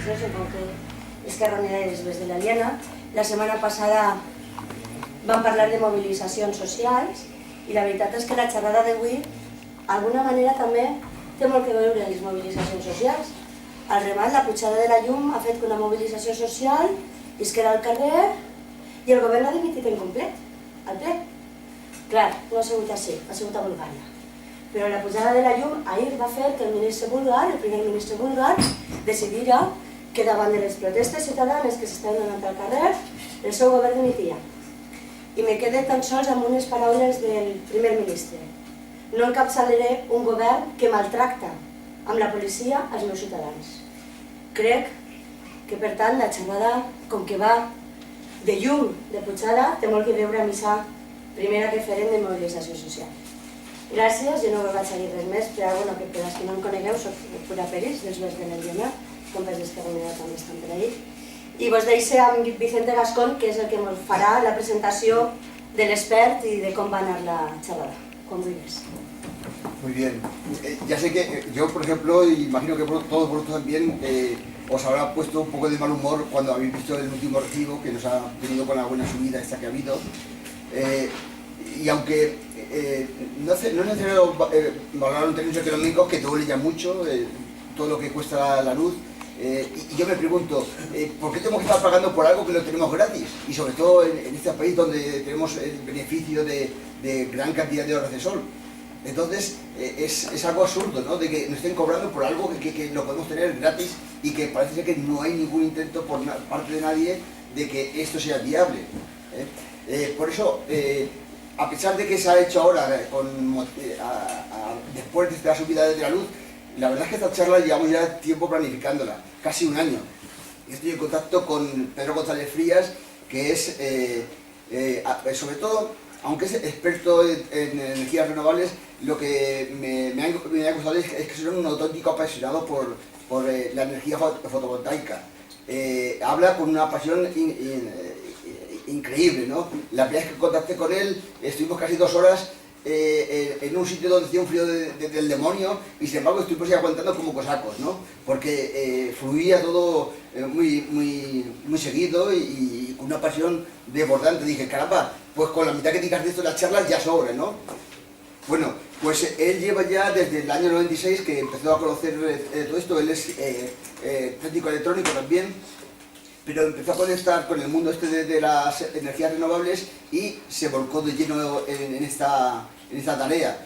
mobilitzacions, en concret Esquerra Unida i Desves de l'Aliena. La setmana passada vam parlar de mobilitzacions socials i la veritat és que la xerrada d'avui d'alguna manera també té molt que veure amb les mobilitzacions socials. Al remat, la pujada de la llum ha fet que una mobilització social isquera al carrer i el govern ha dimitit en complet, al ple. Clar, no ha sigut així, ha sigut a Bulgària. Però la pujada de la llum ahir va fer que el ministre búlgar, el primer ministre búlgar, decidira que davant de les protestes ciutadanes que s'estaven donant al carrer, el seu govern dimitia. I me quedé tan sols amb unes paraules del primer ministre. No encapçalaré un govern que maltracta amb la policia als meus ciutadans. Crec que, per tant, la xerrada, com que va de llum, de pujada, té molt que veure amb aquesta primera que farem de mobilització social. Gràcies, jo no vaig a dir res més, però que per als que no em conegueu, soc Pura Peris, dels Verds de l'Aliena, companys d'Esquerra Unida també estan per ahí. I vos deixo amb Vicente Gascón, que és el que ens farà la presentació de l'expert i de com va anar la xerrada. Quan vulguis. Muy bien. Ya sé que yo, por ejemplo, y imagino que todos vosotros también, os habrá puesto un poco de mal humor cuando habéis visto el último recibo que nos ha tenido con la buena subida esta que ha habido. Y aunque no es necesario valorar en términos económicos, que duele ya mucho todo lo que cuesta la luz, y yo me pregunto, ¿por qué tenemos que estar pagando por algo que lo tenemos gratis? Y sobre todo en este país donde tenemos el beneficio de gran cantidad de horas de sol. Entonces es algo absurdo, ¿no? De que nos estén cobrando por algo que lo podemos tener gratis y que parece ser que no hay ningún intento por parte de nadie de que esto sea viable. Por eso, a pesar de que se ha hecho ahora después de la subida de la luz, la verdad es que esta charla llevamos ya tiempo planificándola, casi un año. Estoy en contacto con Pedro González Frías, que es, sobre todo, aunque es experto en energías renovables, lo que me ha gustado es que es un auténtico apasionado por la energía fotovoltaica. Habla con una pasión increíble, ¿no? La primera vez que contacté con él, estuvimos casi 2 horas en un sitio donde hacía un frío del demonio y sin embargo estuvimos ahí aguantando como cosacos, ¿no? Porque fluía todo muy seguido y con una pasión desbordante. Dije, caramba, pues con la mitad que digas de esto de las charlas ya sobra, ¿no? Bueno, pues él lleva ya desde el año 96 que empezó a conocer todo esto. Él es técnico electrónico también, pero empezó a conectar con el mundo de las energías renovables y se volcó de lleno en esta tarea.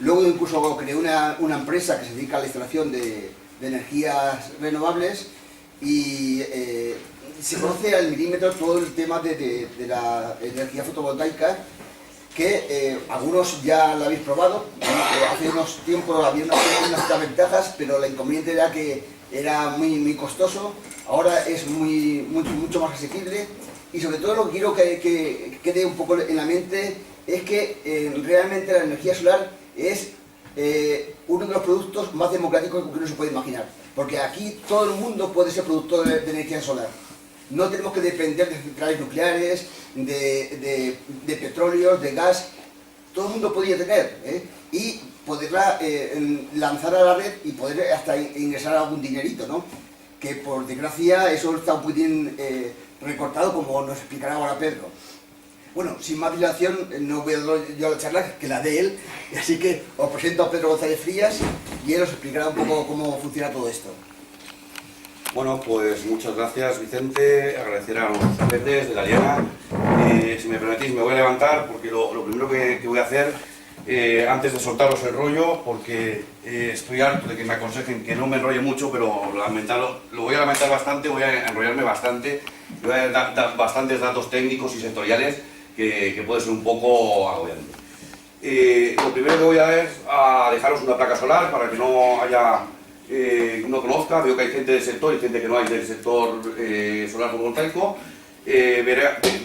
Luego incluso creó una empresa que se dedica a la instalación de energías renovables y se conoce al milímetro todo el tema de la energía fotovoltaica, que algunos ya lo habéis probado. Hace unos tiempos había unas ventajas, pero la inconveniente era que era muy costoso. Ahora es mucho más asequible y sobre todo lo que quiero que quede un poco en la mente es que realmente la energía solar es uno de los productos más democráticos que uno se puede imaginar, porque aquí todo el mundo puede ser productor de energía solar. No tenemos que depender de centrales nucleares, de petróleos, de gas. Todo el mundo podría tener y poderla lanzar a la red y poder hasta ingresar algún dinerito, ¿no? Que por desgracia eso está muy bien recortado, como nos explicará ahora Pedro. Bueno, sin más dilación, no voy a dar yo la charla, que la de él, así que os presento a Pedro González Frías y él os explicará un poco cómo funciona todo esto. Bueno, pues muchas gracias, Vicente. Agradecer a los verdes de la Aliena. Si me permitís, me voy a levantar porque lo primero que voy a hacer, antes de soltaros el rollo, porque estoy harto de que me aconsejen que no me enrolle mucho, pero lo voy a lamentar bastante, voy a enrollarme bastante, voy a dar bastantes datos técnicos y sectoriales que puede ser un poco agobiante. Lo primero que voy a es a dejaros una placa solar para que no haya... no conozca. Veo que hay gente del sector y gente que no hay del sector solar fotovoltaico. Que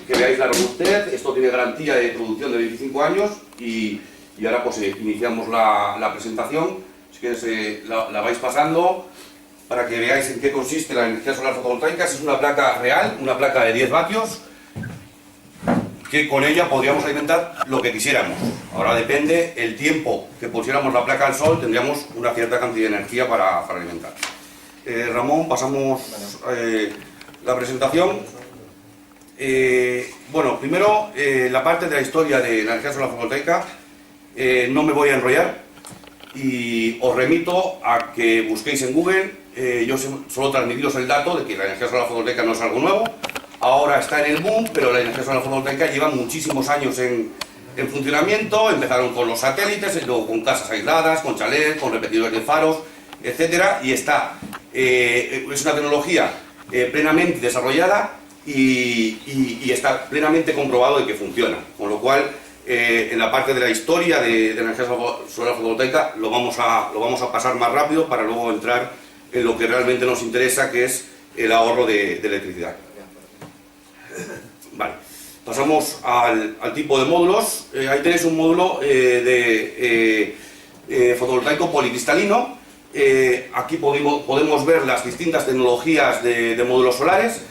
veáis la robustez. Esto tiene garantía de producción de 25 años y ahora pues iniciamos la presentación. Si queréis la vais pasando para que veáis en qué consiste la energía solar fotovoltaica. Es una placa real, una placa de 10 vatios, que con ella podríamos alimentar lo que quisiéramos. Ahora depende el tiempo que pusiéramos la placa al sol, tendríamos una cierta cantidad de energía para alimentar. Ramón, pasamos la presentación. Bueno, primero, la parte de la historia de la energía solar fotovoltaica, no me voy a enrollar y os remito a que busquéis en Google. Yo solo transmitiros el dato de que la energía solar fotovoltaica no es algo nuevo, ahora está en el boom, pero la energía solar fotovoltaica lleva muchísimos años en funcionamiento. Empezaron con los satélites, luego con casas aisladas, con chalets, con repetidores de faros, etcétera, y es una tecnología plenamente desarrollada y está plenamente comprobado de que funciona, con lo cual en la parte de la historia de la energía solar fotovoltaica lo vamos a pasar más rápido para luego entrar en lo que realmente nos interesa, que es el ahorro de electricidad. Vale, pasamos al tipo de módulos. Ahí tenéis un módulo fotovoltaico policristalino. Aquí podemos ver las distintas tecnologías de módulos solares.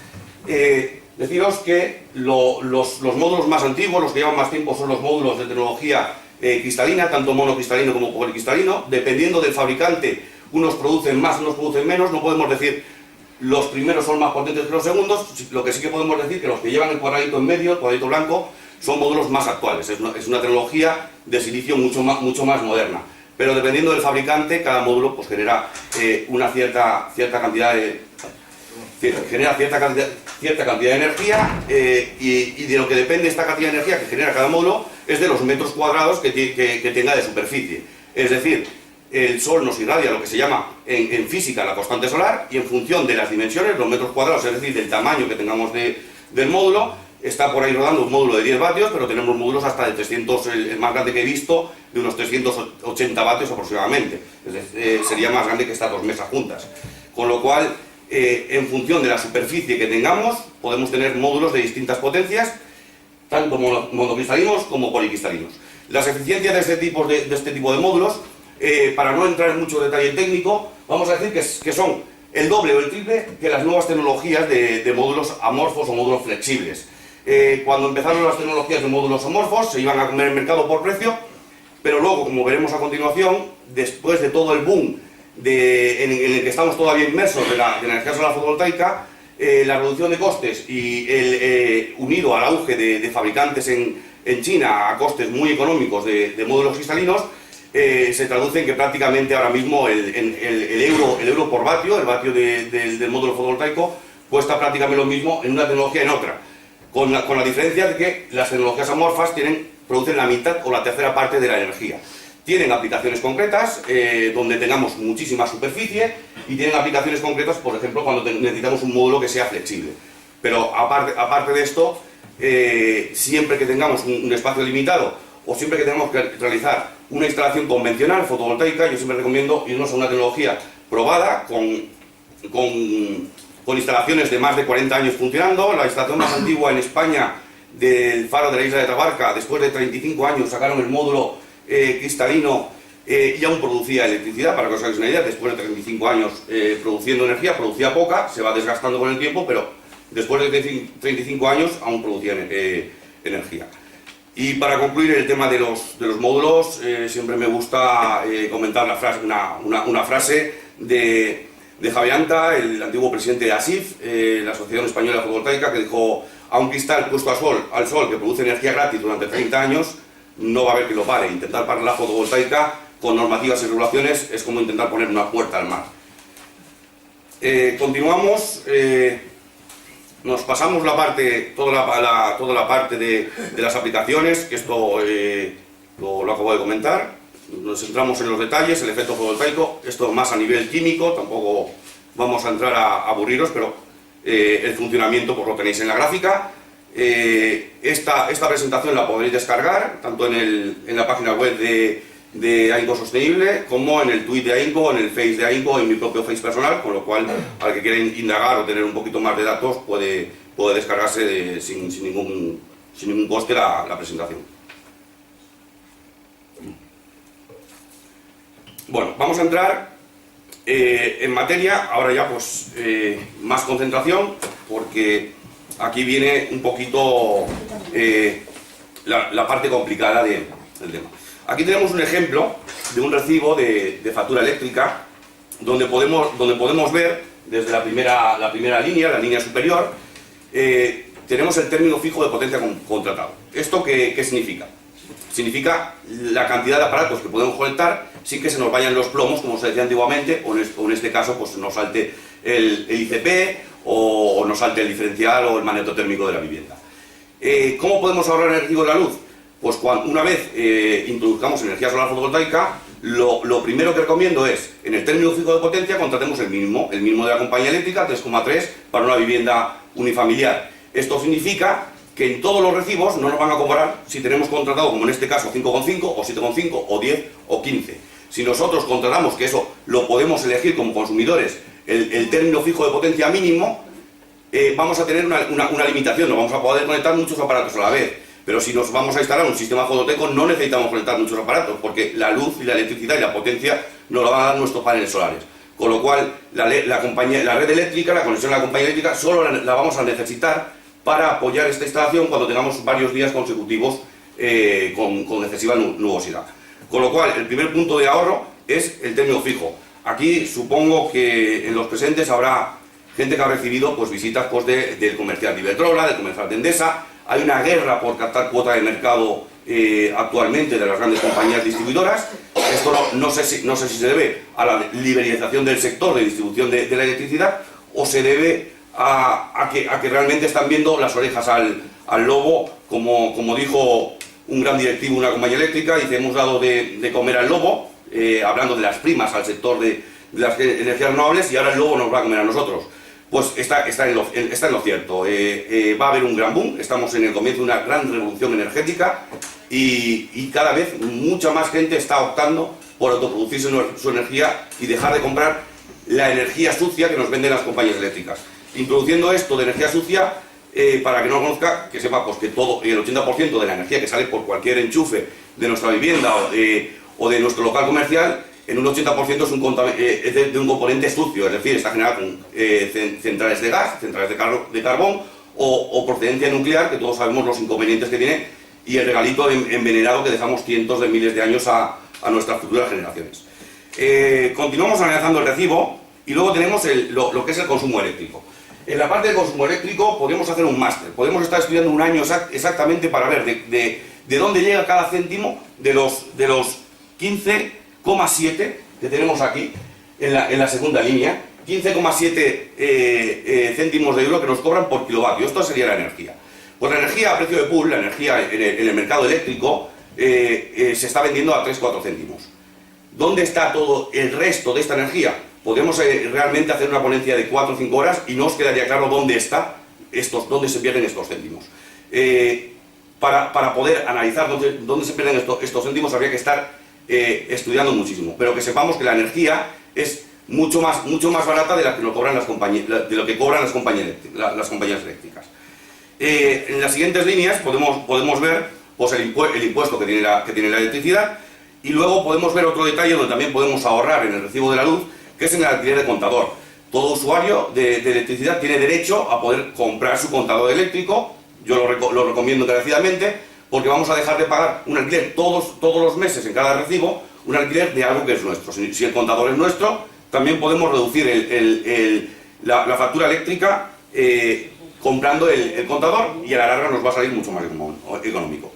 Deciros que los módulos más antiguos, los que llevan más tiempo, son los módulos de tecnología cristalina, tanto monocristalino como policristalino. Dependiendo del fabricante, unos producen más, unos producen menos. No podemos decir los primeros son más potentes que los segundos. Lo que sí que podemos decir que los que llevan el cuadradito en medio, el cuadradito blanco, son módulos más actuales. Es una tecnología de silicio mucho más moderna. Pero dependiendo del fabricante, cada módulo pues genera una cierta cantidad de energía, y de lo que depende esta cantidad de energía que genera cada módulo es de los metros cuadrados que tenga de superficie. Es decir, el Sol nos irradia lo que se llama en física la constante solar, y en función de las dimensiones, los metros cuadrados, es decir, del tamaño que tengamos del módulo. Está por ahí rodando un módulo de 10 vatios, pero tenemos módulos hasta de 300, el más grande que he visto, de unos 380 vatios aproximadamente. Sería más grande que estas dos mesas juntas. Con lo cual, en función de la superficie que tengamos, podemos tener módulos de distintas potencias, tanto monocristalinos como policristalinos. Las eficiencias de este tipo de módulos, para no entrar en mucho detalle técnico, vamos a decir que son el doble o el triple que las nuevas tecnologías de módulos amorfos o módulos flexibles. Cuando empezaron las tecnologías de módulos amorfos, se iban a comer el mercado por precio, pero luego, como veremos a continuación, después de todo el boom en el que estamos todavía inmersos de la energía solar fotovoltaica, la reducción de costes y unido al auge de fabricantes en China a costes muy económicos de módulos cristalinos, se traduce en que prácticamente ahora mismo el euro por vatio, el vatio del módulo fotovoltaico, cuesta prácticamente lo mismo en una tecnología y en otra, con la diferencia de que las tecnologías amorfas producen la mitad o la tercera parte de la energía. Tienen aplicaciones concretas donde tengamos muchísima superficie, y tienen aplicaciones concretas, por ejemplo, cuando necesitamos un módulo que sea flexible. Pero aparte de esto, siempre que tengamos un espacio limitado, o siempre que tengamos que realizar una instalación convencional fotovoltaica, yo siempre recomiendo irnos a una tecnología probada, con instalaciones de más de 40 años funcionando. La instalación más antigua en España del faro de la isla de Tabarca, después de 35 años sacaron el módulo cristalino, y aún producía electricidad. Para que os hagáis una idea, después de 35 años produciendo energía, producía poca, se va desgastando con el tiempo, pero después de 35 años aún producía energía. Y para concluir el tema de los módulos, siempre me gusta comentar una frase de Javier Anta, el antiguo presidente de ASIF, la Asociación Española de Fotovoltaica, que dijo: a un cristal puesto al sol que produce energía gratis durante 30 años, no va a haber que lo pare. Intentar parar la fotovoltaica con normativas y regulaciones es como intentar poner una puerta al mar. Continuamos. Nos pasamos toda la parte de las aplicaciones, que esto lo acabo de comentar. Nos centramos en los detalles, el efecto fotovoltaico, esto más a nivel químico, tampoco vamos a entrar a aburriros, pero el funcionamiento pues lo tenéis en la gráfica. Esta presentación la podréis descargar tanto en la página web de AINCO Sostenible, como en el tweet de AINCO, en el face de AINCO, en mi propio face personal, con lo cual, al que quiera indagar o tener un poquito más de datos, puede descargarse sin ningún coste la presentación. Bueno, vamos a entrar en materia. Ahora ya pues más concentración, porque aquí viene un poquito la parte complicada del tema. Aquí tenemos un ejemplo de un recibo de factura eléctrica donde podemos ver desde la primera línea, la línea superior, tenemos el término fijo de potencia contratado. ¿Esto qué significa? Significa la cantidad de aparatos que podemos conectar sin que se nos vayan los plomos, como se decía antiguamente, o en este caso pues nos salte el ICP o nos salte el diferencial o el magneto térmico de la vivienda. ¿Cómo podemos ahorrar el recibo de la luz? Pues una vez introduzcamos energía solar fotovoltaica, lo primero que recomiendo es, en el término fijo de potencia, contratemos el mínimo de la compañía eléctrica, 3,3 para una vivienda unifamiliar. Esto significa que en todos los recibos no nos van a cobrar si tenemos contratado, como en este caso, 5,5 o 7,5 o 10 o 15. Si nosotros contratamos, que eso lo podemos elegir como consumidores, el término fijo de potencia mínimo, vamos a tener una limitación, no vamos a poder conectar muchos aparatos a la vez. Pero si nos vamos a instalar un sistema fotovoltaico no necesitamos conectar muchos aparatos, porque la luz y la electricidad y la potencia nos la van a dar nuestros paneles solares. Con lo cual, la red eléctrica, la conexión a la compañía eléctrica, solo la vamos a necesitar para apoyar esta instalación cuando tengamos varios días consecutivos con excesiva nubosidad. Con lo cual, el primer punto de ahorro es el término fijo. Aquí supongo que en los presentes habrá gente que ha recibido pues, visitas pues, del comercial de Iberdrola, del comercial de Endesa. Hay una guerra por captar cuota de mercado actualmente de las grandes compañías distribuidoras. Esto no sé si se debe a la liberalización del sector de distribución de la electricidad o se debe a que realmente están viendo las orejas al lobo, como dijo un gran directivo de una compañía eléctrica, dice, hemos dado de comer al lobo, hablando de las primas al sector de las energías renovables, y ahora el lobo nos va a comer a nosotros. Pues está en lo cierto. Va a haber un gran boom, estamos en el comienzo de una gran revolución energética y cada vez mucha más gente está optando por autoproducirse su energía y dejar de comprar la energía sucia que nos venden las compañías eléctricas. Introduciendo esto de energía sucia, para que no lo conozca, que sepa pues, que todo el 80% de la energía que sale por cualquier enchufe de nuestra vivienda o de nuestro local comercial, en un 80% es de un componente sucio, es decir, está generado con centrales de gas, centrales de carbón o procedencia nuclear, que todos sabemos los inconvenientes que tiene, y el regalito envenenado que dejamos cientos de miles de años a nuestras futuras generaciones. Continuamos analizando el recibo y luego tenemos lo que es el consumo eléctrico. En la parte del consumo eléctrico podemos hacer un máster, podemos estar estudiando un año exactamente para ver de dónde llega cada céntimo de los 15,7 que tenemos aquí en la segunda línea, 15,7 céntimos de euro que nos cobran por kilovatio. Esto sería la energía. Pues la energía a precio de pool, la energía en el mercado eléctrico, se está vendiendo a 3-4 céntimos. ¿Dónde está todo el resto de esta energía? Podemos realmente hacer una ponencia de 4 o 5 horas y no os quedaría claro dónde se pierden estos céntimos. Para poder analizar dónde se pierden estos céntimos habría que estar estudiando muchísimo, pero que sepamos que la energía es mucho más barata de la que nos cobran las compañías, de lo que cobran las compañías eléctricas. En las siguientes líneas podemos ver pues, el impuesto que tiene la electricidad, y luego podemos ver otro detalle donde también podemos ahorrar en el recibo de la luz, que es en el alquiler de contador. Todo usuario de electricidad tiene derecho a poder comprar su contador eléctrico. Yo lo recomiendo encarecidamente, porque vamos a dejar de pagar un alquiler todos los meses en cada recibo, un alquiler de algo que es nuestro. Si el contador es nuestro, también podemos reducir la factura eléctrica comprando el contador, y a la larga nos va a salir mucho más económico.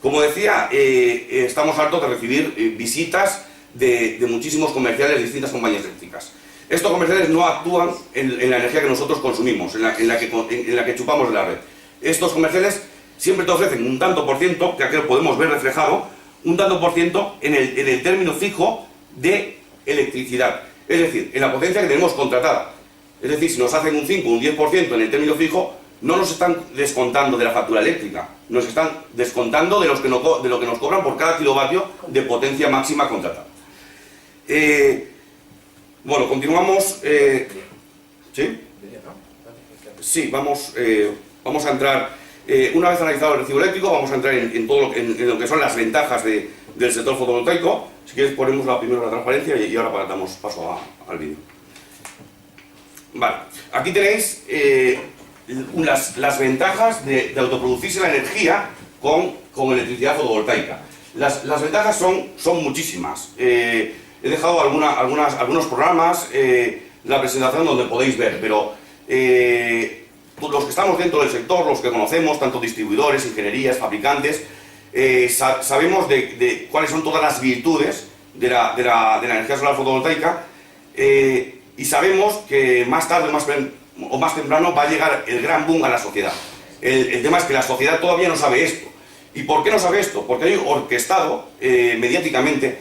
Como decía, estamos hartos de recibir visitas de muchísimos comerciales de distintas compañías eléctricas. Estos comerciales no actúan en la energía que nosotros consumimos, en la que chupamos de la red. Estos comerciales siempre te ofrecen un tanto por ciento, que aquí lo podemos ver reflejado, un tanto por ciento en el término fijo de electricidad. Es decir, en la potencia que tenemos contratada. Es decir, si nos hacen un 5 o un 10% en el término fijo, no nos están descontando de la factura eléctrica, nos están descontando de lo que nos cobran por cada kilovatio de potencia máxima contratada. Bueno, continuamos. ¿Sí? Sí, vamos a entrar, una vez analizado el recibo eléctrico, vamos a entrar en lo que son las ventajas del sector fotovoltaico. Si quieres ponemos primero la transparencia y ahora damos paso al vídeo. Vale, aquí tenéis las ventajas de autoproducirse la energía con electricidad fotovoltaica. Las ventajas son muchísimas. he dejado algunos programas, la presentación donde podéis ver, pero los que estamos dentro del sector, los que conocemos, tanto distribuidores, ingenierías, fabricantes, sabemos de cuáles son todas las virtudes de la energía solar fotovoltaica, y sabemos que más tarde o más temprano va a llegar el gran boom a la sociedad. El tema es que la sociedad todavía no sabe esto. ¿Y por qué no sabe esto? Porque hay orquestado mediáticamente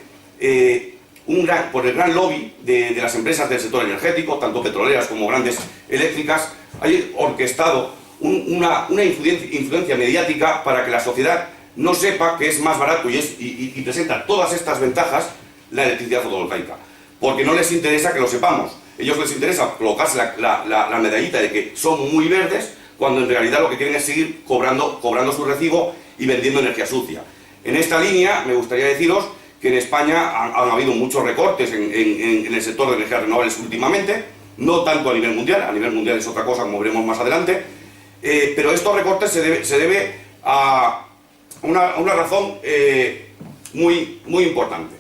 por el gran lobby de las empresas del sector energético, tanto petroleras como grandes eléctricas, hay orquestado una influencia mediática para que la sociedad no sepa que es más barato y presenta todas estas ventajas la electricidad fotovoltaica. Porque no les interesa que lo sepamos. A ellos les interesa colocarse la medallita de que son muy verdes, cuando en realidad lo que quieren es seguir cobrando su recibo y vendiendo energía sucia. En esta línea me gustaría deciros que en España han habido muchos recortes en el sector de energías renovables últimamente, no tanto a nivel mundial es otra cosa, como veremos más adelante, pero estos recortes se debe a una razón muy importante.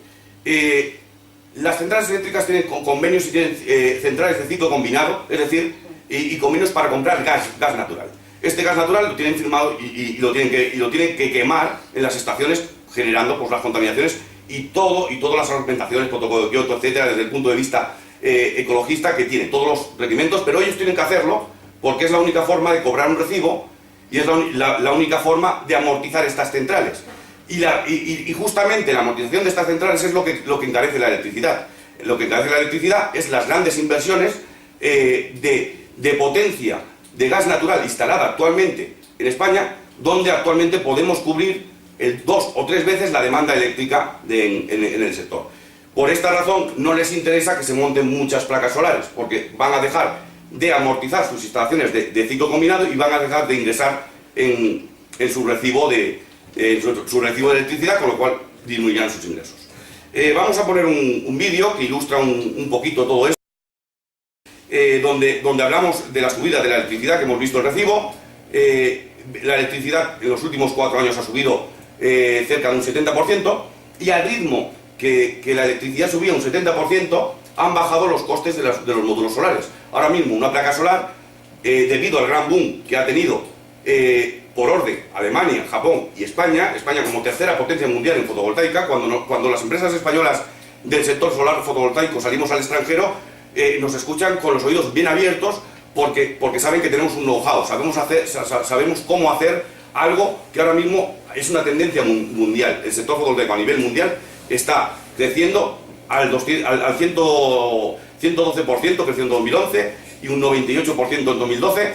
Las centrales eléctricas tienen convenios y tienen centrales de ciclo combinado, es decir, y convenios para comprar gas natural. Este gas natural lo tienen firmado y lo tienen que quemar en las estaciones, generando pues, las contaminaciones y todas las argumentaciones, protocolo de Kioto, etcétera, desde el punto de vista ecologista, que tiene todos los requerimientos, pero ellos tienen que hacerlo porque es la única forma de cobrar un recibo y es la única forma de amortizar estas centrales. Y justamente la amortización de estas centrales es lo que encarece la electricidad. Lo que encarece la electricidad es las grandes inversiones de potencia de gas natural instalada actualmente en España, donde actualmente podemos cubrir 2 o 3 veces la demanda eléctrica en el sector. Por esta razón no les interesa que se monten muchas placas solares, porque van a dejar de amortizar sus instalaciones de ciclo combinado y van a dejar de ingresar en su recibo de electricidad, con lo cual disminuirán sus ingresos. Vamos a poner un vídeo que ilustra un poquito todo esto, donde hablamos de la subida de la electricidad que hemos visto el recibo. La electricidad en los últimos 4 años ha subido cerca de un 70%, y al ritmo que la electricidad subía un 70%, han bajado los costes de los módulos solares. Ahora mismo una placa solar, debido al gran boom que ha tenido por orden Alemania, Japón y España como tercera potencia mundial en fotovoltaica, cuando las empresas españolas del sector solar fotovoltaico salimos al extranjero, nos escuchan con los oídos bien abiertos, porque saben que tenemos un know-how, sabemos cómo hacer algo que ahora mismo es una tendencia mundial. El sector fotovoltaico a nivel mundial está creciendo al 112%, creció en 2011, y un 98% en 2012.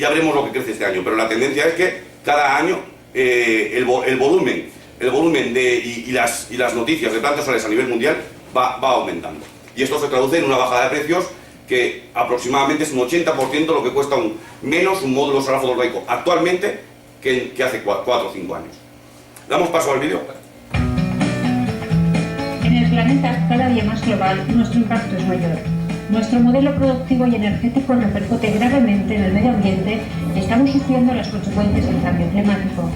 Ya veremos lo que crece este año, pero la tendencia es que cada año el volumen y las noticias de plantas solares a nivel mundial va aumentando. Y esto se traduce en una bajada de precios que aproximadamente es un 80% lo que cuesta menos un módulo solar fotovoltaico actualmente que hace 4 o 5 años. Damos paso al vídeo. En el planeta, cada día más global, nuestro impacto es mayor. Nuestro modelo productivo y energético repercute gravemente en el medio ambiente y estamos sufriendo las consecuencias del cambio climático.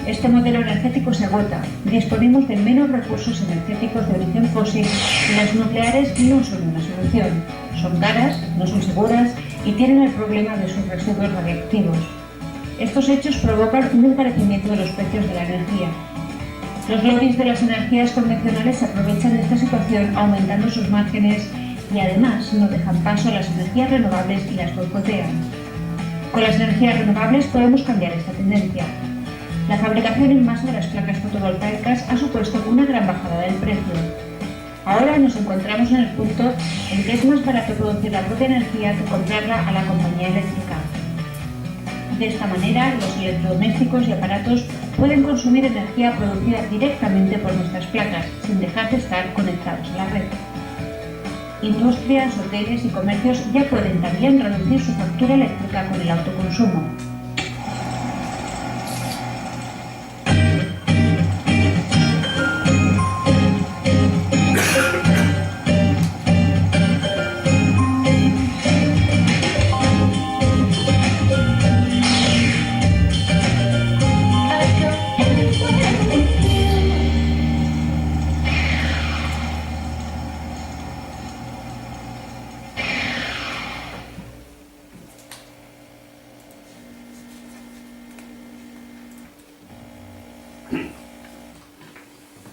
Este modelo energético se agota, disponemos de menos recursos energéticos de origen fósil y las nucleares no son una solución. Son caras, no son seguras y tienen el problema de sus residuos radiactivos. Estos hechos provocan un encarecimiento de los precios de la energía. Los lobbies de las energías convencionales se aprovechan de esta situación aumentando sus márgenes y además no dejan paso a las energías renovables y las boicotean. Con las energías renovables podemos cambiar esta tendencia. La fabricación en masa de las placas fotovoltaicas ha supuesto una gran bajada del precio. Ahora nos encontramos en el punto en que es más barato producir la propia energía que comprarla a la compañía eléctrica. De esta manera, los electrodomésticos y aparatos pueden consumir energía producida directamente por nuestras placas, sin dejar de estar conectados a la red. Industrias, hoteles y comercios ya pueden también reducir su factura eléctrica con el autoconsumo.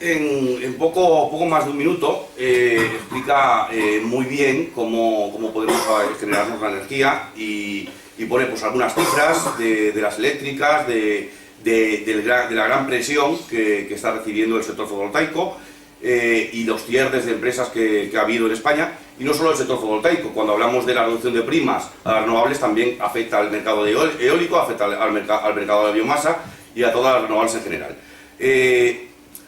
en poco más de un minuto explica muy bien cómo podemos generarnos la energía y pone pues algunas cifras de las eléctricas, de la gran presión que está recibiendo el sector fotovoltaico y los cierres de empresas que ha habido en España. Y no solo el sector fotovoltaico, cuando hablamos de la reducción de primas a las renovables también afecta al mercado eólico, afecta al mercado de la biomasa y a todas las renovables en general.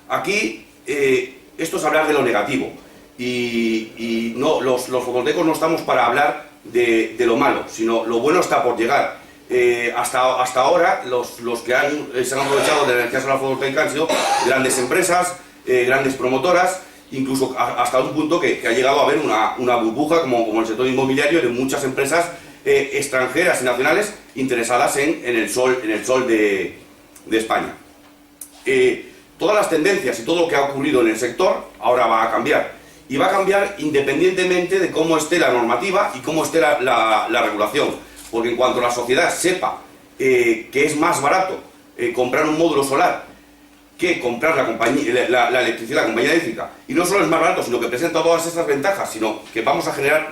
Aquí esto es hablar de lo negativo y no, los fotovoltaicos no estamos para hablar de lo malo, sino lo bueno está por llegar. Hasta ahora los que se han aprovechado de la energía solar fotovoltaica han sido grandes empresas, grandes promotoras, incluso hasta un punto que ha llegado a haber una burbuja como el sector inmobiliario de muchas empresas extranjeras y nacionales interesadas en el sol de España. Todas las tendencias y todo lo que ha ocurrido en el sector ahora va a cambiar. Y va a cambiar independientemente de cómo esté la normativa y cómo esté la regulación. Porque en cuanto la sociedad sepa que es más barato comprar un módulo solar que comprar la electricidad, la compañía eléctrica, y no solo es más barato, sino que presenta todas estas ventajas, sino que vamos a generar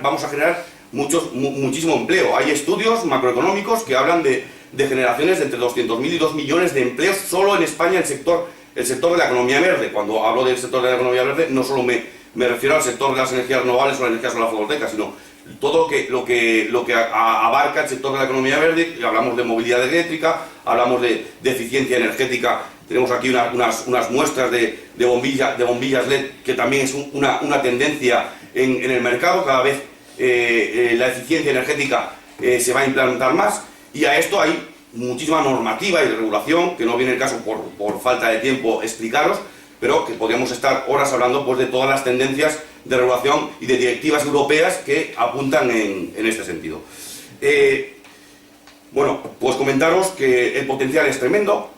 muchísimo empleo. Hay estudios macroeconómicos que hablan de generaciones de entre 200.000 y 2 millones de empleos solo en España, el sector de la economía verde. Cuando hablo del sector de la economía verde, no solo me refiero al sector de las energías renovables o la energía solar fotovoltaica, sino todo lo que abarca el sector de la economía verde. Hablamos de movilidad eléctrica, hablamos de eficiencia energética. Tenemos aquí unas muestras de bombillas LED, que también es una tendencia en el mercado. Cada vez la eficiencia energética se va a implantar más, y a esto hay muchísima normativa y regulación, que no viene el caso por falta de tiempo explicaros, pero que podríamos estar horas hablando pues, de todas las tendencias de regulación y de directivas europeas que apuntan en este sentido. Bueno, pues comentaros que el potencial es tremendo.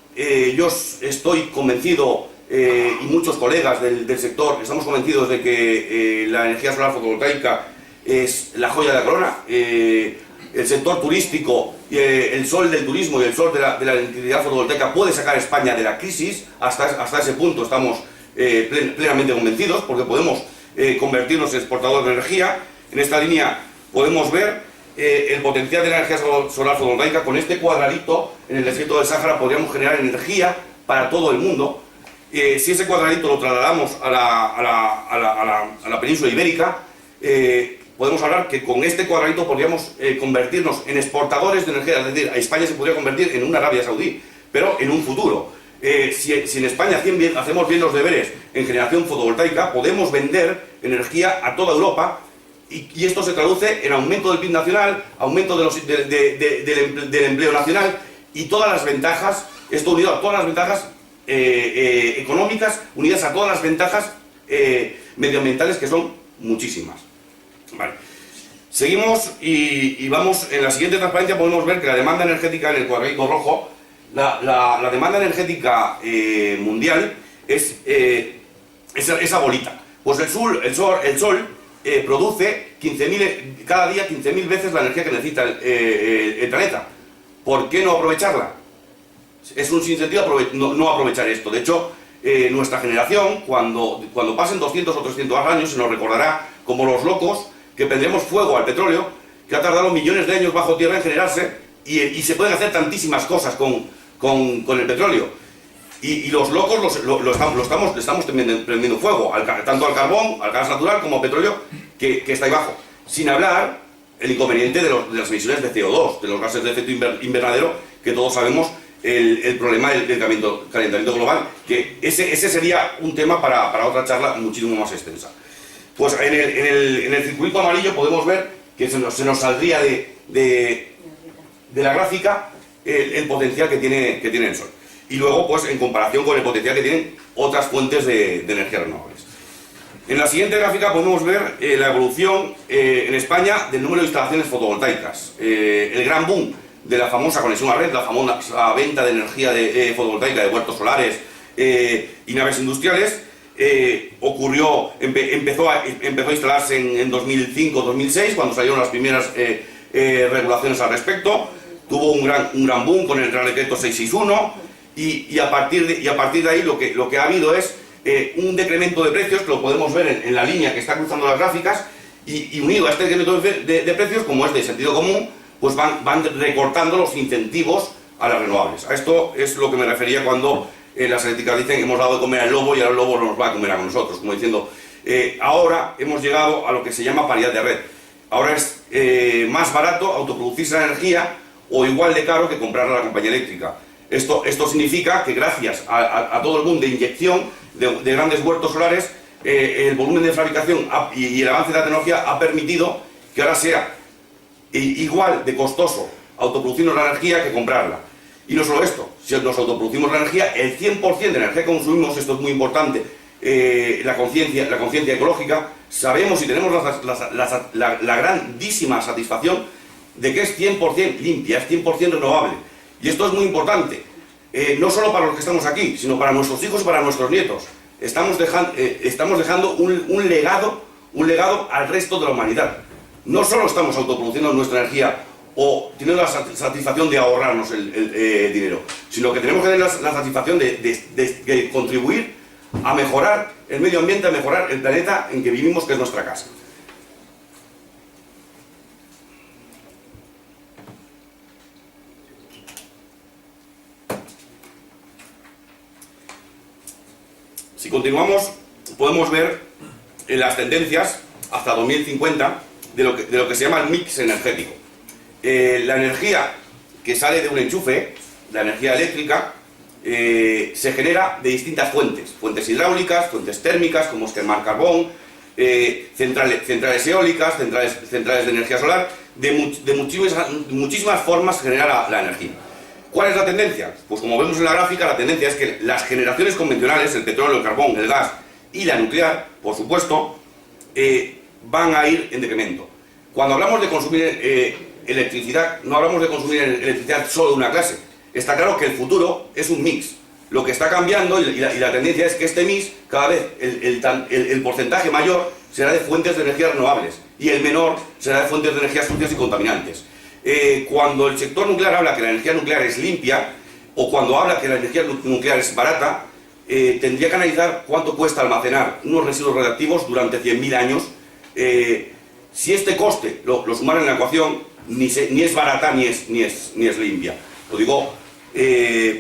Yo estoy convencido, y muchos colegas del sector, estamos convencidos de que la energía solar fotovoltaica es la joya de la corona. El sector turístico, el sol del turismo y el sol de la electricidad fotovoltaica puede sacar a España de la crisis. Hasta ese punto estamos plenamente convencidos, porque podemos convertirnos en exportadores de energía. En esta línea podemos ver el potencial de la energía solar fotovoltaica. Con este cuadradito en el desierto del Sáhara podríamos generar energía para todo el mundo. Si ese cuadradito lo trasladamos a la península ibérica, podemos hablar que con este cuadradito podríamos convertirnos en exportadores de energía. Es decir, a España se podría convertir en una Arabia Saudí, pero en un futuro. Si en España hacemos bien los deberes en generación fotovoltaica, podemos vender energía a toda Europa. Y esto se traduce en aumento del PIB nacional, aumento del empleo nacional y todas las ventajas, esto unido a todas las ventajas económicas, unidas a todas las ventajas medioambientales, que son muchísimas. Vale. Seguimos y vamos, en la siguiente transparencia podemos ver que la demanda energética, en el cuadradito rojo, la demanda energética mundial es esa bolita. Pues el sol produce cada día 15.000 veces la energía que necesita el planeta. ¿Por qué no aprovecharla? Es un sinsentido no aprovechar esto. De hecho, nuestra generación, cuando pasen 200 o 300 años, se nos recordará como los locos que prendremos fuego al petróleo, que ha tardado millones de años bajo tierra en generarse, y se pueden hacer tantísimas cosas con el petróleo. Y los locos le estamos prendiendo fuego, tanto al carbón, al gas natural, como al petróleo que está ahí abajo. Sin hablar el inconveniente de las emisiones de CO2, de los gases de efecto invernadero, que todos sabemos el problema del calentamiento global, que ese sería un tema para otra charla muchísimo más extensa. Pues en el circulito amarillo podemos ver que se nos saldría de la gráfica el potencial que tiene el sol. Y luego, pues, en comparación con el potencial que tienen otras fuentes de energías renovables. En la siguiente gráfica podemos ver la evolución en España del número de instalaciones fotovoltaicas. El gran boom de la famosa conexión a red, la famosa venta de energía fotovoltaica de huertos solares y naves industriales, empezó a instalarse en 2005-2006, cuando salieron las primeras regulaciones al respecto. Tuvo un gran boom con el Real Decreto 661. Y a partir de ahí lo que ha habido es un decremento de precios, que lo podemos ver en la línea que está cruzando las gráficas, y unido a este decremento de precios, como es de sentido común, pues van recortando los incentivos a las renovables. A esto es lo que me refería cuando las eléctricas dicen que hemos dado de comer al lobo y ahora el lobo nos va a comer a nosotros, como diciendo, ahora hemos llegado a lo que se llama paridad de red. Ahora es más barato autoproducirse la energía o igual de caro que comprarla a la compañía eléctrica. Esto significa que gracias a todo el boom de inyección de grandes huertos solares, el volumen de fabricación y el avance de la tecnología ha permitido que ahora sea igual de costoso autoproducirnos la energía que comprarla. Y no solo esto, si nos autoproducimos la energía, el 100% de energía que consumimos, esto es muy importante, la conciencia ecológica, sabemos y tenemos la grandísima satisfacción de que es 100% limpia, es 100% renovable. Y esto es muy importante, no solo para los que estamos aquí, sino para nuestros hijos y para nuestros nietos. Estamos dejando un legado al resto de la humanidad. No solo estamos autoproduciendo nuestra energía o teniendo la satisfacción de ahorrarnos el dinero, sino que tenemos que tener la satisfacción de contribuir a mejorar el medio ambiente, a mejorar el planeta en que vivimos, que es nuestra casa. Si continuamos, podemos ver en las tendencias hasta 2050 de lo que se llama el mix energético. La energía que sale de un enchufe, la energía eléctrica, se genera de distintas fuentes hidráulicas, fuentes térmicas, como es quemar carbón, centrales eólicas, centrales de energía solar, de muchísimas formas se genera la energía. ¿Cuál es la tendencia? Pues como vemos en la gráfica, la tendencia es que las generaciones convencionales, el petróleo, el carbón, el gas y la nuclear, por supuesto, van a ir en decremento. Cuando hablamos de consumir electricidad, no hablamos de consumir electricidad solo de una clase. Está claro que el futuro es un mix. Lo que está cambiando y la tendencia es que este mix, cada vez el porcentaje mayor será de fuentes de energía renovables y el menor será de fuentes de energía sucias y contaminantes. Cuando el sector nuclear habla que la energía nuclear es limpia, o cuando habla que la energía nuclear es barata, tendría que analizar cuánto cuesta almacenar unos residuos radiactivos durante 100.000 años. Si este coste lo sumaran en la ecuación, ni es barata ni es limpia. Lo digo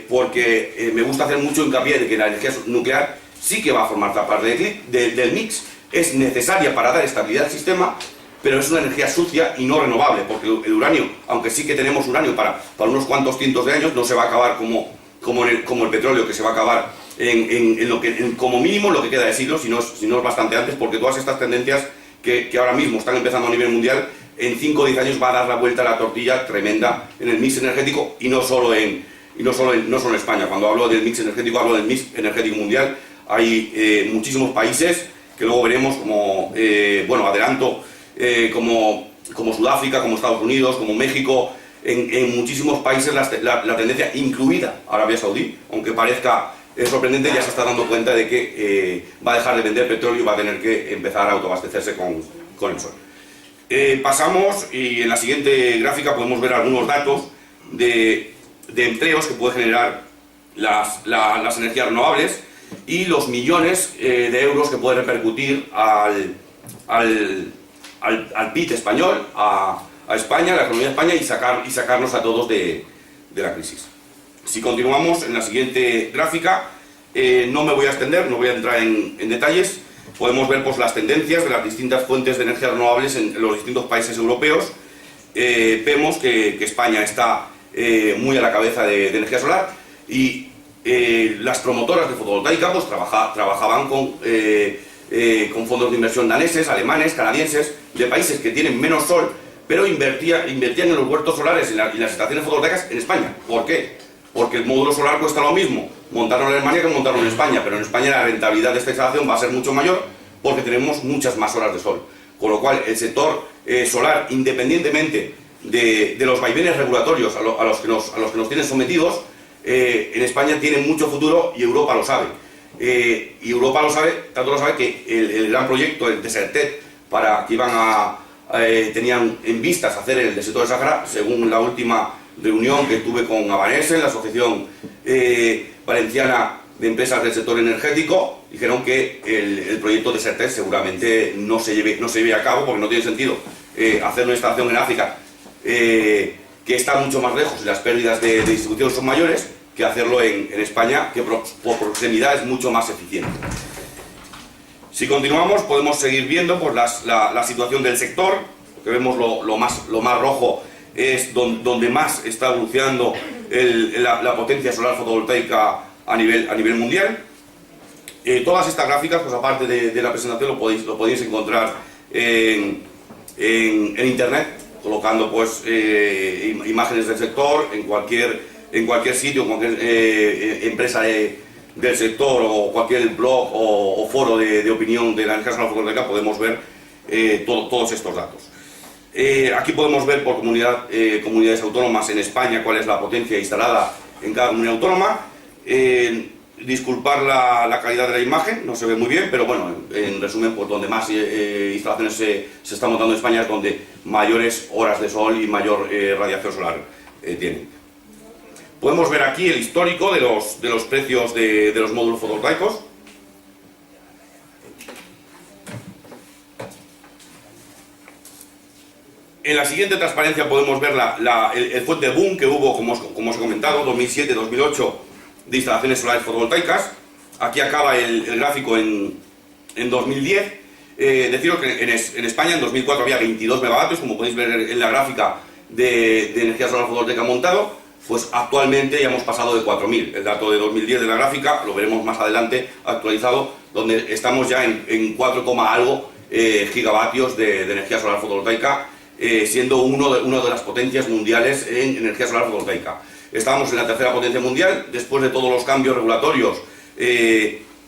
porque me gusta hacer mucho hincapié de que la energía nuclear sí que va a formar parte del mix, es necesaria para dar estabilidad al sistema, pero es una energía sucia y no renovable, porque el uranio, aunque sí que tenemos uranio para unos cuantos cientos de años, no se va a acabar como el petróleo, que se va a acabar como mínimo en lo que queda de siglo, si no es bastante antes, porque todas estas tendencias que ahora mismo están empezando a nivel mundial, en 5 o 10 años va a dar la vuelta a la tortilla tremenda en el mix energético, y no solo en España. Cuando hablo del mix energético, hablo del mix energético mundial. Hay muchísimos países que luego veremos como, adelanto, como Sudáfrica, como Estados Unidos, como México. En muchísimos países la tendencia, incluida Arabia Saudí, aunque parezca sorprendente, ya se está dando cuenta de que va a dejar de vender petróleo y va a tener que empezar a autoabastecerse con el sol. Pasamos, y en la siguiente gráfica podemos ver algunos datos de empleos que puede generar las energías renovables y los millones de euros que puede repercutir al PIB español, a España, a la economía de España, y sacarnos a todos de la crisis. Si continuamos en la siguiente gráfica, no me voy a extender, no voy a entrar en detalles. Podemos ver pues las tendencias de las distintas fuentes de energía renovables en los distintos países europeos. Vemos que España está muy a la cabeza de energía solar, y las promotoras de fotovoltaica pues trabajaban con fondos de inversión daneses, alemanes, canadienses, de países que tienen menos sol, pero invertían en los huertos solares y las estaciones fotovoltaicas en España. ¿Por qué? Porque el módulo solar cuesta lo mismo montarlo en Alemania que montarlo en España, pero en España la rentabilidad de esta instalación va a ser mucho mayor porque tenemos muchas más horas de sol. Con lo cual el sector solar, independientemente de los vaivenes regulatorios a los que nos tienen sometidos, en España tiene mucho futuro, y Europa lo sabe. Y Europa lo sabe, tanto lo sabe que el gran proyecto, el Desertet, tenían en vistas hacer el desierto del Sahara, según la última reunión que tuve con Avanesen, la asociación valenciana empresas del sector energético, dijeron que el proyecto de Desertec seguramente no se lleve a cabo, porque no tiene sentido hacer una instalación en África que está mucho más lejos y las pérdidas de distribución son mayores, que hacerlo en España, que por proximidad es mucho más eficiente. Si continuamos, podemos seguir viendo pues, la situación del sector, que vemos lo más rojo es donde más está evolucionando la potencia solar fotovoltaica a nivel mundial. Todas estas gráficas, pues aparte de la presentación, lo podéis encontrar en internet, colocando pues imágenes del sector en cualquier sitio, en cualquier empresa del sector o cualquier blog o foro de opinión de la energía solar fotovoltaica. Podemos ver todos estos datos. Aquí podemos ver por comunidades autónomas en España cuál es la potencia instalada en cada comunidad autónoma. Disculpar la calidad de la imagen, no se ve muy bien, pero bueno, en resumen, pues donde más instalaciones se están montando en España es donde mayores horas de sol y mayor radiación solar tienen. Podemos ver aquí el histórico de los precios de los módulos fotovoltaicos. En la siguiente transparencia podemos ver el fuerte boom que hubo, como os he comentado, 2007-2008, de instalaciones solares fotovoltaicas. Aquí acaba el gráfico en 2010. Deciros que en España en 2004 había 22 megavatios, como podéis ver en la gráfica de energía solar fotovoltaica montado. Pues actualmente ya hemos pasado de 4.000. El dato de 2010 de la gráfica lo veremos más adelante actualizado, donde estamos ya en 4, algo gigavatios de energía solar fotovoltaica, siendo uno de las potencias mundiales en energía solar fotovoltaica. Estamos en la tercera potencia mundial, después de todos los cambios regulatorios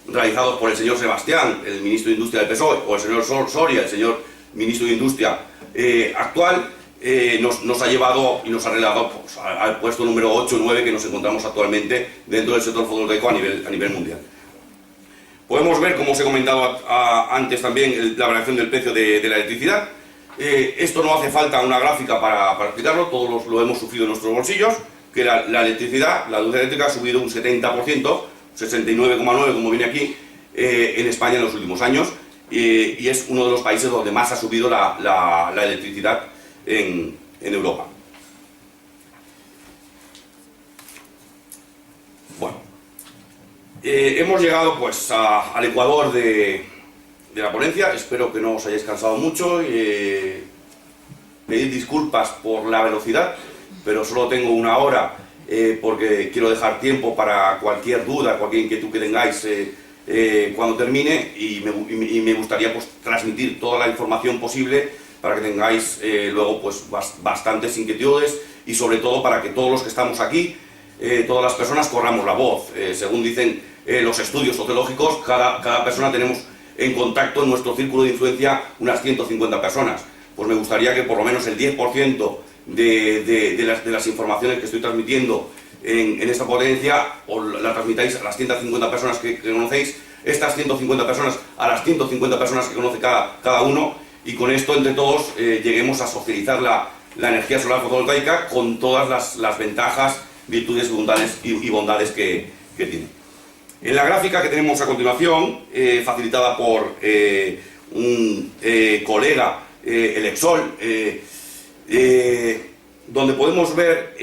realizados por el señor Sebastián, el ministro de Industria del PSOE, o el señor Soria, el señor ministro de Industria actual. Nos ha llevado y nos ha relevado pues, al puesto número 8 o 9 que nos encontramos actualmente dentro del sector fotovoltaico a nivel mundial. Podemos ver, como os he comentado antes también, la variación del precio de la electricidad. Esto no hace falta una gráfica para explicarlo, todos lo hemos sufrido en nuestros bolsillos, que la electricidad, la luz eléctrica ha subido un 70%, 69,9 como viene aquí, en España en los últimos años, y es uno de los países donde más ha subido la electricidad en Europa. Bueno, hemos llegado pues al ecuador de la ponencia. Espero que no os hayáis cansado mucho. Pedir disculpas por la velocidad, pero solo tengo una hora porque quiero dejar tiempo para cualquier duda, cualquier inquietud que tengáis cuando termine, y me gustaría pues transmitir toda la información posible para que tengáis luego pues bastantes inquietudes, y sobre todo para que todos los que estamos aquí, todas las personas, corramos la voz. Según dicen los estudios sociológicos, cada persona tenemos en contacto en nuestro círculo de influencia unas 150 personas. Pues me gustaría que por lo menos el 10% de las informaciones que estoy transmitiendo en esta ponencia os la transmitáis a las 150 personas que conocéis, estas 150 personas a las 150 personas que conoce cada uno, y con esto entre todos lleguemos a socializar la energía solar fotovoltaica con todas las ventajas, virtudes y bondades que tiene. En la gráfica que tenemos a continuación, facilitada por un colega, el Exol, donde podemos ver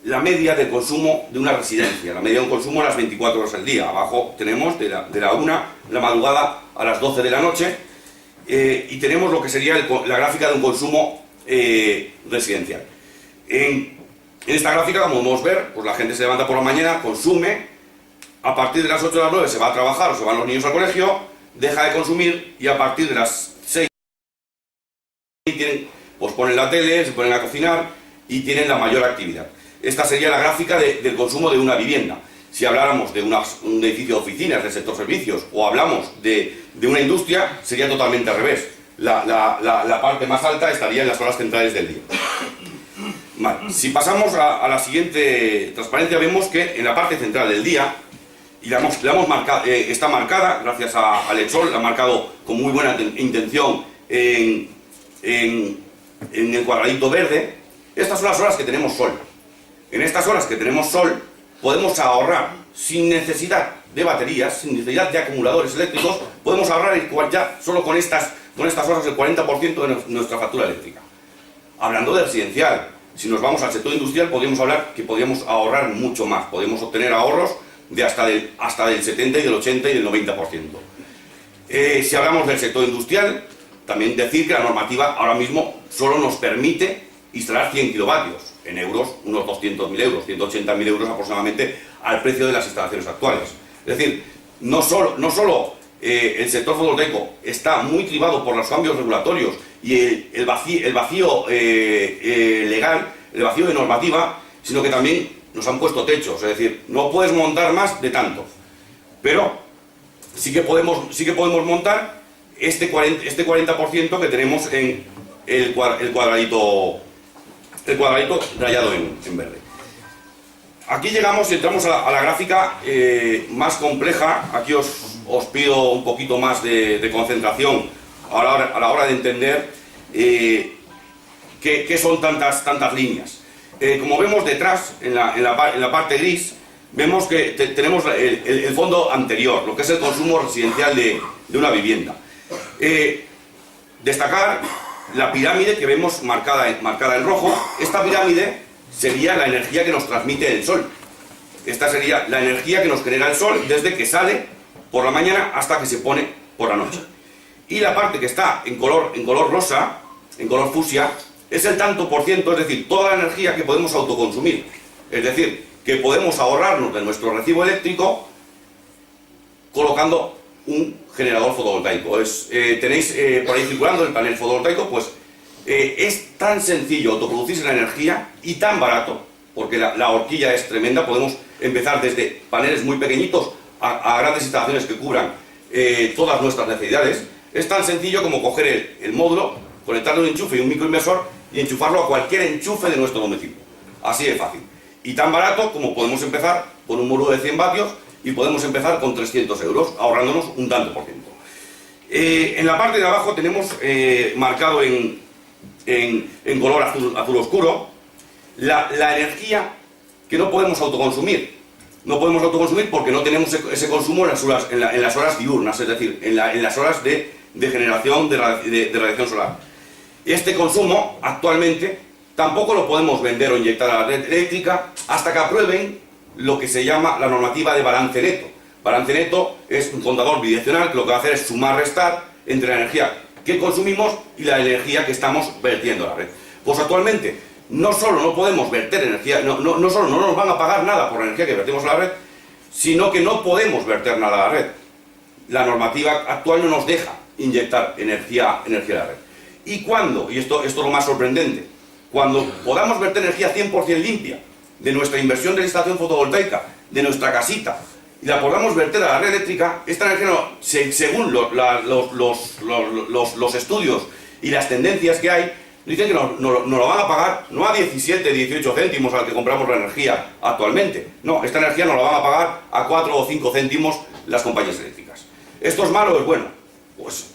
la media de consumo de una residencia, la media de un consumo a las 24 horas al día. Abajo tenemos de la 1 de la madrugada a las 12 de la noche, y tenemos lo que sería la gráfica de un consumo residencial. En esta gráfica, como podemos ver, pues la gente se levanta por la mañana, consume, a partir de las 8 de las 9 se va a trabajar o se van los niños al colegio, deja de consumir, y a partir de las 6 pues ponen la tele, se ponen a cocinar y tienen la mayor actividad. Esta sería la gráfica del consumo de una vivienda. Si habláramos de un edificio de oficinas del sector servicios, o hablamos de una industria, sería totalmente al revés. La parte más alta estaría en las horas centrales del día. Vale. Si pasamos a la siguiente transparencia, vemos que en la parte central del día, y la hemos marcado, está marcada, gracias al Exol, la ha marcado con muy buena intención en el cuadradito verde. Estas son las horas que tenemos sol. En estas horas que tenemos sol, podemos ahorrar sin necesidad de baterías, sin necesidad de acumuladores eléctricos, podemos ahorrar ya solo con estas horas el 40% de nuestra factura eléctrica. Hablando de residencial, si nos vamos al sector industrial podríamos hablar que podríamos ahorrar mucho más, podríamos obtener ahorros de hasta del 70 y del 80 y del 90%. Si hablamos del sector industrial, también decir que la normativa ahora mismo solo nos permite instalar 100 kilovatios, en euros unos 200.000 euros, 180.000 euros aproximadamente al precio de las instalaciones actuales. Es decir, no solo el sector fotovoltaico está muy cribado por los cambios regulatorios y el vacío legal, el vacío de normativa, sino que también nos han puesto techos, es decir, no puedes montar más de tanto, pero sí que podemos montar este 40% que tenemos en el cuadradito rayado en verde. Aquí llegamos y entramos a la gráfica más compleja. Aquí os pido un poquito más de concentración a la hora de entender qué son tantas líneas. Como vemos detrás, en la parte gris, vemos que tenemos el fondo anterior, lo que es el consumo residencial de una vivienda. Destacar la pirámide que vemos marcada en rojo. Esta pirámide sería la energía que nos transmite el sol. Esta sería la energía que nos genera el sol desde que sale por la mañana hasta que se pone por la noche. Y la parte que está en color rosa, en color fucsia, es el tanto por ciento, es decir, toda la energía que podemos autoconsumir. Es decir, que podemos ahorrarnos de nuestro recibo eléctrico colocando un generador fotovoltaico. Tenéis por ahí circulando el panel fotovoltaico, pues es tan sencillo autoproducirse la energía y tan barato, porque la horquilla es tremenda. Podemos empezar desde paneles muy pequeñitos a grandes instalaciones que cubran todas nuestras necesidades. Es tan sencillo como coger el módulo, conectarle un enchufe y un microinversor y enchufarlo a cualquier enchufe de nuestro domicilio. Así de fácil. Y tan barato como podemos empezar con un módulo de 100 vatios y podemos empezar con 300 euros, ahorrándonos un tanto por ciento. En la parte de abajo tenemos marcado en color azul oscuro la energía que no podemos autoconsumir. No podemos autoconsumir porque no tenemos ese consumo en las horas diurnas, es decir, en las horas de generación de radiación solar. Este consumo actualmente tampoco lo podemos vender o inyectar a la red eléctrica hasta que aprueben lo que se llama la normativa de balance neto. Balance neto es un contador bidireccional que lo que va a hacer es sumar-restar entre la energía que consumimos y la energía que estamos vertiendo a la red. Pues actualmente no solo no podemos verter energía, no solo no nos van a pagar nada por la energía que vertimos a la red, sino que no podemos verter nada a la red. La normativa actual no nos deja inyectar energía a la red. Y cuando, y esto es lo más sorprendente, cuando podamos verter energía 100% limpia de nuestra inversión de la instalación fotovoltaica, de nuestra casita, y la podamos verter a la red eléctrica, esta energía, según los estudios y las tendencias que hay, dicen que nos lo van a pagar no a 17, 18 céntimos al que compramos la energía actualmente. No, esta energía nos la van a pagar a 4 o 5 céntimos las compañías eléctricas. ¿Esto es malo o es bueno? Pues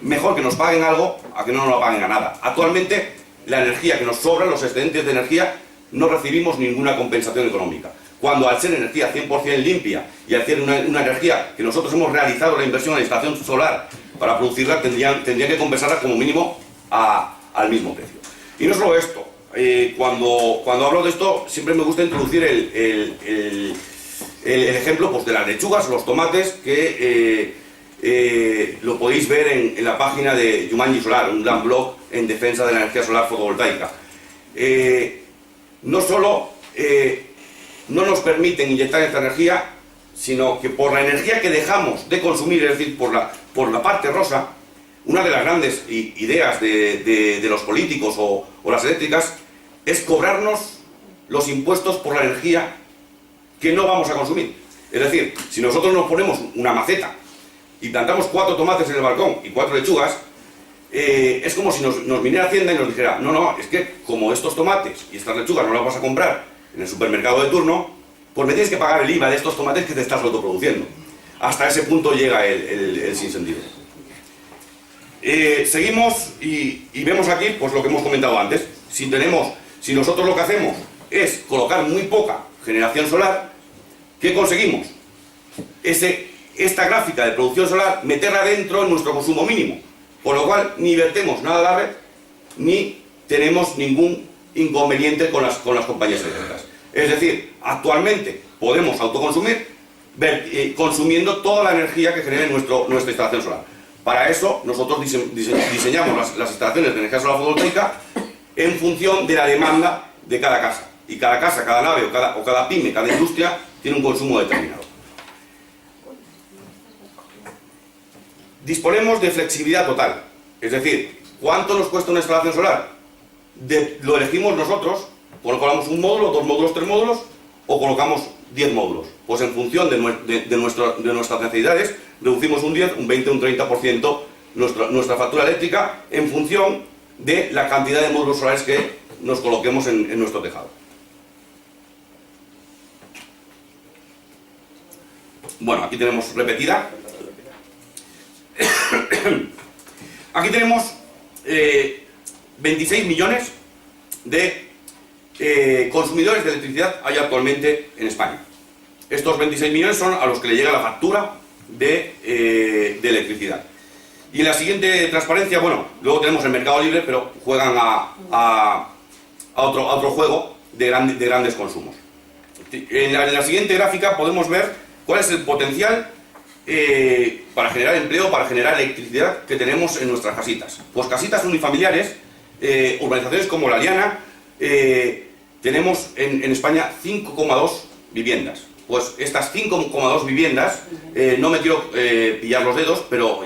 mejor que nos paguen algo a que no nos la paguen a nada. Actualmente la energía que nos sobra, los excedentes de energía, no recibimos ninguna compensación económica. Cuando al ser energía 100% limpia y al ser una energía que nosotros hemos realizado la inversión en la instalación solar para producirla, tendrían que compensarla como mínimo al mismo precio. Y no solo esto, cuando hablo de esto siempre me gusta introducir el ejemplo pues, de las lechugas, los tomates, que lo podéis ver en la página de Yumanji Solar, un gran blog en defensa de la energía solar fotovoltaica. No solo no nos permiten inyectar esta energía, sino que por la energía que dejamos de consumir, es decir, por la parte rosa, una de las grandes ideas de los políticos o las eléctricas es cobrarnos los impuestos por la energía que no vamos a consumir. Es decir, si nosotros nos ponemos una maceta y plantamos 4 tomates en el balcón y 4 lechugas, es como si nos viniera Hacienda y nos dijera, no, es que como estos tomates y estas lechugas no las vas a comprar en el supermercado de turno, pues me tienes que pagar el IVA de estos tomates que te estás autoproduciendo. Hasta ese punto llega el sinsentido. Seguimos y vemos aquí pues lo que hemos comentado antes. Si nosotros lo que hacemos es colocar muy poca generación solar, ¿Qué conseguimos? Esta gráfica de producción solar, meterla dentro en nuestro consumo mínimo, con lo cual ni vertemos nada a la red, ni tenemos ningún inconveniente con las compañías eléctricas. Es decir, actualmente podemos autoconsumir consumiendo toda la energía que genere nuestra instalación solar. Para eso nosotros diseñamos las instalaciones de energía solar fotovoltaica en función de la demanda de cada casa. Y cada casa, cada nave o cada pyme, cada industria tiene un consumo determinado. Disponemos de flexibilidad total. Es decir, ¿cuánto nos cuesta una instalación solar? Lo elegimos nosotros, colocamos un módulo, 2 módulos, 3 módulos, o colocamos 10 módulos. Pues en función de nuestras necesidades, reducimos un 10, un 20, un 30% nuestra factura eléctrica en función de la cantidad de módulos solares que nos coloquemos en nuestro tejado. Bueno, aquí tenemos repetida. Aquí tenemos 26 millones de consumidores de electricidad hay actualmente en España. Estos 26 millones son a los que le llega la factura de electricidad. Y en la siguiente transparencia, bueno, luego tenemos el mercado libre, pero juegan a otro juego de grandes consumos. En la siguiente gráfica podemos ver cuál es el potencial para generar empleo, para generar electricidad que tenemos en nuestras casitas. Pues casitas unifamiliares, urbanizaciones como La Liana, tenemos en España 5,2 viviendas. Pues estas 5,2 viviendas, no me quiero pillar los dedos, pero os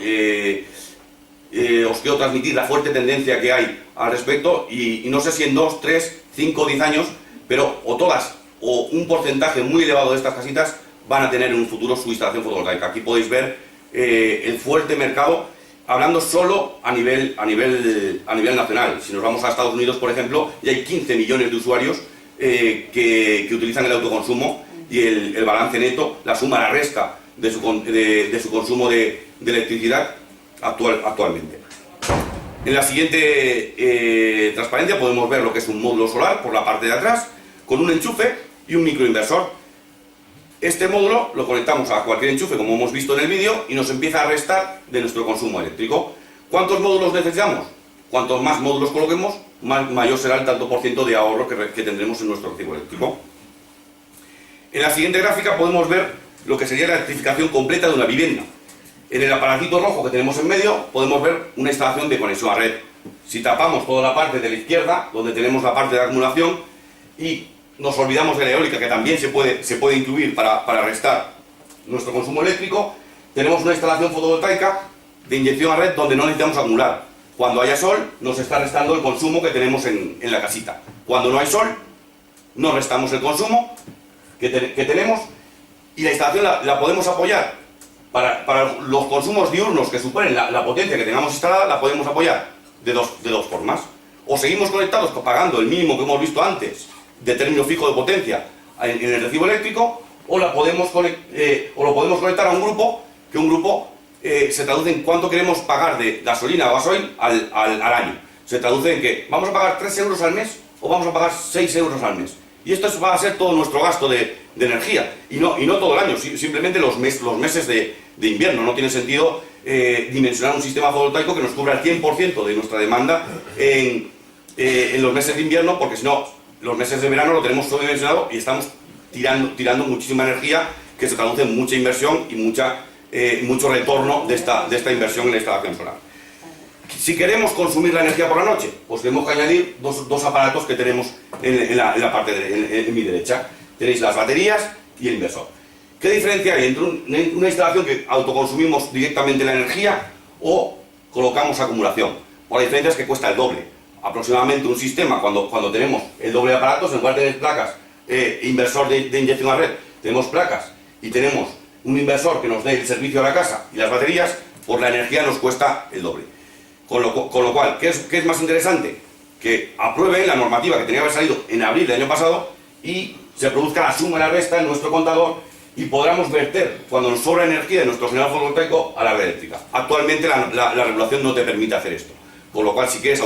quiero transmitir la fuerte tendencia que hay al respecto y no sé si en 2, 3, 5 o 10 años, pero o todas o un porcentaje muy elevado de estas casitas van a tener en un futuro su instalación fotovoltaica. Aquí podéis ver el fuerte mercado, hablando solo a nivel nacional. Si nos vamos a Estados Unidos, por ejemplo, ya hay 15 millones de usuarios que utilizan el autoconsumo y el balance neto, la suma, la resta de su consumo de electricidad actualmente. En la siguiente transparencia podemos ver lo que es un módulo solar por la parte de atrás, con un enchufe y un microinversor. Este módulo lo conectamos a cualquier enchufe, como hemos visto en el vídeo, y nos empieza a restar de nuestro consumo eléctrico. ¿Cuántos módulos necesitamos? Cuantos más módulos coloquemos, mayor será el tanto por ciento de ahorro que tendremos en nuestro recibo eléctrico. En la siguiente gráfica podemos ver lo que sería la electrificación completa de una vivienda. En el aparatito rojo que tenemos en medio podemos ver una instalación de conexión a red. Si tapamos toda la parte de la izquierda, donde tenemos la parte de acumulación, y nos olvidamos de la eólica, que también se puede incluir para restar nuestro consumo eléctrico, tenemos una instalación fotovoltaica de inyección a red donde no necesitamos acumular. Cuando haya sol, nos está restando el consumo que tenemos en la casita. Cuando no hay sol, nos restamos el consumo que tenemos, y la instalación la podemos apoyar para los consumos diurnos que suponen la potencia que tengamos instalada, la podemos apoyar de dos formas. O seguimos conectados pagando el mínimo que hemos visto antes de término fijo de potencia en el recibo eléctrico, o lo podemos conectar a un grupo, que un grupo se traduce en cuánto queremos pagar de gasolina o gasoil al año. Se traduce en que vamos a pagar 3 euros al mes o vamos a pagar 6 euros al mes. Y esto va a ser todo nuestro gasto de energía, y no todo el año, simplemente los meses de invierno. No tiene sentido dimensionar un sistema fotovoltaico que nos cubra el 100% de nuestra demanda en los meses de invierno, porque si no, los meses de verano lo tenemos todo dimensionado y estamos tirando muchísima energía, que se traduce en mucha inversión y mucho retorno de esta inversión en la instalación solar. Si queremos consumir la energía por la noche, pues tenemos que añadir dos aparatos que tenemos en la parte en mi derecha. Tenéis las baterías y el inversor. ¿Qué diferencia hay entre una instalación que autoconsumimos directamente la energía o colocamos acumulación? Pues la diferencia es que cuesta el doble. Aproximadamente un sistema, cuando tenemos el doble de aparatos, en lugar de tener placas, inversor de inyección a red, tenemos placas y tenemos un inversor que nos dé el servicio a la casa y las baterías, pues la energía nos cuesta el doble. Con lo cual, ¿qué es más interesante? Que apruebe la normativa que tenía que haber salido en abril del año pasado y se produzca la suma y la resta en nuestro contador y podamos verter, cuando nos sobra energía de nuestro generador fotovoltaico, a la red eléctrica. Actualmente la regulación no te permite hacer esto. Con lo cual, si quieres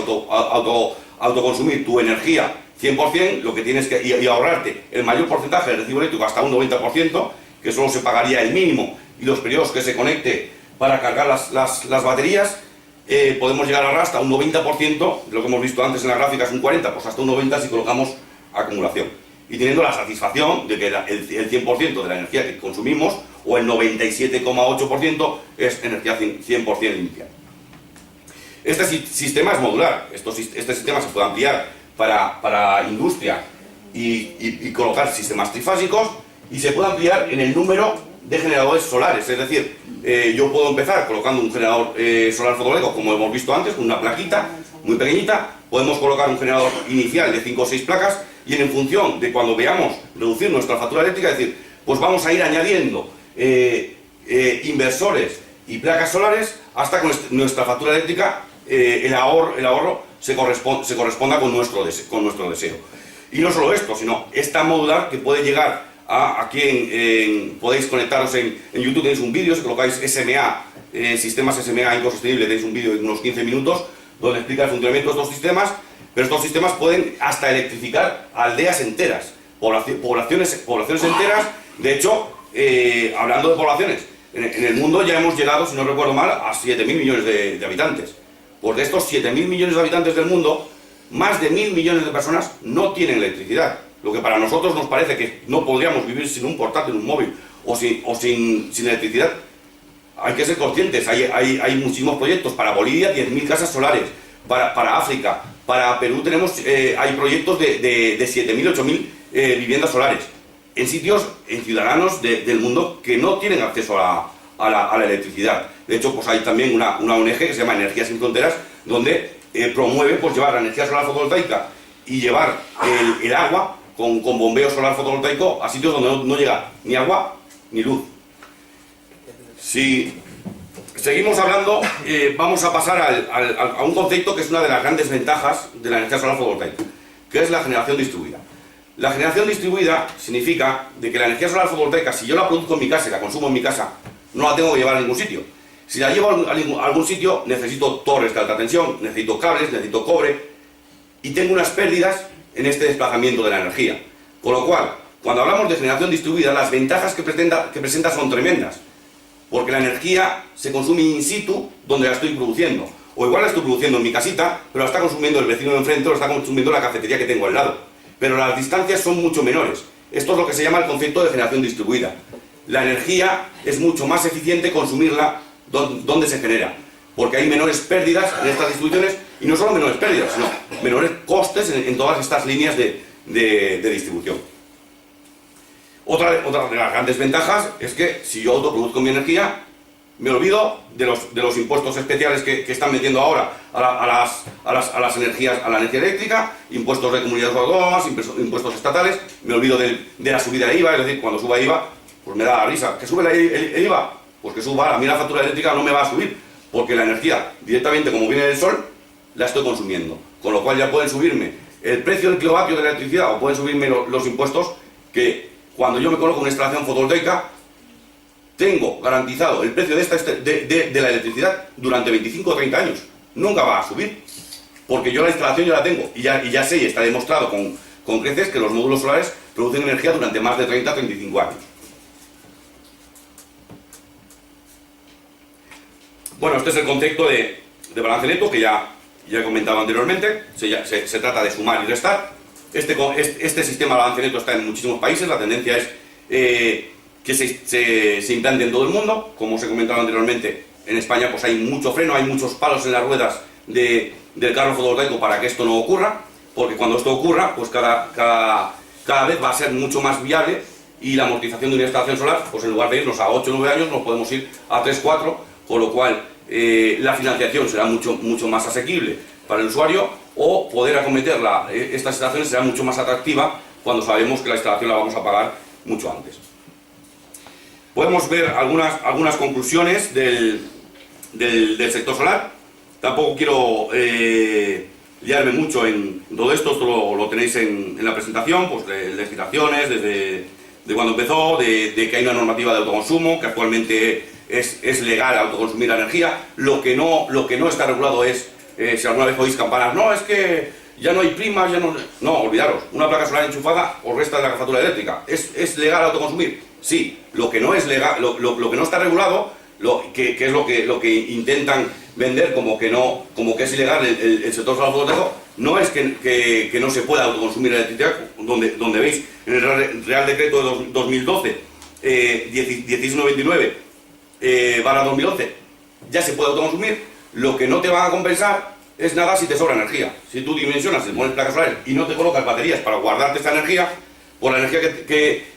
autoconsumir tu energía 100%, lo que tienes que y ahorrarte el mayor porcentaje del recibo eléctrico, hasta un 90%, que solo se pagaría el mínimo, y los periodos que se conecte para cargar las baterías, podemos llegar ahora hasta un 90%, lo que hemos visto antes en la gráfica es un 40%, pues hasta un 90% si colocamos acumulación. Y teniendo la satisfacción de que el 100% de la energía que consumimos, o el 97,8%, es energía 100% limpia. Este sistema es modular, este sistema se puede ampliar para industria y colocar sistemas trifásicos, y se puede ampliar en el número de generadores solares, es decir, yo puedo empezar colocando un generador solar fotovoltaico, como hemos visto antes, con una plaquita muy pequeñita. Podemos colocar un generador inicial de 5 o 6 placas, y en función de cuando veamos reducir nuestra factura eléctrica, es decir, pues vamos a ir añadiendo inversores y placas solares hasta que nuestra factura eléctrica, el ahorro se corresponda con nuestro deseo. Y no solo esto, sino es tan modular que puede llegar aquí podéis conectaros en YouTube, tenéis un vídeo, si colocáis SMA, sistemas SMA ecosostenible, tenéis un vídeo de unos 15 minutos donde explica el funcionamiento de estos sistemas, pero estos sistemas pueden hasta electrificar aldeas enteras, poblaciones enteras. De hecho, hablando de poblaciones, en el mundo ya hemos llegado, si no recuerdo mal, a 7.000 millones de habitantes. Pues de estos 7.000 millones de habitantes del mundo, más de 1.000 millones de personas no tienen electricidad. Lo que para nosotros nos parece que no podríamos vivir sin un portátil, un móvil o sin electricidad. Hay que ser conscientes, hay muchísimos proyectos. Para Bolivia, 10.000 casas solares. Para África, para Perú hay proyectos de 7.000, 8.000 viviendas solares. En sitios, en ciudadanos del mundo que no tienen acceso a la electricidad. De hecho, pues hay también una ONG que se llama Energías Sin Fronteras, donde promueve pues, llevar la energía solar fotovoltaica y llevar el agua con bombeo solar fotovoltaico a sitios donde no llega ni agua ni luz. Si seguimos hablando, vamos a pasar a un concepto que es una de las grandes ventajas de la energía solar fotovoltaica, que es la generación distribuida. La generación distribuida significa de que la energía solar fotovoltaica, si yo la produzco en mi casa y la consumo en mi casa, no la tengo que llevar a ningún sitio. Si la llevo a algún sitio, necesito torres de alta tensión, necesito cables, necesito cobre, y tengo unas pérdidas en este desplazamiento de la energía. Con lo cual, cuando hablamos de generación distribuida, las ventajas que presenta son tremendas, porque la energía se consume in situ donde la estoy produciendo. O igual la estoy produciendo en mi casita, pero la está consumiendo el vecino de enfrente, o la está consumiendo la cafetería que tengo al lado. Pero las distancias son mucho menores. Esto es lo que se llama el concepto de generación distribuida. La energía es mucho más eficiente consumirla donde se genera, porque hay menores pérdidas en estas distribuciones, y no solo menores pérdidas, sino menores costes en todas estas líneas de distribución. Otra de las grandes ventajas es que si yo autoproduzco mi energía, me olvido de los impuestos especiales que están metiendo ahora a la energía eléctrica, impuestos de comunidades autónomas, impuestos estatales. Me olvido de la subida de IVA, es decir, cuando suba IVA, pues me da la risa. ¿Que sube el IVA? Pues que suba, a mí la factura eléctrica no me va a subir, porque la energía, directamente como viene del sol, la estoy consumiendo. Con lo cual ya pueden subirme el precio del kilovatio de la electricidad, o pueden subirme los impuestos, que cuando yo me coloco una instalación fotovoltaica, tengo garantizado el precio de la electricidad durante 25 o 30 años. Nunca va a subir, porque yo la instalación ya la tengo, y ya sé, y está demostrado con creces, que los módulos solares producen energía durante más de 30 o 35 años. Bueno, este es el concepto de balance neto que ya he comentado anteriormente. Se trata de sumar y restar. Este sistema de balance neto está en muchísimos países. La tendencia es que se implante en todo el mundo. Como os he comentado anteriormente, en España pues hay mucho freno, hay muchos palos en las ruedas del carro fotovoltaico para que esto no ocurra, porque cuando esto ocurra, pues cada vez va a ser mucho más viable, y la amortización de una instalación solar, pues en lugar de irnos a 8 o 9 años, nos podemos ir a 3 o 4, con lo cual la financiación será mucho más asequible para el usuario, o poder acometer estas instalaciones será mucho más atractiva cuando sabemos que la instalación la vamos a pagar mucho antes. Podemos ver algunas conclusiones del sector solar. Tampoco quiero liarme mucho en todo esto lo tenéis en la presentación, pues de legislaciones, de cuando empezó, de que hay una normativa de autoconsumo, que actualmente es legal autoconsumir la energía. Lo que no está regulado es, si alguna vez oís campanas, no, es que ya no hay primas, ya no... No, olvidaros, una placa solar enchufada os resta de la factura eléctrica. Es legal autoconsumir, Sí, lo que no es legal, lo que no está regulado, que es lo que intentan vender como que es ilegal el sector solar fotovoltaico, no es que no se pueda autoconsumir electricidad, donde veis en el Real Decreto de 2012, 1699, /2011, ya se puede autoconsumir. Lo que no te van a compensar es nada si te sobra energía. Si tú dimensionas, si pones placas solares y no te colocas baterías para guardarte esta energía, por la energía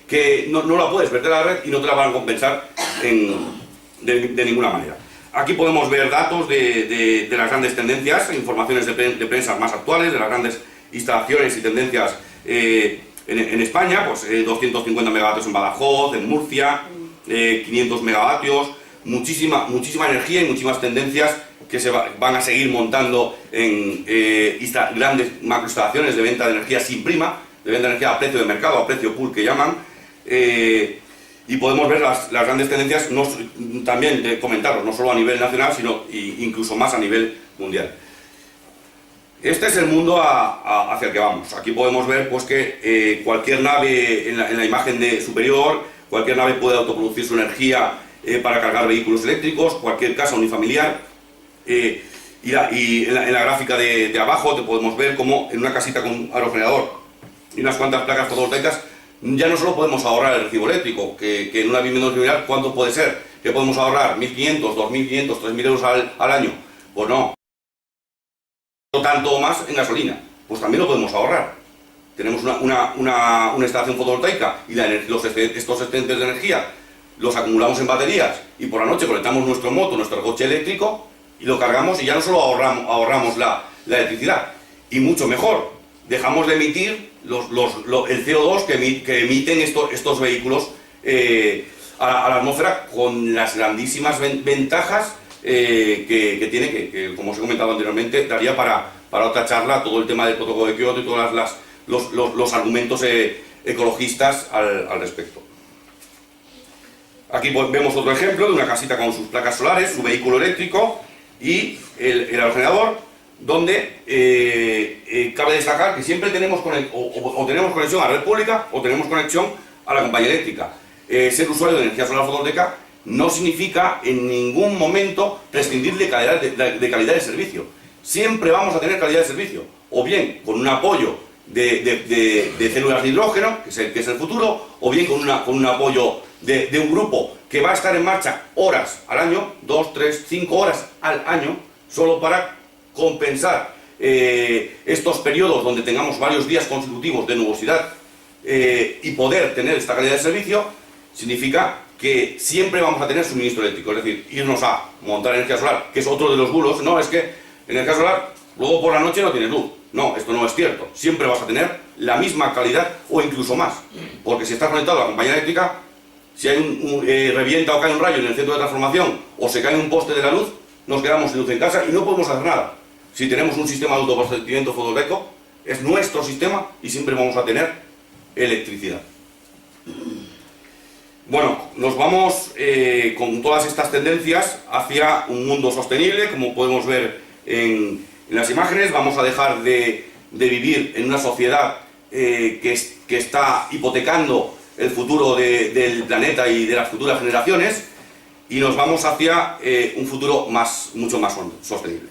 que no la puedes verter a la red y no te la van a compensar de ninguna manera. Aquí podemos ver datos de las grandes tendencias, informaciones de prensa más actuales, de las grandes instalaciones y tendencias en España, pues 250 megavatios en Badajoz, en Murcia, 500 megavatios, muchísima energía y muchísimas tendencias que se van a seguir montando en grandes macroinstalaciones de venta de energía sin prima, de venta de energía a precio de mercado, a precio pool que llaman, y podemos ver las grandes tendencias, también de comentarlos, no solo a nivel nacional, sino incluso más a nivel mundial. Este es el mundo hacia el que vamos. Aquí podemos ver pues, que cualquier nave en la imagen superior, cualquier nave puede autoproducir su energía para cargar vehículos eléctricos, cualquier casa unifamiliar. Y en la gráfica de abajo te podemos ver como en una casita con un aerogenerador y unas cuantas placas fotovoltaicas ya no solo podemos ahorrar el recibo eléctrico, que en una vivienda unifamiliar, ¿cuánto puede ser? ¿Que podemos ahorrar? ¿1.500, 2.500, 3.000 euros al año? Pues no. Tanto más en gasolina, pues también lo podemos ahorrar. Tenemos una instalación fotovoltaica y estos excedentes de energía los acumulamos en baterías y por la noche conectamos nuestro moto, nuestro coche eléctrico y lo cargamos y ya no solo ahorramos la electricidad, y mucho mejor, dejamos de emitir el CO2 que emiten estos vehículos a la atmósfera, con las grandísimas ventajas que tiene, que como os he comentado anteriormente, daría para otra charla todo el tema del protocolo de Kioto y todos los argumentos ecologistas al respecto. Aquí vemos otro ejemplo de una casita con sus placas solares, su vehículo eléctrico y el aerogenerador, donde cabe destacar que siempre tenemos tenemos conexión a la red pública o tenemos conexión a la compañía eléctrica. Ser usuario de energía solar fotovoltaica no significa en ningún momento prescindir de calidad de servicio. Siempre vamos a tener calidad de servicio, o bien con un apoyo de células de hidrógeno, que es el futuro, o bien con un apoyo de un grupo que va a estar en marcha horas al año, 2, 3, 5 horas al año, solo para compensar estos periodos donde tengamos varios días consecutivos de nubosidad y poder tener esta calidad de servicio. Significa que siempre vamos a tener suministro eléctrico, es decir, irnos a montar energía solar, que es otro de los bulos. No, es que energía solar luego por la noche no tienes luz. No, esto no es cierto. Siempre vas a tener la misma calidad o incluso más, porque si estás conectado a la compañía eléctrica, si hay revienta o cae un rayo en el centro de transformación o se cae un poste de la luz, nos quedamos sin luz en casa y no podemos hacer nada. Si tenemos un sistema de autoabastecimiento fotovoltaico, es nuestro sistema y siempre vamos a tener electricidad. Bueno, nos vamos con todas estas tendencias hacia un mundo sostenible, como podemos ver en las imágenes. Vamos a dejar de vivir en una sociedad que está hipotecando el futuro del planeta y de las futuras generaciones, y nos vamos hacia un futuro mucho más sostenible.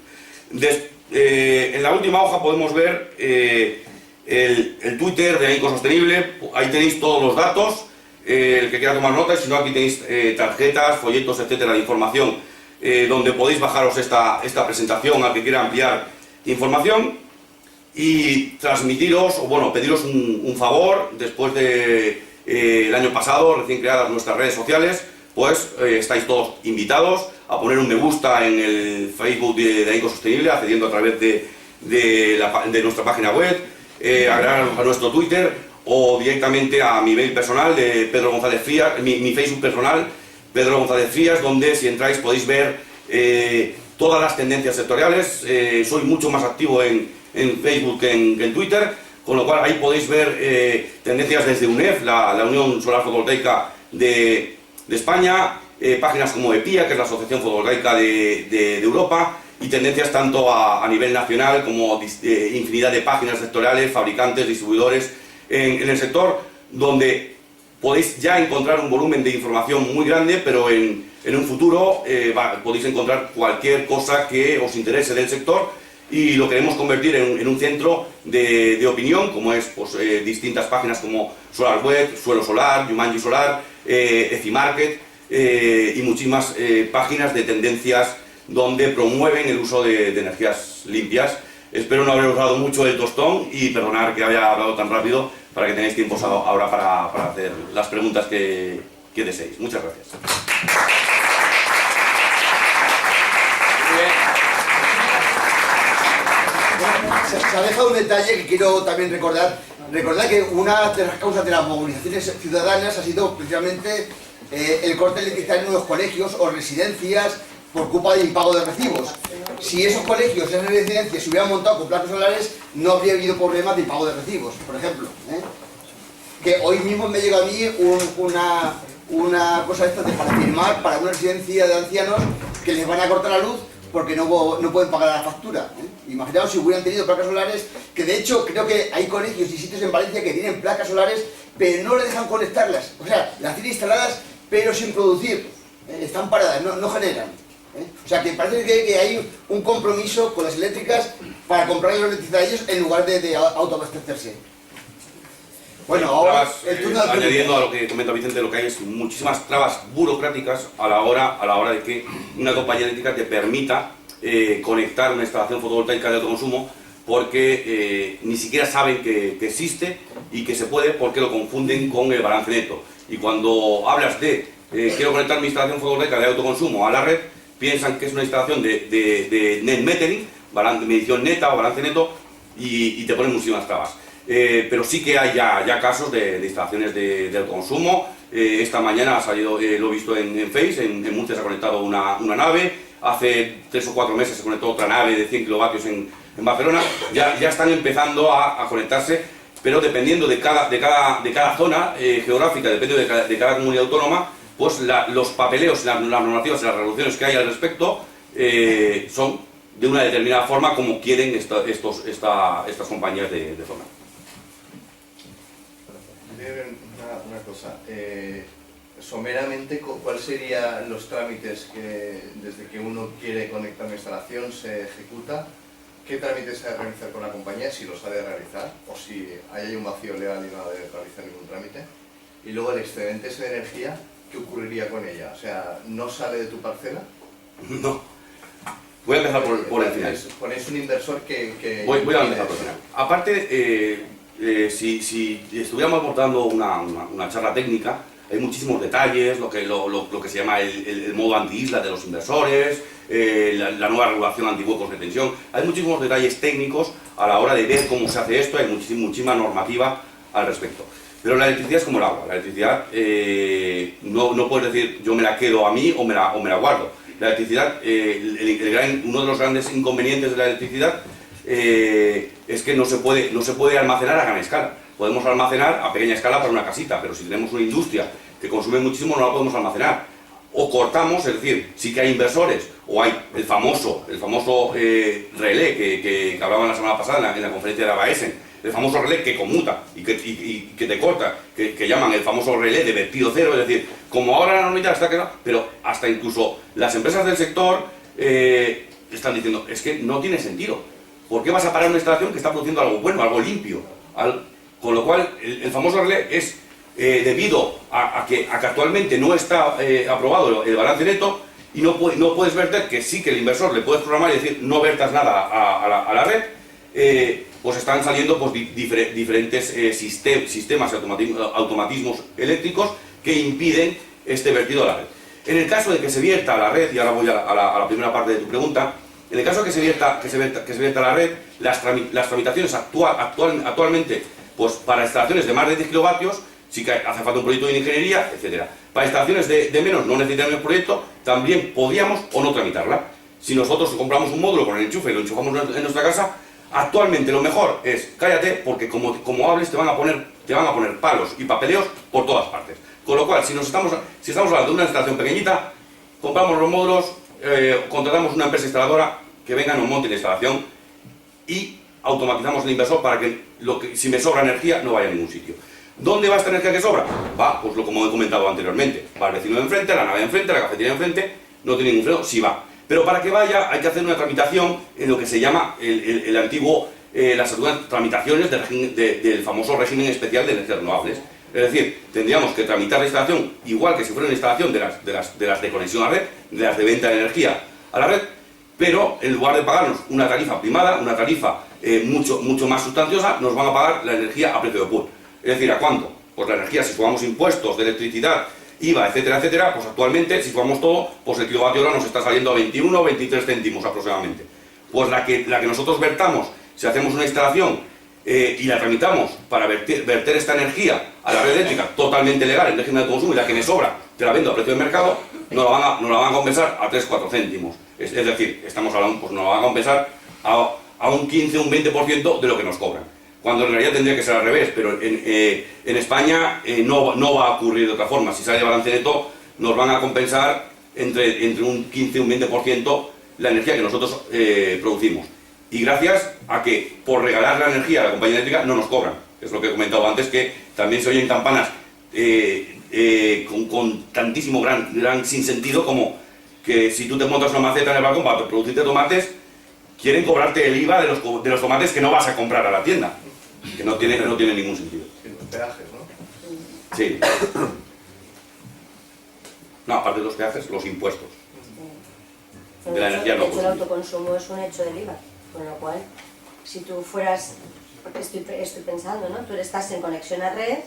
En la última hoja podemos ver el Twitter de AINCO Sostenible. Ahí tenéis todos los datos, el que quiera tomar nota, y si no, aquí tenéis tarjetas, folletos, etcétera, de información, donde podéis bajaros esta presentación al que quiera ampliar información, y transmitiros, o bueno, pediros un favor. Después de el año pasado, recién creadas nuestras redes sociales, pues estáis todos invitados a poner un me gusta en el Facebook de AINCO Sostenible, accediendo a través de nuestra página web, agregar a nuestro Twitter o directamente a mi mail personal de Pedro González Frías, mi Facebook personal, Pedro González Frías, donde si entráis podéis ver todas las tendencias sectoriales. Soy mucho más activo en Facebook que en Twitter, con lo cual ahí podéis ver tendencias desde UNEF, la Unión Solar Fotovoltaica de España, páginas como EPIA, que es la Asociación Fotovoltaica de Europa, y tendencias tanto a nivel nacional como infinidad de páginas sectoriales, fabricantes, distribuidores en el sector, donde podéis ya encontrar un volumen de información muy grande, pero en un futuro podéis encontrar cualquier cosa que os interese del sector, y lo queremos convertir en un centro de opinión, como es pues, distintas páginas como SolarWeb, Suelo Solar, Jumanji Solar, EfiMarket y muchísimas páginas de tendencias donde promueven el uso de energías limpias. Espero no haber usado mucho el tostón y perdonar que haya hablado tan rápido, para que tengáis tiempo ahora para hacer las preguntas que deseéis. Muchas gracias. Se ha dejado un detalle que quiero también recordar. Recordad que una de las causas de las movilizaciones ciudadanas ha sido precisamente el corte de electricidad en unos colegios o residencias por culpa del impago de recibos. Si esos colegios, esas residencias se hubieran montado con placas solares, no habría habido problemas de impago de recibos, por ejemplo. Que hoy mismo me llega a mí una cosa esta de para firmar para una residencia de ancianos que les van a cortar la luz porque no pueden pagar la factura. Imaginaos si hubieran tenido placas solares, que de hecho creo que hay colegios y sitios en Valencia que tienen placas solares, pero no le dejan conectarlas. O sea, las tienen instaladas, pero sin producir. Están paradas, no generan. O sea, que parece que hay un compromiso con las eléctricas para comprarles la electricidad a ellos en lugar de autoabastecerse. Bueno, ahora añadiendo a lo que comenta Vicente, lo que hay es muchísimas trabas burocráticas a la hora de que una compañía eléctrica te permita conectar una instalación fotovoltaica de autoconsumo, porque ni siquiera saben que existe y que se puede, porque lo confunden con el balance neto. Y cuando hablas de quiero conectar mi instalación fotovoltaica de autoconsumo a la red, piensan que es una instalación de net metering, medición neta o balance neto, y te ponen muchísimas trabas. Pero sí que hay ya casos de instalaciones de autoconsumo. Esta mañana ha salido, lo he visto en Face, en Murcia se ha conectado una nave, hace 3 o 4 meses se conectó otra nave de 100 kilovatios en Barcelona. Ya están empezando a conectarse, pero dependiendo de cada zona geográfica, depende de cada comunidad autónoma, pues los papeleos, las normativas y las regulaciones que hay al respecto son de una determinada forma como quieren estas compañías de zona. Una cosa, someramente, ¿cuáles serían los trámites que desde que uno quiere conectar una instalación se ejecuta? ¿Qué trámites se ha de realizar con la compañía, si los ha de realizar, o si hay un vacío legal y no ha de realizar ningún trámite? Y luego el excedente ese de energía, ¿qué ocurriría con ella? O sea, ¿no sale de tu parcela? No. Voy a empezar por el final. Ponéis un inversor que voy a empezar por el final. Aparte, si estuviéramos abordando una charla técnica, hay muchísimos detalles, lo que se llama el modo anti-isla de los inversores, la nueva regulación antihuecos de tensión. Hay muchísimos detalles técnicos a la hora de ver cómo se hace esto, hay muchísima normativa al respecto. Pero la electricidad es como el agua. La electricidad no puedes decir yo me la quedo a mí o me la guardo. La electricidad, uno de los grandes inconvenientes de la electricidad es que no se puede almacenar a gran escala. Podemos almacenar a pequeña escala para una casita, pero si tenemos una industria que consume muchísimo no la podemos almacenar. O cortamos, es decir, sí que hay inversores, o hay el famoso relé que hablaban la semana pasada en la conferencia de Abaesen, el famoso relé que conmuta y que te corta, que llaman el famoso relé de vertido cero, es decir, como ahora la normalidad está quedando, pero hasta incluso las empresas del sector están diciendo, es que no tiene sentido. ¿Por qué vas a parar una instalación que está produciendo algo bueno, algo limpio? Con lo cual, el famoso relé es debido a que actualmente no está aprobado el balance neto y no puedes verter, que sí que el inversor le puedes programar y decir no vertas nada a la red, pues están saliendo pues, diferentes sistemas y automatismos eléctricos que impiden este vertido a la red. En el caso de que se vierta a la red, y ahora voy a la primera parte de tu pregunta, en el caso de que se vierta a la red, las tramitaciones actualmente, pues para instalaciones de más de 10 kilovatios, sí que hace falta un proyecto de ingeniería, etc. Para instalaciones de menos, no necesitamos el proyecto, también podríamos o no tramitarla. Si nosotros compramos un módulo con el enchufe y lo enchufamos en nuestra casa, actualmente lo mejor es cállate, porque como hables te van a poner palos y papeleos por todas partes. Con lo cual, si estamos hablando de una instalación pequeñita, compramos los módulos, contratamos una empresa instaladora que venga, nos monte la instalación y automatizamos el inversor para que si me sobra energía no vaya a ningún sitio. ¿Dónde va esta energía que sobra? Va, pues como he comentado anteriormente, va al vecino de enfrente, a la nave de enfrente, a la cafetería de enfrente, no tiene ningún freno, sí va. Pero para que vaya hay que hacer una tramitación en lo que se llama el antiguo, las antiguas tramitaciones del famoso régimen especial de energías renovables. Es decir, tendríamos que tramitar la instalación igual que si fuera una instalación de las de conexión a red, de las de venta de energía a la red, pero en lugar de pagarnos una tarifa primada, una tarifa mucho más sustanciosa, nos van a pagar la energía a precio de pool. Es decir, ¿a cuánto? Pues la energía, si sumamos impuestos de electricidad, IVA, etcétera, etcétera, pues actualmente, si sumamos todo, pues el kilovatio hora nos está saliendo a 21 o 23 céntimos aproximadamente. Pues la que nosotros vertamos, si hacemos una instalación y la tramitamos para verter esta energía a la red eléctrica totalmente legal en régimen de autoconsumo, y la que me sobra te la vendo a precio de mercado, nos la van a compensar a 3-4 céntimos. Es decir, estamos hablando, pues nos la van a compensar a un 15 o un 20% de lo que nos cobran. Cuando en realidad tendría que ser al revés, pero en España no va a ocurrir de otra forma. Si sale de balance neto, nos van a compensar entre un 15 y un 20% la energía que nosotros producimos. Y gracias a que por regalar la energía a la compañía eléctrica no nos cobran. Es lo que he comentado antes, que también se oyen campanas con tantísimo gran sinsentido como que si tú te montas una maceta en el balcón para producirte tomates, quieren cobrarte el IVA de los tomates que no vas a comprar a la tienda. Que no tiene ningún sentido. Los peajes, ¿no? Sí. No, aparte de los peajes, los impuestos. De la energía no el consumida. autoconsumo es un hecho del IVA, con lo cual, si tú fueras, porque estoy pensando, ¿no? Tú estás en conexión a red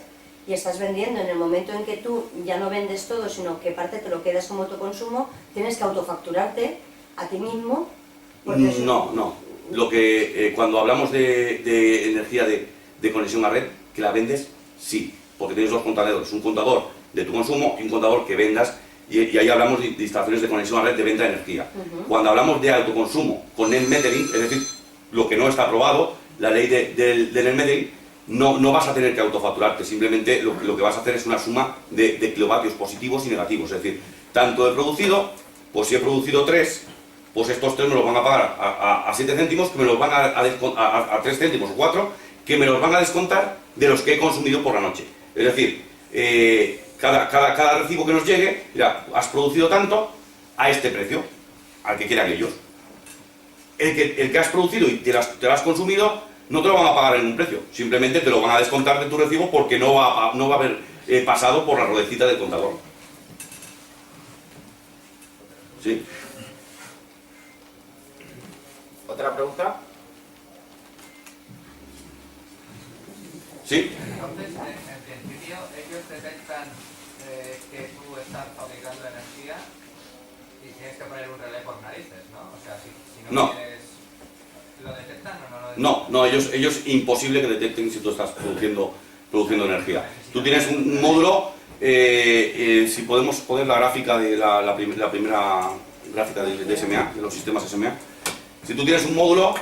y estás vendiendo, en el momento en que tú ya no vendes todo, sino que parte te lo quedas como autoconsumo, tienes que autofacturarte a ti mismo. No. Lo que cuando hablamos de energía de conexión a red, que la vendes, sí, porque tienes dos contadores, un contador de tu consumo y un contador que vendas, y ahí hablamos de instalaciones de conexión a red de venta de energía. Cuando hablamos de autoconsumo con net metering, es decir, lo que no está aprobado, la ley del net metering, no vas a tener que autofacturarte, simplemente lo que vas a hacer es una suma de kilovatios positivos y negativos, es decir, tanto he producido, pues si he producido 3, pues estos 3 me los van a pagar a 7 céntimos, que me los van a 3 céntimos o 4, que me los van a descontar de los que he consumido por la noche. Es decir, cada recibo que nos llegue, mira, has producido tanto a este precio, al que quieran ellos. El que has producido y te lo has consumido, no te lo van a pagar en un precio, simplemente te lo van a descontar de tu recibo porque no va a haber pasado por la ruedecita del contador. ¿Sí? ¿Otra pregunta? ¿Sí? Entonces, en principio, ellos detectan que tú estás fabricando energía y tienes que poner un relé por narices, ¿no? O sea, si no tienes... ¿Lo detectan o no lo detectan? No, ellos imposible que detecten si tú estás produciendo energía. Tú tienes un módulo, si podemos poner la gráfica de la primera gráfica de SMA, de los sistemas SMA. Si tú tienes un módulo,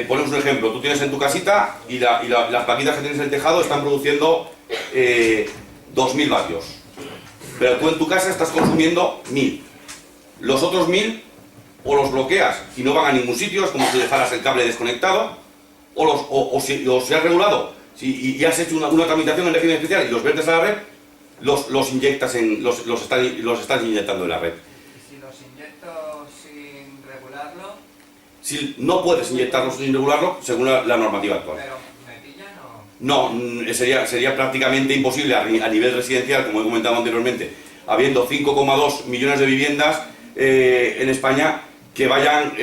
ponemos un ejemplo, tú tienes en tu casita y las plaquitas que tienes en el tejado están produciendo 2000 vatios. Pero tú en tu casa estás consumiendo 1000. Los otros 1000 o los bloqueas y no van a ningún sitio, es como si dejaras el cable desconectado, o si has regulado y has hecho una tramitación en régimen especial y los vertes a la red, los inyectas los estás inyectando en la red. ¿Y si los inyecto sin regularlo? Si no puedes inyectarlos sin regularlo, según la normativa actual. ¿Pero me pillan o...? No, sería prácticamente imposible a nivel residencial, como he comentado anteriormente, habiendo 5,2 millones de viviendas en España, que vayan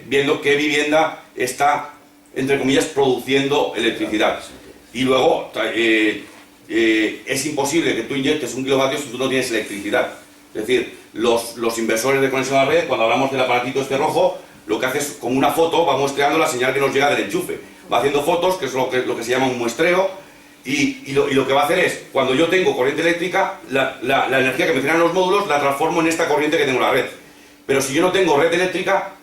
viendo qué vivienda está, entre comillas, produciendo electricidad. Y luego, es imposible que tú inyectes 1 kilovatio si tú no tienes electricidad. Es decir, los inversores de conexión a la red, cuando hablamos del aparatito este rojo, lo que hace es, con una foto, va muestreando la señal que nos llega del enchufe. Va haciendo fotos, que es lo que se llama un muestreo, y lo que va a hacer es, cuando yo tengo corriente eléctrica, la energía que me generan los módulos la transformo en esta corriente que tengo en la red. Pero si yo no tengo red eléctrica,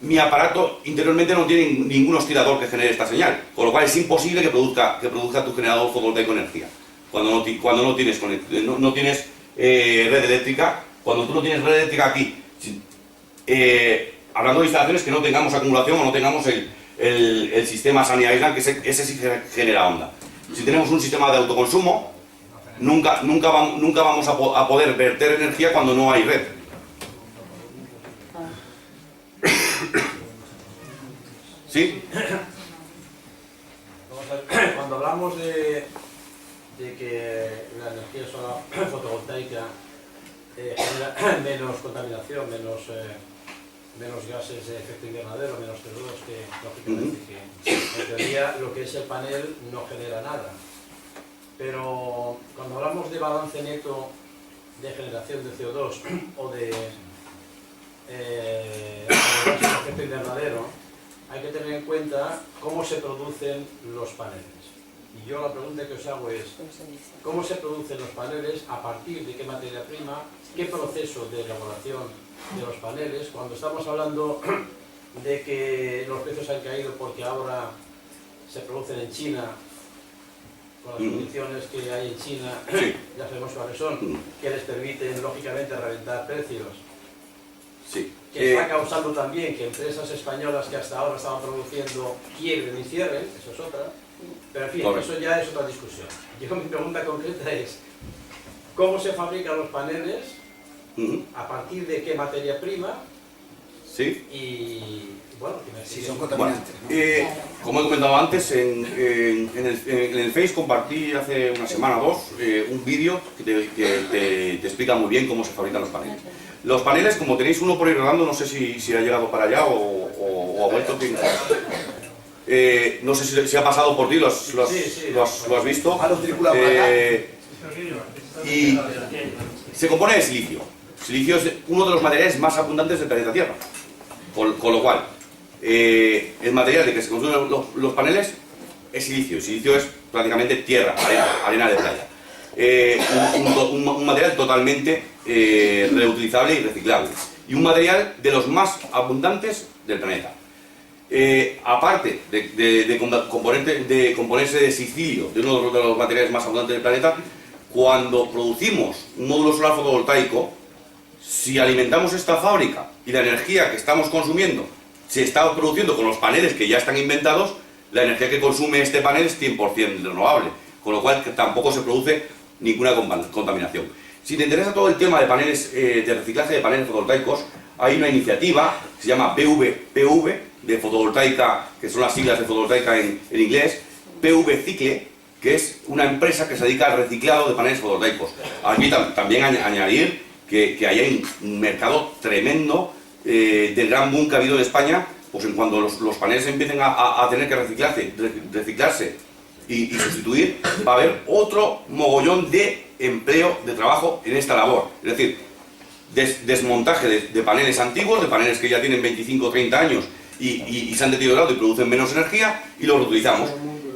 mi aparato interiormente no tiene ningún oscilador que genere esta señal, con lo cual es imposible que produzca tu generador fotovoltaico energía. Cuando no tienes red eléctrica, cuando tú no tienes red eléctrica aquí, hablando de instalaciones que no tengamos acumulación o no tengamos el sistema Sunny Island, que ese sí genera onda. Si tenemos un sistema de autoconsumo, nunca vamos a poder verter energía cuando no hay red. ¿Sí? Cuando hablamos de que la energía solar fotovoltaica genera menos contaminación, menos gases de efecto invernadero, menos CO2, que lógicamente que en teoría lo que es el panel no genera nada. Pero cuando hablamos de balance neto de generación de CO2 o de gases de efecto invernadero, hay que tener en cuenta cómo se producen los paneles. Y yo la pregunta que os hago es, ¿cómo se producen los paneles? ¿A partir de qué materia prima? ¿Qué proceso de elaboración de los paneles? Cuando estamos hablando de que los precios han caído porque ahora se producen en China, con las condiciones que hay en China, ya sabemos cuáles son, que les permiten lógicamente reventar precios. Sí. Que está causando también que empresas españolas que hasta ahora estaban produciendo quiebren y cierren, eso es otra. Pero en fin, correcto. eso ya es otra discusión. Yo, mi pregunta concreta es, ¿cómo se fabrican los paneles? ¿A partir de qué materia prima? Sí. Y bueno, Si son contaminantes. Como he comentado antes, en el Face compartí hace una semana o dos un vídeo que te explica muy bien cómo se fabrican los paneles. Los paneles, como tenéis uno por ahí rodando, no sé si ha llegado para allá o ha vuelto. No sé si ha pasado por ti, lo has visto. A los tripulados. Y se compone de silicio. Silicio es uno de los materiales más abundantes del planeta Tierra. Con lo cual, el material de que se construyen los paneles es silicio. Silicio es prácticamente tierra, arena de playa. Un material totalmente reutilizable y reciclable. Y un material de los más abundantes del planeta. Aparte de componerse de silicio, de uno de los materiales más abundantes del planeta, cuando producimos un módulo solar fotovoltaico, si alimentamos esta fábrica y la energía que estamos consumiendo se está produciendo con los paneles que ya están inventados, la energía que consume este panel es 100% renovable, con lo cual tampoco se produce ninguna contaminación. Si te interesa todo el tema de paneles, de reciclaje de paneles fotovoltaicos, hay una iniciativa que se llama PV, de fotovoltaica, que son las siglas de fotovoltaica en inglés, PV Cicle, que es una empresa que se dedica al reciclado de paneles fotovoltaicos. Aquí también añadir que hay un mercado tremendo del gran boom que ha habido en España, pues en cuanto los paneles empiecen a tener que reciclarse y sustituir, va a haber otro mogollón de empleo, de trabajo en esta labor. Es decir, desmontaje de paneles antiguos, de paneles que ya tienen 25 o 30 años y se han deteriorado y producen menos energía, y los reutilizamos.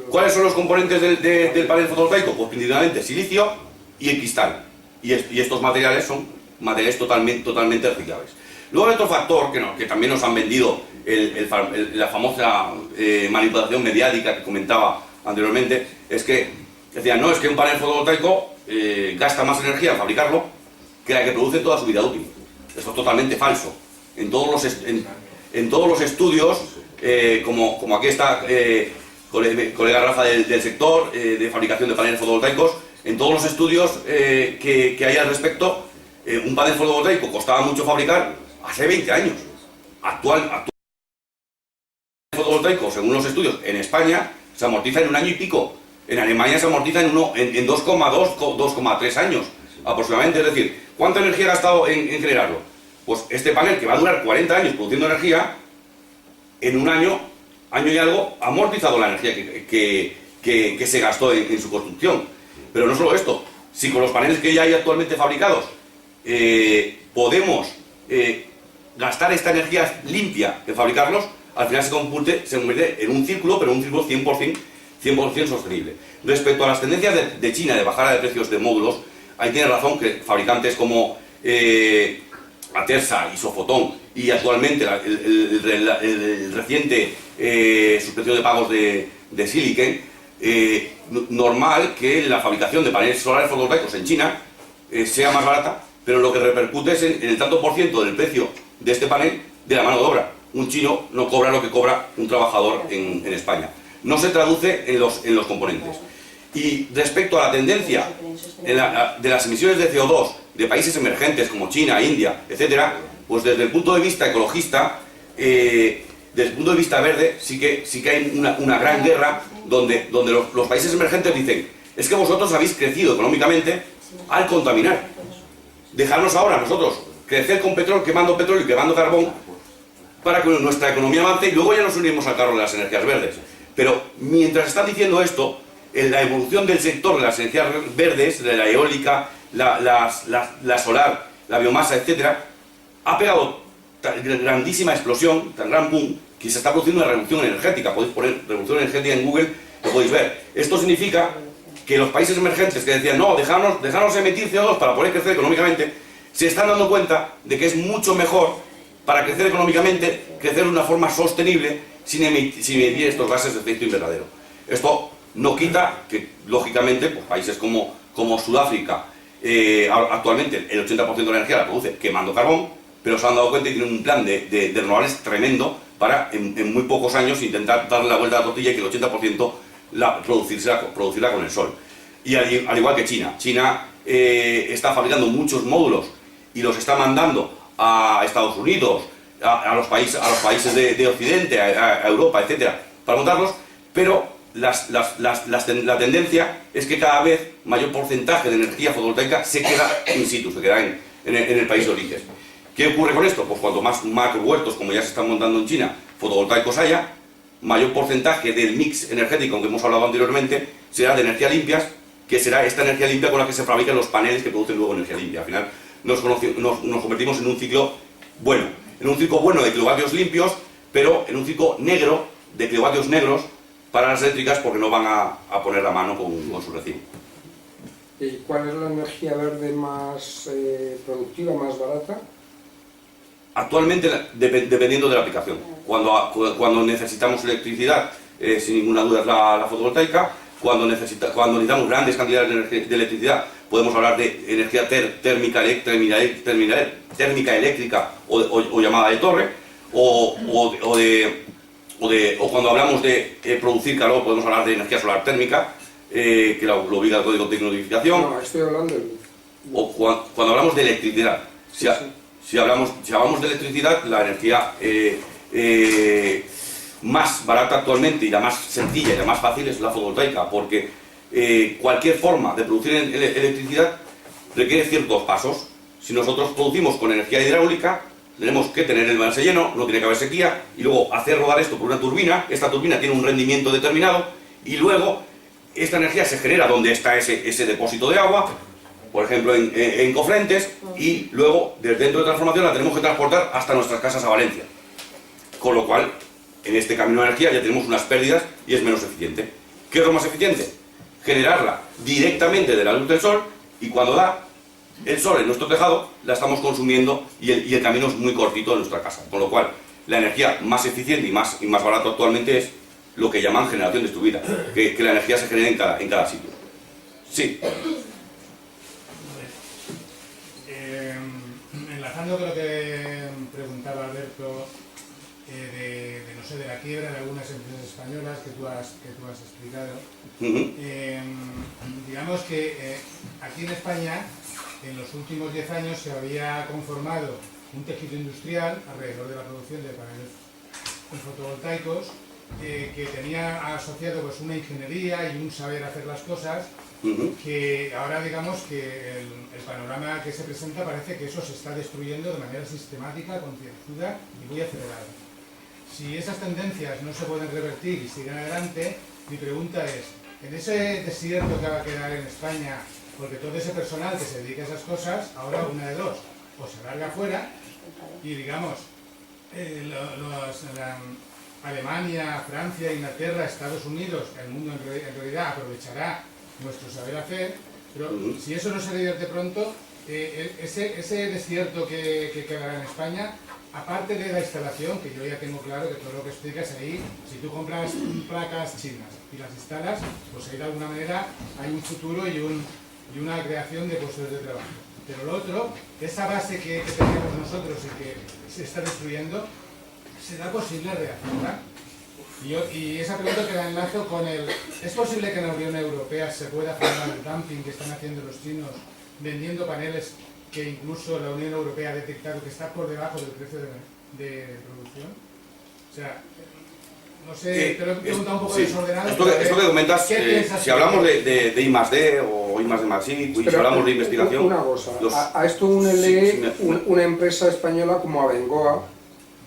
¿Cuáles son los componentes del panel fotovoltaico? Pues principalmente silicio y el cristal. Y estos materiales son materiales totalmente reciclables. Luego hay otro factor que también nos han vendido, la famosa manipulación mediática que comentaba anteriormente, es que decían, no, es que un panel fotovoltaico gasta más energía al fabricarlo que la que produce toda su vida útil. Esto es totalmente falso. En todos los estudios, como aquí está colega Rafa del sector de fabricación de paneles fotovoltaicos, en todos los estudios que hay al respecto, un panel fotovoltaico costaba mucho fabricar hace 20 años. Actual fotovoltaico, según los estudios, en España se amortiza en 1 año y pico. En Alemania se amortiza en 2,2, 2,3 años aproximadamente. Es decir, ¿cuánta energía ha gastado en generarlo? Pues este panel, que va a durar 40 años produciendo energía, en 1 año y algo, ha amortizado la energía que se gastó en su construcción. Pero no solo esto, si con los paneles que ya hay actualmente fabricados podemos gastar esta energía limpia de fabricarlos, al final se convierte en un círculo, pero un círculo 100% sostenible. Respecto a las tendencias de China de bajada de precios de módulos, ahí tiene razón que fabricantes como Atersa y Sofotón, y actualmente el reciente suspensión de pagos de Silicon, normal que la fabricación de paneles solares fotovoltaicos en China sea más barata, pero lo que repercute es en el tanto por ciento del precio de este panel de la mano de obra. Un chino no cobra lo que cobra un trabajador en España. No se traduce en los componentes. Y respecto a la tendencia de las emisiones de CO2 de países emergentes como China, India, etcétera, pues desde el punto de vista ecologista, desde el punto de vista verde, sí que hay una gran guerra donde los países emergentes dicen: es que vosotros habéis crecido económicamente al contaminar. Dejarnos ahora nosotros crecer con petróleo, quemando petróleo y quemando carbón, para que nuestra economía avance, y luego ya nos unimos al carro de las energías verdes. Pero mientras están diciendo esto, la evolución del sector de las energías verdes, de la eólica, la solar, la biomasa, etcétera, ha pegado tan grandísima explosión, tan gran boom, que se está produciendo una revolución energética. Podéis poner revolución energética en Google, lo podéis ver. Esto significa que los países emergentes que decían: no, dejarnos emitir CO2 para poder crecer económicamente, se están dando cuenta de que es mucho mejor, para crecer económicamente, crecer de una forma sostenible, sin emitir estos gases de efecto invernadero. Esto no quita que, lógicamente, pues, países como Sudáfrica, actualmente el 80% de la energía la produce quemando carbón, pero se han dado cuenta y tienen un plan de renovables tremendo para, en muy pocos años, intentar darle la vuelta a la tortilla y que el 80% producirla con el sol. Y al igual que China. China está fabricando muchos módulos y los está mandando a Estados Unidos, a los países de Occidente, a Europa, etcétera, para montarlos, pero la tendencia es que cada vez mayor porcentaje de energía fotovoltaica se queda in situ, se queda en el país de origen. ¿Qué ocurre con esto? Pues cuanto más macrohuertos, como ya se están montando en China, fotovoltaicos haya, mayor porcentaje del mix energético que hemos hablado anteriormente será de energía limpias, que será esta energía limpia con la que se fabrican los paneles que producen luego energía limpia. Al final nos convertimos en un ciclo bueno, de kilovatios limpios, pero en un ciclo negro de kilovatios negros para las eléctricas, porque no van a poner la mano con su recibo. ¿Y cuál es la energía verde más productiva, más barata? Actualmente, dependiendo de la aplicación. Cuando necesitamos electricidad, sin ninguna duda es la fotovoltaica. Cuando necesitamos grandes cantidades de electricidad, podemos hablar de energía térmica eléctrica o llamada de torre, o cuando hablamos de producir calor, podemos hablar de energía solar térmica, que lo obliga el código de notificación. No, estoy hablando de... O cuando hablamos de electricidad. Si hablamos de electricidad, la energía más barata actualmente y la más sencilla y la más fácil es la fotovoltaica, porque cualquier forma de producir electricidad requiere ciertos pasos. Si nosotros producimos con energía hidráulica, tenemos que tener el embalse lleno, no tiene que haber sequía, y luego hacer rodar esto por una turbina. Esta turbina tiene un rendimiento determinado, y luego esta energía se genera donde está ese depósito de agua, por ejemplo en Cofrentes, y luego desde dentro de transformación la tenemos que transportar hasta nuestras casas a Valencia. Con lo cual, en este camino de energía ya tenemos unas pérdidas y es menos eficiente. ¿Qué es lo más eficiente? Generarla directamente de la luz del sol, y cuando da el sol en nuestro tejado, la estamos consumiendo y el camino es muy cortito de nuestra casa. Con lo cual, la energía más eficiente y más barata actualmente es lo que llaman generación distribuida, que la energía se genere en cada sitio. Sí. Enlazando con lo que preguntaba Alberto, de la quiebra de algunas empresas españolas que tú has explicado, digamos que aquí en España, en los últimos 10 años, se había conformado un tejido industrial alrededor de la producción de paneles fotovoltaicos, que tenía asociado pues una ingeniería y un saber hacer las cosas, que ahora digamos que el panorama que se presenta parece que eso se está destruyendo de manera sistemática, concienzuda y muy acelerada. Si esas tendencias no se pueden revertir y siguen adelante, mi pregunta es, en ese desierto que va a quedar en España, porque todo ese personal que se dedica a esas cosas, ahora una de dos, o se larga fuera y digamos, Alemania, Francia, Inglaterra, Estados Unidos, el mundo en realidad aprovechará nuestro saber hacer, pero si eso no se revierte pronto, ese desierto que quedará en España, aparte de la instalación, que yo ya tengo claro que todo lo que explicas ahí, si tú compras placas chinas y las instalas, pues ahí de alguna manera hay un futuro y una creación de puestos de trabajo. Pero lo otro, esa base que tenemos nosotros y que se está destruyendo, ¿será posible rehacerla? Y esa pregunta que la enlazo con el... ¿Es posible que en la Unión Europea se pueda frenar el dumping que están haciendo los chinos vendiendo paneles que incluso la Unión Europea ha detectado que está por debajo del precio de producción? O sea, no sé, te lo he preguntado un poco desordenado. Esto que comentas, si hablamos de I+D o I+D+I, si hablamos de investigación... Una cosa, a esto únele una empresa española como Abengoa,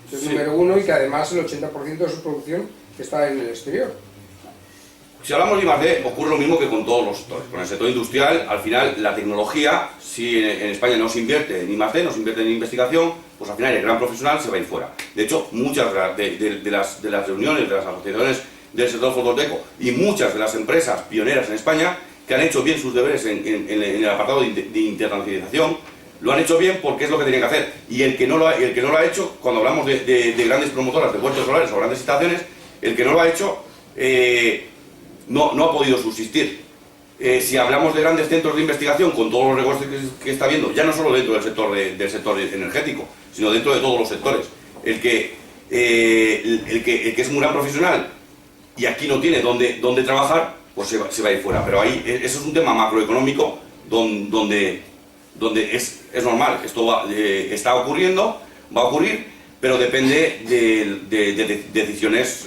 que es número uno y que además el 80% de su producción está en el exterior. Si hablamos de I+D, ocurre lo mismo que con todos los sectores. Con el sector industrial, al final, la tecnología, si en España no se invierte en I+D, no se invierte en investigación, pues al final el gran profesional se va a ir fuera. De hecho, muchas de las reuniones, de las asociaciones del sector fotovoltaico y muchas de las empresas pioneras en España que han hecho bien sus deberes en el apartado de internacionalización, lo han hecho bien porque es lo que tenían que hacer. Y el que no lo ha hecho, cuando hablamos de grandes promotoras de puertos solares o grandes instalaciones, el que no lo ha hecho no ha podido subsistir. Si hablamos de grandes centros de investigación con todos los negocios que está habiendo, ya no solo dentro del sector energético, sino dentro de todos los sectores, el que es un gran profesional y aquí no tiene dónde trabajar, pues se va a ir fuera. Pero ahí eso es un tema macroeconómico donde es normal, esto está ocurriendo, va a ocurrir, pero depende de decisiones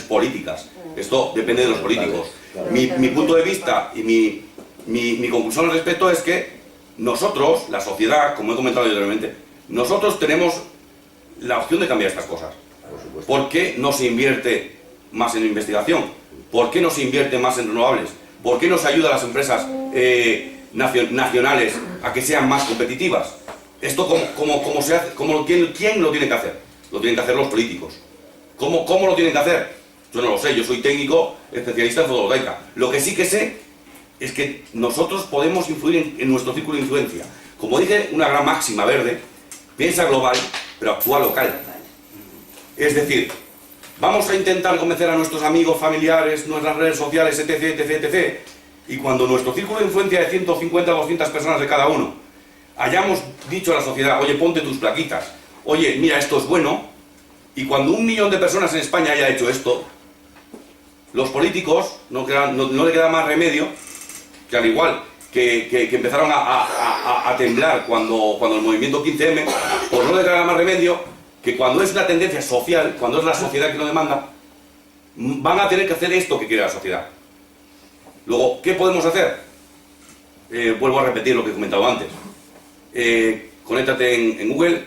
políticas. Esto depende de los políticos. Mi punto de vista y mi conclusión al respecto es que nosotros, la sociedad, como he comentado anteriormente, nosotros tenemos la opción de cambiar estas cosas. ¿Por qué no se invierte más en investigación? ¿Por qué no se invierte más en renovables? ¿Por qué no se ayuda a las empresas nacionales a que sean más competitivas? Esto ¿cómo se hace? ¿Quién lo tiene que hacer? Lo tienen que hacer los políticos. ¿Cómo lo tienen que hacer? Yo no lo sé, yo soy técnico especialista en fotovoltaica. Lo que sí que sé es que nosotros podemos influir en nuestro círculo de influencia. Como dice una gran máxima verde, piensa global, pero actúa local. Es decir, vamos a intentar convencer a nuestros amigos, familiares, nuestras redes sociales, etc. Y cuando nuestro círculo de influencia de 150 a 200 personas de cada uno hayamos dicho a la sociedad, oye, ponte tus plaquitas, oye, mira, esto es bueno, y cuando 1 millón de personas en España haya hecho esto, los políticos no le queda más remedio que, al igual que empezaron a temblar cuando el movimiento 15M, pues no le queda más remedio que cuando es una tendencia social, cuando es la sociedad que lo demanda, van a tener que hacer esto que quiere la sociedad. Luego, ¿qué podemos hacer? Vuelvo a repetir lo que he comentado antes. Conéctate en Google,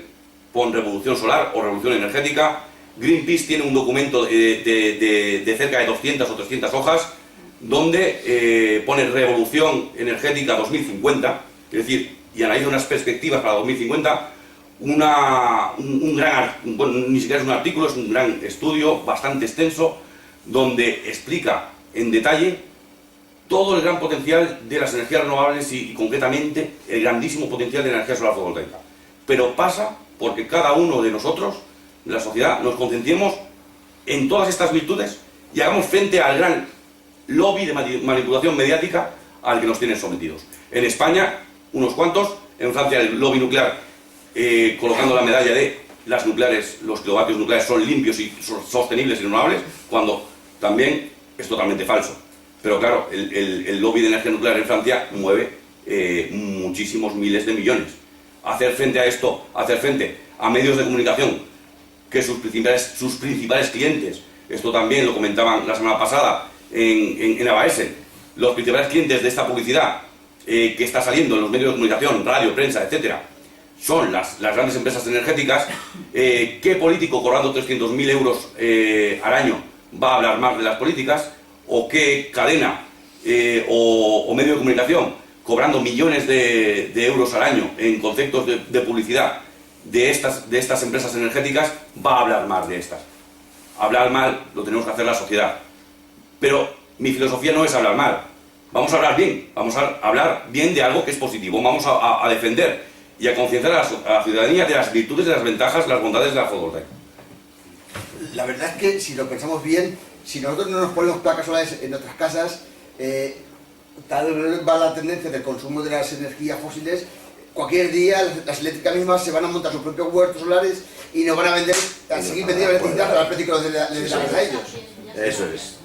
pon revolución solar o revolución energética. Greenpeace tiene un documento de cerca de 200 o 300 hojas donde pone revolución energética 2050, es decir, y analiza unas perspectivas para 2050, ni siquiera es un artículo, es un gran estudio bastante extenso donde explica en detalle todo el gran potencial de las energías renovables y concretamente el grandísimo potencial de la energía solar fotovoltaica. Pero pasa porque cada uno de nosotros, de la sociedad, nos concentremos en todas estas virtudes y hagamos frente al gran lobby de manipulación mediática al que nos tienen sometidos. En España, unos cuantos, en Francia el lobby nuclear colocando la medalla de las nucleares, los kilovatios nucleares son limpios y sostenibles y renovables, cuando también es totalmente falso. Pero claro, el lobby de energía nuclear en Francia mueve muchísimos miles de millones. Hacer frente a esto, hacer frente a medios de comunicación que sus principales clientes, esto también lo comentaban la semana pasada en ABS, los principales clientes de esta publicidad que está saliendo en los medios de comunicación, radio, prensa, etcétera, son las grandes empresas energéticas. ¿Qué político cobrando 300.000 euros al año va a hablar más de las políticas? ¿O qué cadena o medio de comunicación cobrando millones de euros al año en conceptos de publicidad de estas empresas energéticas va a hablar más de estas? Hablar mal lo tenemos que hacer la sociedad. Pero mi filosofía no es hablar mal. Vamos a hablar bien. Vamos a hablar bien de algo que es positivo. Vamos a defender y a concienciar a la ciudadanía de las virtudes, de las ventajas, las bondades de la fotovoltaica. La verdad es que si lo pensamos bien, si nosotros no nos ponemos placas solares en nuestras casas, tal vez va la tendencia del consumo de las energías fósiles cualquier día las eléctricas mismas se van a montar sus propios huertos solares y nos van a vender, a seguir vendiendo electricidad al precio que les damos a ellos. Eso es.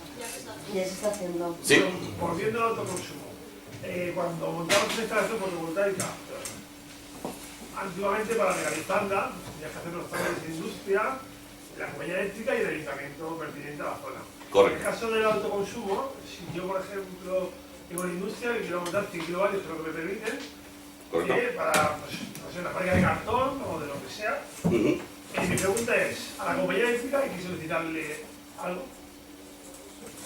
Ya se está haciendo. Sí. Volviendo al autoconsumo, cuando montamos una instalación fotovoltaica, antiguamente para legalizarla, tenías que hacer los trámites de industria, la compañía eléctrica y el ayuntamiento pertinente a la zona. Correcto. En el caso del autoconsumo, si yo, por ejemplo, tengo una industria que quiero montar 100 kilovatios, que es lo que me permiten, para, pues, no sé, una fábrica de cartón o de lo que sea, mi pregunta es, a la compañía eléctrica hay que solicitarle algo.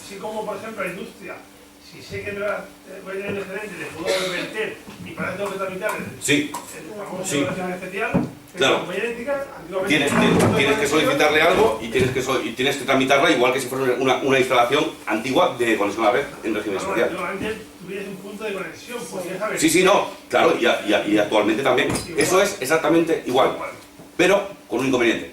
Así como, por ejemplo, a la industria, si sé que me voy a tener un excedente, le puedo reverter y para eso tengo que tramitar el famoso régimen especial. Claro. La compañía eléctrica, Tienes que solicitarle algo y tienes que tramitarla igual que si fuera una instalación antigua de conexión a la red en régimen especial. Antiguamente tuvieras un punto de conexión, podrías saber. Sí, no, claro, y actualmente también. Eso es exactamente igual, pero con un inconveniente.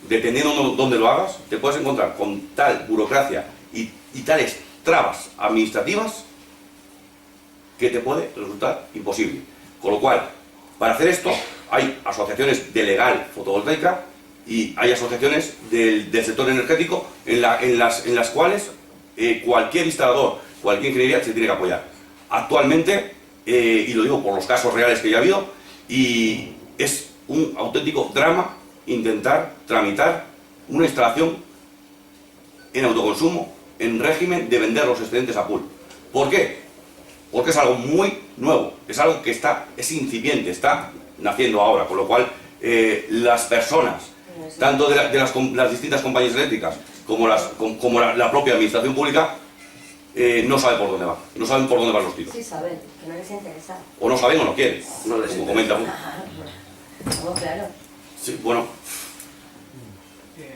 Dependiendo de dónde lo hagas, te puedes encontrar con tal burocracia y tales trabas administrativas que te puede resultar imposible. Con lo cual, para hacer esto, hay asociaciones de legal fotovoltaica y hay asociaciones del sector energético en las cuales cualquier instalador, cualquier ingeniería se tiene que apoyar. Actualmente, y lo digo por los casos reales que ya ha habido, y es un auténtico drama intentar tramitar una instalación en autoconsumo en régimen de vender los excedentes a pool. ¿Por qué? Porque es algo muy nuevo, es algo que es incipiente, está naciendo ahora, con lo cual las personas, tanto de las distintas compañías eléctricas como la propia administración pública, no saben por dónde va, no saben por dónde van los tiros. Sí saben, que no les interesa. O no saben o no quieren, como comenta. No, claro. Sí, bueno.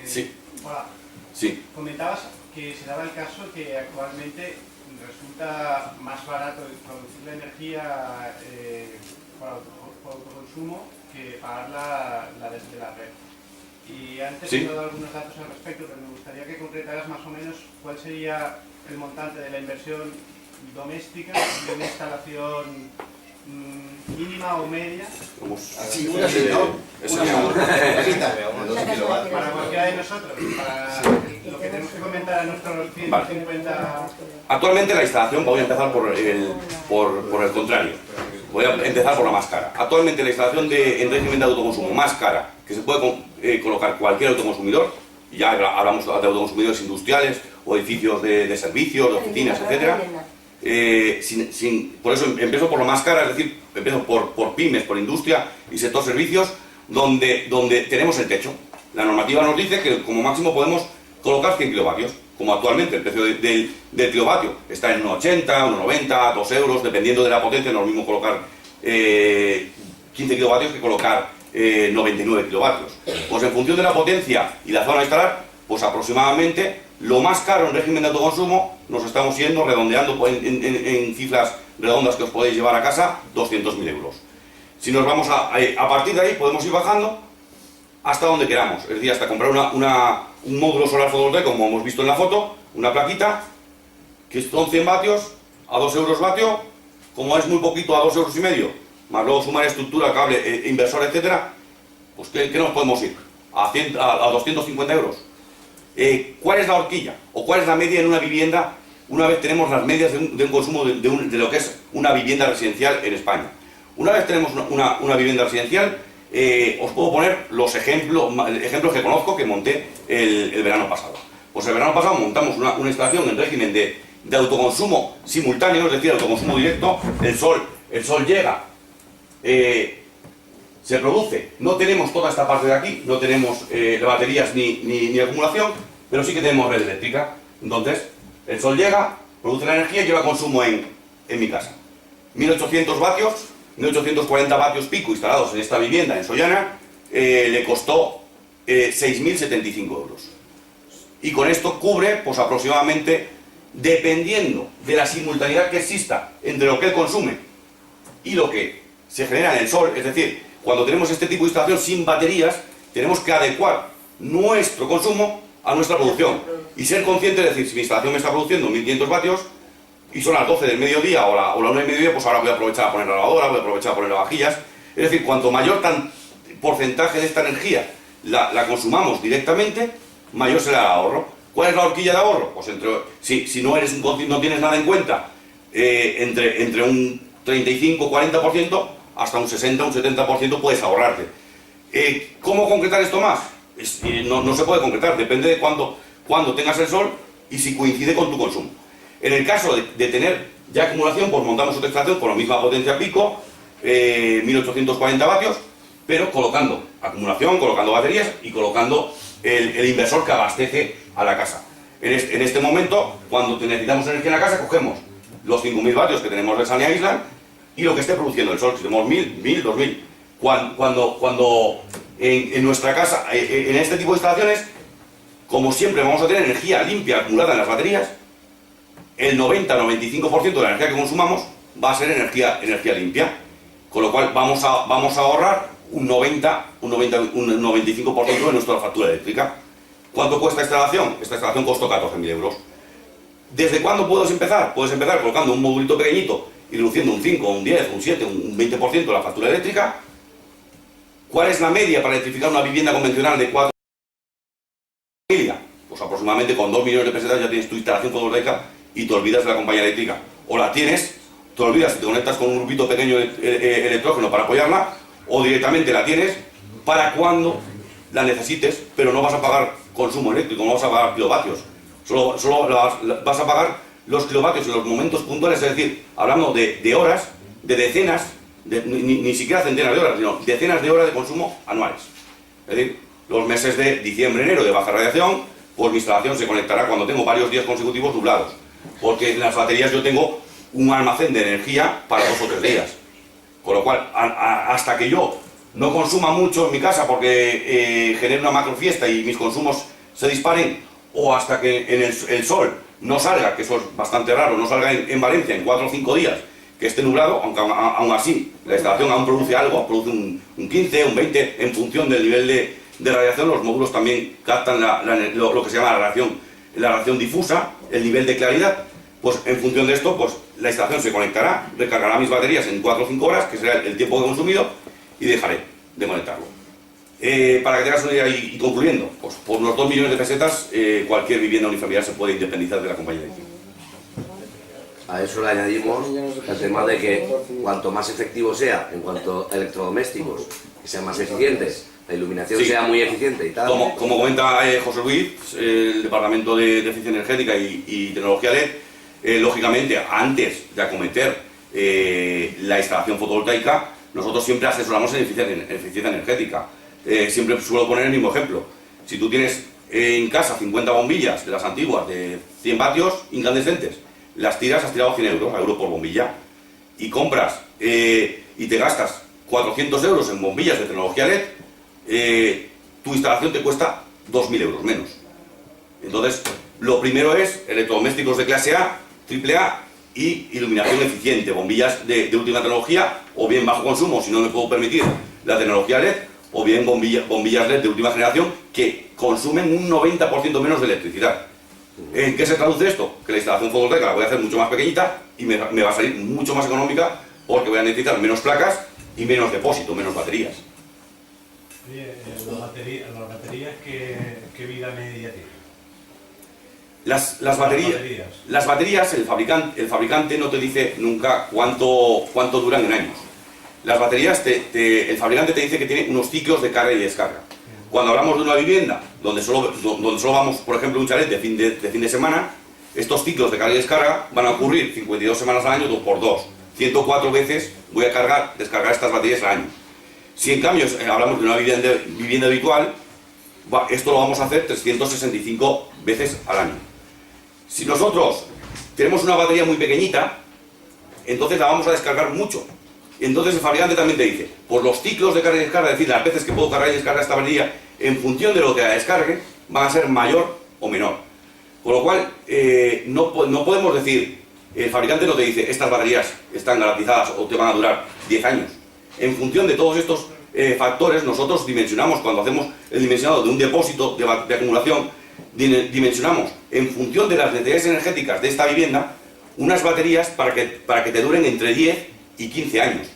Sí. Hola. Sí. Comentabas que se daba el caso que actualmente resulta más barato producir la energía por autoconsumo que pagarla desde la red. Y antes he dado algunos datos al respecto, pero me gustaría que concretaras más o menos cuál sería el montante de la inversión doméstica de una instalación mínima o media. Así, una sí, ¿no? Para cualquiera de nosotros, para lo que tenemos que comentar a nuestros 150... Actualmente la instalación, voy a empezar por el contrario. Voy a empezar por la más cara. Actualmente la instalación en régimen de autoconsumo más cara que se puede colocar cualquier autoconsumidor, y ya hablamos de autoconsumidores industriales o edificios de servicios, de oficinas, etc. Por eso empiezo por lo más cara, es decir, empiezo por pymes, por industria y sector servicios, donde tenemos el techo. La normativa nos dice que como máximo podemos colocar 100 kilovatios, como actualmente el precio del kilovatio está en 1,80, 1,90, 2 euros, dependiendo de la potencia. No es lo mismo colocar 15 kilovatios que colocar 99 kilovatios. Pues en función de la potencia y la zona a instalar, pues aproximadamente lo más caro en régimen de autoconsumo nos estamos yendo redondeando en cifras redondas que os podéis llevar a casa, 200.000 euros. Si nos vamos a partir de ahí podemos ir bajando hasta donde queramos, es decir, hasta comprar un módulo solar fotovoltaico, como hemos visto en la foto, una plaquita, que son 100 vatios, a 2 euros vatio, como es muy poquito, a 2 euros y medio, más luego sumar estructura, cable, inversor, etcétera, pues ¿qué nos podemos ir? A 250 euros. ¿Cuál es la horquilla? ¿O cuál es la media en una vivienda una vez tenemos las medias de un consumo de lo que es una vivienda residencial en España? Una vez tenemos una vivienda residencial, os puedo poner los ejemplos que conozco que monté el verano pasado. Pues el verano pasado montamos una instalación en régimen de autoconsumo simultáneo, es decir, autoconsumo directo. El sol llega, se produce, no tenemos toda esta parte de aquí, no tenemos baterías ni acumulación, pero sí que tenemos red eléctrica. Entonces, el sol llega, produce la energía y lleva consumo en mi casa. 1800 vatios, 1840 vatios pico instalados en esta vivienda en Sollana, le costó 6.075 euros. Y con esto cubre, pues aproximadamente, dependiendo de la simultaneidad que exista entre lo que él consume y lo que se genera en el sol, es decir, cuando tenemos este tipo de instalación sin baterías, tenemos que adecuar nuestro consumo a nuestra producción y ser consciente de decir, si mi instalación me está produciendo 1500 vatios, y son las 12 del mediodía o la 1 del mediodía, pues ahora voy a aprovechar a poner la lavadora, voy a aprovechar a poner lavavajillas. Es decir, cuanto mayor porcentaje de esta energía la consumamos directamente, mayor será el ahorro. ¿Cuál es la horquilla de ahorro? Pues si no tienes nada en cuenta, entre un 35-40% hasta un 60-70% puedes ahorrarte. ¿Cómo concretar esto más? No se puede concretar, depende de cuándo tengas el sol y si coincide con tu consumo. En el caso de tener ya acumulación, pues montamos otra estación con la misma potencia pico, 1840 vatios, pero colocando acumulación, colocando baterías y colocando el inversor que abastece a la casa. En este momento, cuando necesitamos energía en la casa, cogemos los 5000 vatios que tenemos de Sunny Island y lo que esté produciendo el sol, si tenemos 1000, 2000. Cuando en nuestra casa, en este tipo de instalaciones, como siempre vamos a tener energía limpia acumulada en las baterías, el 90-95% de la energía que consumamos va a ser energía limpia, con lo cual vamos a ahorrar un 95% de nuestra factura eléctrica. ¿Cuánto cuesta esta instalación? Esta instalación costó 14.000 euros. ¿Desde cuándo puedes empezar? Puedes empezar colocando un modulito pequeñito y reduciendo un 5, un 10, un 7, un 20% de la factura eléctrica. ¿Cuál es la media para electrificar una vivienda convencional de 4 familias? Pues aproximadamente con 2 millones de pesetas ya tienes tu instalación fotovoltaica y te olvidas de la compañía eléctrica. O la tienes, te olvidas y te conectas con un grupito pequeño de electrógeno para apoyarla, o directamente la tienes para cuando la necesites, pero no vas a pagar consumo eléctrico, no vas a pagar kilovatios. Solo vas a pagar los kilovatios en los momentos puntuales, es decir, hablando de horas, de decenas, ni siquiera centenas de horas, sino decenas de horas de consumo anuales. Es decir, los meses de diciembre, enero de baja radiación, pues mi instalación se conectará cuando tengo varios días consecutivos nublados, porque en las baterías yo tengo un almacén de energía para 2 o 3 días. Con lo cual, hasta que yo no consuma mucho en mi casa porque genere una macro fiesta y mis consumos se disparen, o hasta que el sol no salga, que eso es bastante raro, no salga en Valencia en 4 o 5 días, que esté nublado, aunque aún así la instalación aún produce algo, produce un 15, un 20, en función del nivel de radiación. Los módulos también captan lo que se llama la radiación difusa, el nivel de claridad. Pues en función de esto, pues la instalación se conectará, recargará mis baterías en 4 o 5 horas, que será el tiempo que he consumido, y dejaré de conectarlo. Para que tengas una idea y concluyendo, pues por unos 2 millones de pesetas cualquier vivienda unifamiliar se puede independizar de la compañía eléctrica. A eso le añadimos el tema de que cuanto más efectivo sea en cuanto a electrodomésticos, que sean más eficientes, la iluminación sea muy eficiente y tal. Como comenta José Luis, el Departamento de Eficiencia Energética y Tecnología LED, lógicamente, antes de acometer la instalación fotovoltaica, nosotros siempre asesoramos en eficiencia energética. Siempre suelo poner el mismo ejemplo. Si tú tienes en casa 50 bombillas de las antiguas de 100 vatios incandescentes, las tiras, has tirado 100 euros, euro por bombilla, y compras y te gastas 400 euros en bombillas de tecnología LED, tu instalación te cuesta 2.000 euros menos. Entonces, lo primero es electrodomésticos de clase A, triple A y iluminación eficiente, bombillas de última tecnología, o bien bajo consumo, si no me puedo permitir la tecnología LED, o bien bombillas LED de última generación que consumen un 90% menos de electricidad. ¿En qué se traduce esto? Que la instalación fotovoltaica la voy a hacer mucho más pequeñita y me va a salir mucho más económica, porque voy a necesitar menos placas y menos depósito, menos baterías. Oye, las baterías, ¿qué vida media tienen? Las baterías, el fabricante no te dice nunca cuánto duran en años. Las baterías, el fabricante te dice que tiene unos ciclos de carga y descarga. Cuando hablamos de una vivienda donde solo vamos, por ejemplo, un chalet de fin de semana, estos ciclos de carga y descarga van a ocurrir 52 semanas al año, 2 por 2. 104 veces voy a descargar estas baterías al año. Si en cambio hablamos de una vivienda habitual, esto lo vamos a hacer 365 veces al año. Si nosotros tenemos una batería muy pequeñita, entonces la vamos a descargar mucho. Entonces el fabricante también te dice, pues los ciclos de carga y descarga, es decir, las veces que puedo cargar y descargar esta batería, en función de lo que la descargue, van a ser mayor o menor. Con lo cual, no podemos decir, el fabricante no te dice, estas baterías están garantizadas o te van a durar 10 años. En función de todos estos factores, nosotros dimensionamos, cuando hacemos el dimensionado de un depósito de acumulación, dimensionamos en función de las necesidades energéticas de esta vivienda, unas baterías para que te duren entre 10 y 15 años.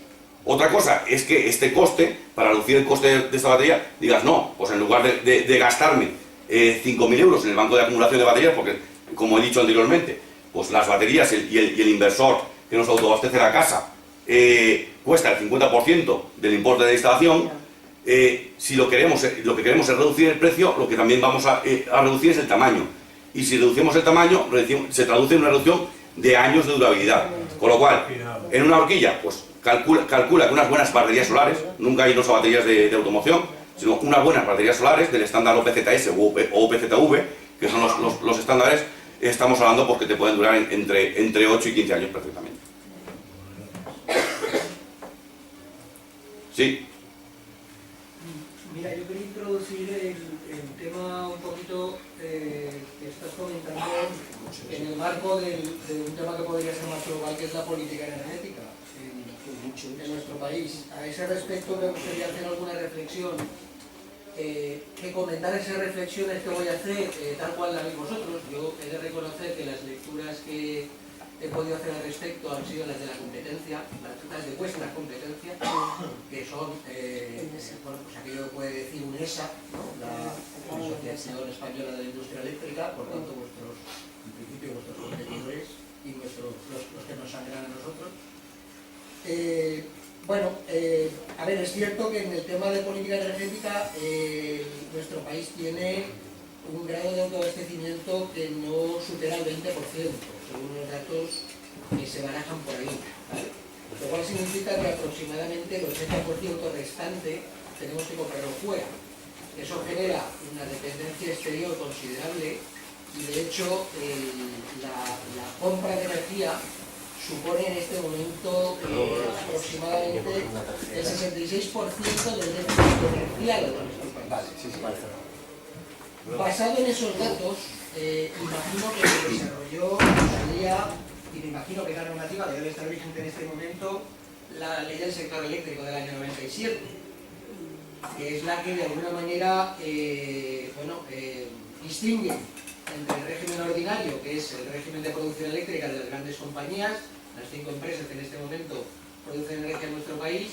Otra cosa es que este coste, para reducir el coste de esta batería, digas, no, pues en lugar de gastarme 5.000 euros en el banco de acumulación de baterías, porque, como he dicho anteriormente, pues las baterías y el inversor que nos autoabastece la casa cuesta el 50% del importe de instalación. Si lo que queremos es reducir el precio, lo que también vamos a reducir es el tamaño. Y si reducimos el tamaño, se traduce en una reducción de años de durabilidad. Con lo cual, en una horquilla, pues calcula que unas buenas baterías solares, nunca hay unas baterías de automoción, sino unas buenas baterías solares del estándar OPZS o OPZV, que son los estándares, estamos hablando porque te pueden durar entre 8 y 15 años perfectamente. Sí. Mira, yo quería introducir el tema un poquito que estás comentando en el marco de un tema que podría ser más global, que es la política energética en nuestro país. A ese respecto me gustaría hacer alguna reflexión, que comentar esas reflexiones que voy a hacer tal cual las veis vosotros. Yo he de reconocer que las lecturas que he podido hacer al respecto han sido las de la competencia, las de vuestra competencia, que son bueno, pues aquello que puede decir UNESA, ¿no? La Asociación Española de la Industria Eléctrica, por tanto en principio vuestros competidores y los que nos sangran a nosotros. Bueno, a ver, es cierto que en el tema de política energética nuestro país tiene un grado de autoabastecimiento que no supera el 20%, según los datos que se barajan por ahí, ¿vale? Lo cual significa que aproximadamente el 80% restante tenemos que comprarlo fuera. Eso genera una dependencia exterior considerable y de hecho la compra de energía supone en este momento aproximadamente el 66% del déficit comercial de nuestro país. Basado en esos datos, imagino que se desarrolló, salía, y me imagino que la normativa debe estar vigente en este momento, la ley del sector eléctrico del año 97, que es la que de alguna manera distingue entre el régimen ordinario, que es el régimen de producción eléctrica de las grandes compañías, las 5 empresas que en este momento producen energía en nuestro país,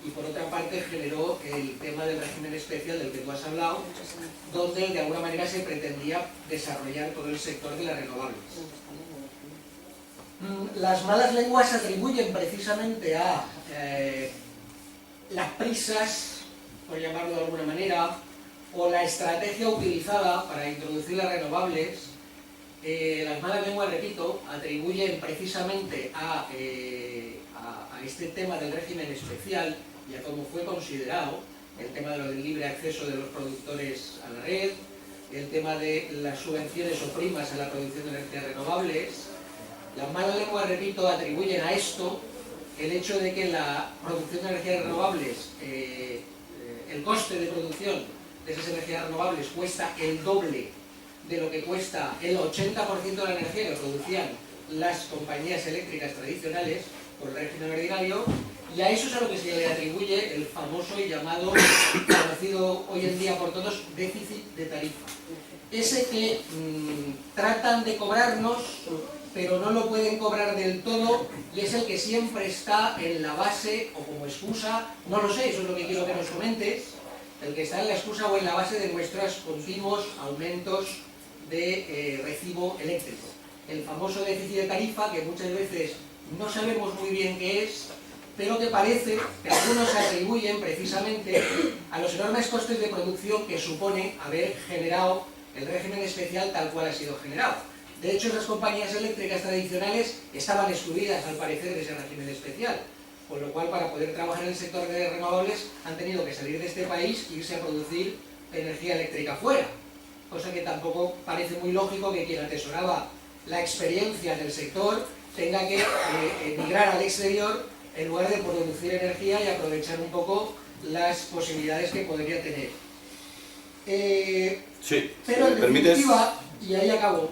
y por otra parte generó el tema del régimen especial del que tú has hablado, donde de alguna manera se pretendía desarrollar todo el sector de las renovables. Las malas lenguas atribuyen precisamente a las prisas, por llamarlo de alguna manera, o la estrategia utilizada para introducir las renovables. Las malas lenguas, repito, atribuyen precisamente a este tema del régimen especial y a cómo fue considerado, el tema del libre acceso de los productores a la red, el tema de las subvenciones o primas a la producción de energías renovables. Las malas lenguas, repito, atribuyen a esto el hecho de que la producción de energías renovables, el coste de producción de esas energías renovables cuesta el doble de lo que cuesta el 80% de la energía que producían las compañías eléctricas tradicionales por el régimen ordinario, y a eso es a lo que se le atribuye el famoso y llamado, conocido hoy en día por todos, déficit de tarifa. Ese que tratan de cobrarnos, pero no lo pueden cobrar del todo, y es el que siempre está en la base o como excusa, no lo sé, eso es lo que quiero que nos comentes, el que está en la excusa o en la base de nuestros continuos aumentos de recibo eléctrico. El famoso déficit de tarifa, que muchas veces no sabemos muy bien qué es, pero que parece que algunos atribuyen precisamente a los enormes costes de producción que supone haber generado el régimen especial tal cual ha sido generado. De hecho, esas compañías eléctricas tradicionales estaban excluidas, al parecer, de ese régimen especial, con lo cual, para poder trabajar en el sector de renovables, han tenido que salir de este país e irse a producir energía eléctrica fuera, cosa que tampoco parece muy lógico que quien atesoraba la experiencia del sector tenga que emigrar al exterior en lugar de producir energía y aprovechar un poco las posibilidades que podría tener. Sí, pero en definitiva, y ahí acabo,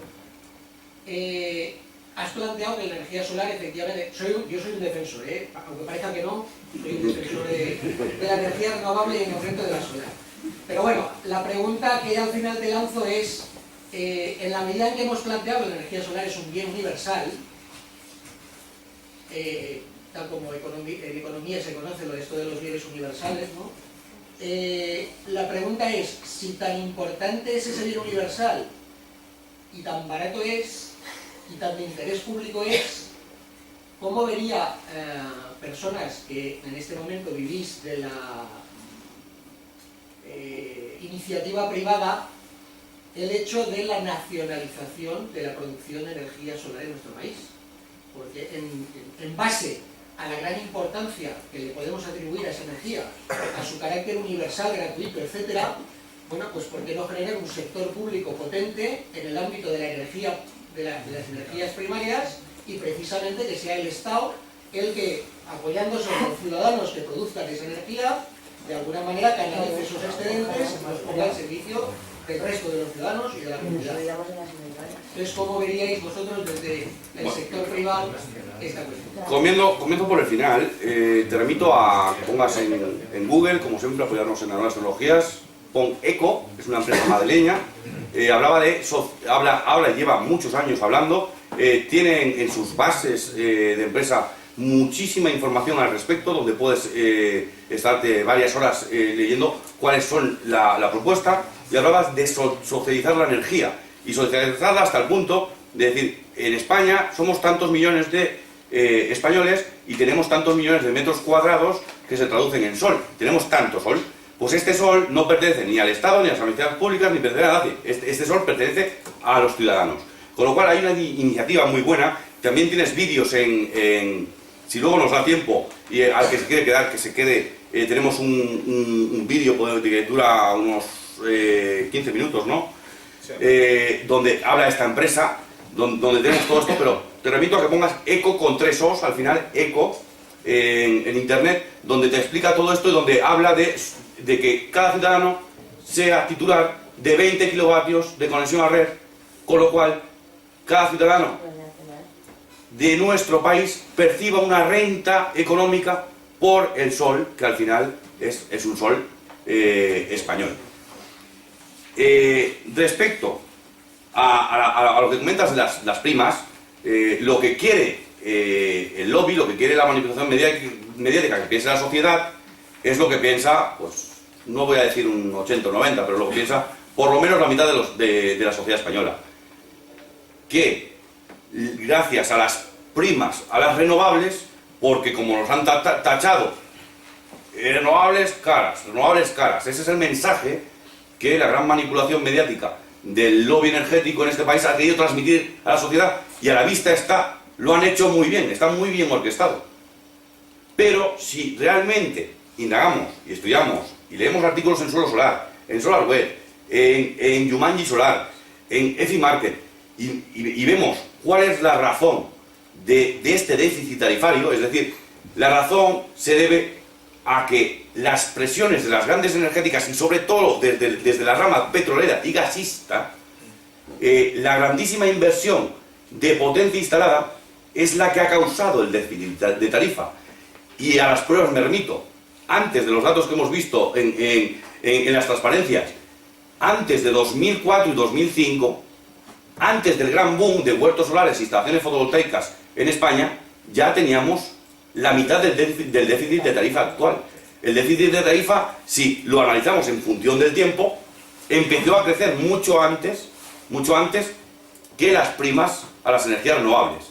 has planteado que la energía solar, efectivamente, yo soy un defensor, aunque parezca que no, soy un defensor de la energía renovable y en concreto de la solar. Pero bueno, la pregunta que al final te lanzo es, en la medida en que hemos planteado que la energía solar es un bien universal, tal como en economía se conoce lo de esto de los bienes universales, ¿no? La pregunta es, si tan importante es ese bien universal y tan barato es y tan de interés público es, ¿cómo vería personas que en este momento vivís de la iniciativa privada el hecho de la nacionalización de la producción de energía solar en nuestro país? Porque en base a la gran importancia que le podemos atribuir a esa energía, a su carácter universal, gratuito, etcétera, bueno, pues ¿por qué no generar un sector público potente en el ámbito de la energía, de las energías primarias, y precisamente que sea el Estado el que, apoyándose a los ciudadanos que produzcan esa energía, de alguna manera canalice esos excedentes y los ponga al servicio del resto de los ciudadanos y de la comunidad? Entonces, ¿cómo veríais vosotros desde el sector privado esta cuestión? Comienzo por el final. Te remito a que pongas en Google, como siempre, apoyarnos en las nuevas tecnologías. Pon ECO, es una empresa madrileña. Habla y lleva muchos años hablando. Tienen en sus bases de empresa muchísima información al respecto, donde puedes estarte varias horas leyendo cuáles son la propuesta. Y hablabas de socializar la energía y socializarla hasta el punto de decir, en España somos tantos millones de españoles y tenemos tantos millones de metros cuadrados que se traducen en sol. Tenemos tanto sol. Pues este sol no pertenece ni al Estado, ni a las administraciones públicas, ni pertenece a nadie. Este sol pertenece a los ciudadanos. Con lo cual hay una iniciativa muy buena. También tienes vídeos si luego nos da tiempo, y al que se quiere quedar, que se quede. Tenemos un vídeo que dura unos 15 minutos, ¿no? Sí. Donde habla esta empresa, donde tenemos todo esto, pero te remito a que pongas ECO con 3 O's, al final, ECO, en internet, donde te explica todo esto y donde habla de que cada ciudadano sea titular de 20 kilovatios de conexión a red, con lo cual cada ciudadano de nuestro país perciba una renta económica por el sol, que al final es un sol español. Respecto a lo que comentas de las primas, lo que quiere el lobby, lo que quiere la manipulación mediática que piensa la sociedad, es lo que piensa, pues no voy a decir un 80 o 90, pero lo que piensa por lo menos la mitad de la sociedad española. Que gracias a las primas, a las renovables, porque como nos han tachado, renovables caras, ese es el mensaje que la gran manipulación mediática del lobby energético en este país ha querido transmitir a la sociedad, y a la vista está, lo han hecho muy bien, está muy bien orquestado. Pero si realmente indagamos y estudiamos y leemos artículos en Suelo Solar, en SolarWeb, en Jumanji Solar, en EFI Market, y vemos cuál es la razón de este déficit tarifario, es decir, la razón se debe a que las presiones de las grandes energéticas, y sobre todo desde la rama petrolera y gasista, la grandísima inversión de potencia instalada es la que ha causado el déficit de tarifa. Y a las pruebas me remito. Antes de los datos que hemos visto en las transparencias, antes de 2004 y 2005, antes del gran boom de huertos solares e instalaciones fotovoltaicas en España, ya teníamos la mitad del déficit de tarifa actual. El déficit de tarifa, si lo analizamos en función del tiempo, empezó a crecer mucho antes que las primas a las energías renovables.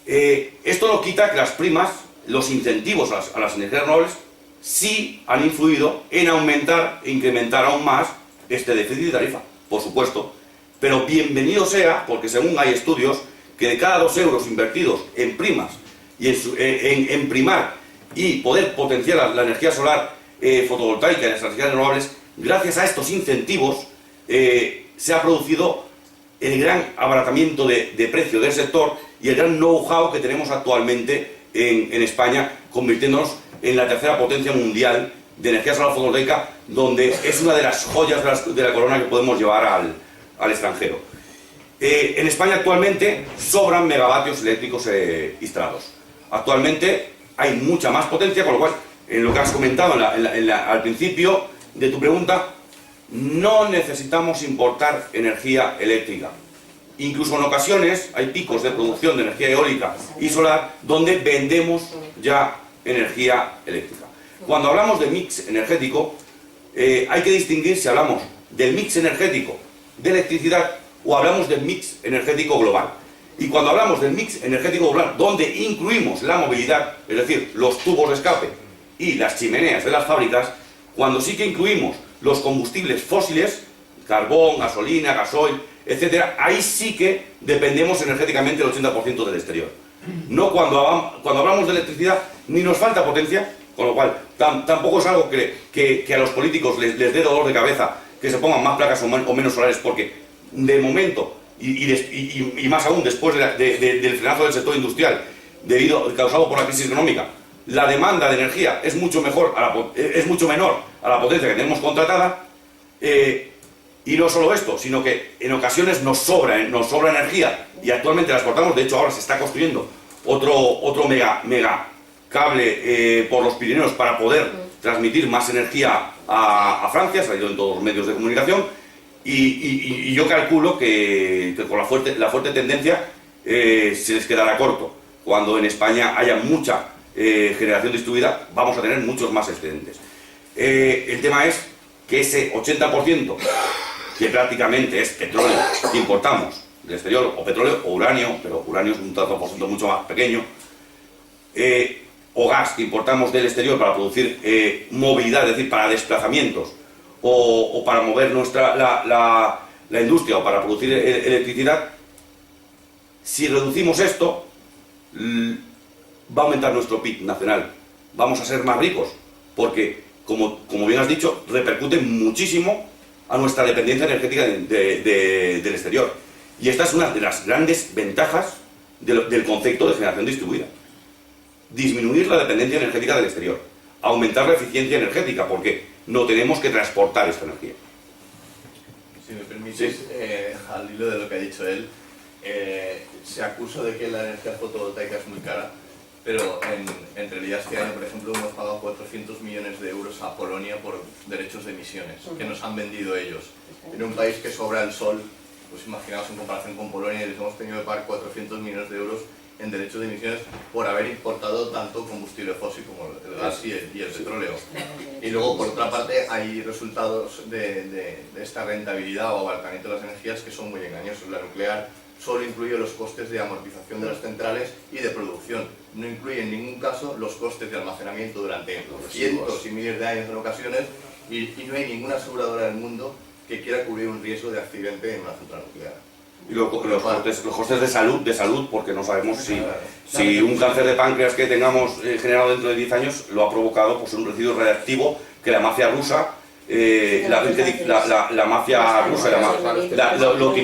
Esto no quita que las primas, los incentivos a las energías renovables, sí han influido en aumentar e incrementar aún más este déficit de tarifa, por supuesto. Pero bienvenido sea, porque según hay estudios, que de cada 2 euros invertidos en primas y en primar y poder potenciar la energía solar fotovoltaica y las energías renovables, gracias a estos incentivos se ha producido el gran abaratamiento de precio del sector y el gran know-how que tenemos actualmente en España, convirtiéndonos en la tercera potencia mundial de energía solar fotovoltaica, donde es una de las joyas de la corona que podemos llevar al extranjero. En España actualmente sobran megavatios eléctricos instalados. Actualmente hay mucha más potencia, con lo cual, en lo que has comentado al principio de tu pregunta, no necesitamos importar energía eléctrica. Incluso en ocasiones hay picos de producción de energía eólica y solar donde vendemos ya energía eléctrica. Cuando hablamos de mix energético, hay que distinguir si hablamos del mix energético de electricidad o hablamos del mix energético global. Y cuando hablamos del mix energético global, donde incluimos la movilidad, es decir, los tubos de escape y las chimeneas de las fábricas, cuando sí que incluimos los combustibles fósiles, carbón, gasolina, gasoil, etcétera, ahí sí que dependemos energéticamente del 80% del exterior. No cuando hablamos de electricidad, ni nos falta potencia, con lo cual tampoco es algo que a los políticos les dé dolor de cabeza que se pongan más placas o menos solares, porque de momento, y más aún después del frenazo del sector industrial, causado por la crisis económica, la demanda de energía es mucho menor a la potencia que tenemos contratada. Y no solo esto, sino que en ocasiones nos sobra energía y actualmente la exportamos. De hecho, ahora se está construyendo otro mega cable por los Pirineos para poder transmitir más energía a Francia, ha salido en todos los medios de comunicación, y yo calculo que con la fuerte tendencia se les quedará corto. Cuando en España haya mucha generación distribuida, vamos a tener muchos más excedentes. El tema es que ese 80%, que prácticamente es petróleo que importamos del exterior, o petróleo o uranio, pero uranio es un tanto por ciento mucho más pequeño, o gas que importamos del exterior para producir movilidad, es decir, para desplazamientos, o para mover la industria, o para producir electricidad. Si reducimos esto, va a aumentar nuestro PIB nacional, vamos a ser más ricos, porque, como bien has dicho, repercute muchísimo a nuestra dependencia energética del exterior. Y esta es una de las grandes ventajas del concepto de generación distribuida. Disminuir la dependencia energética del exterior, aumentar la eficiencia energética, porque no tenemos que transportar esta energía. Si me permites, ¿sí? Al hilo de lo que ha dicho él, se acusa de que la energía fotovoltaica es muy cara, pero en realidad este año, por ejemplo, hemos pagado 400 millones de euros a Polonia por derechos de emisiones, que nos han vendido ellos. En un país que sobra el sol, pues imaginaos en comparación con Polonia, les hemos tenido que pagar 400 millones de euros en derechos de emisiones por haber importado tanto combustible fósil como el gas y el petróleo. Y luego, por otra parte, hay resultados de esta rentabilidad o abaratamiento de las energías que son muy engañosos. La nuclear solo incluye los costes de amortización de las centrales y de producción. No incluye en ningún caso los costes de almacenamiento durante cientos y miles de años en ocasiones, y no hay ninguna aseguradora del mundo que quiera cubrir un riesgo de accidente en una central nuclear. Y los costes de salud, porque no sabemos si un cáncer de páncreas que tengamos generado dentro de 10 años lo ha provocado pues, un residuo radiactivo que la mafia rusa, la mafia rusa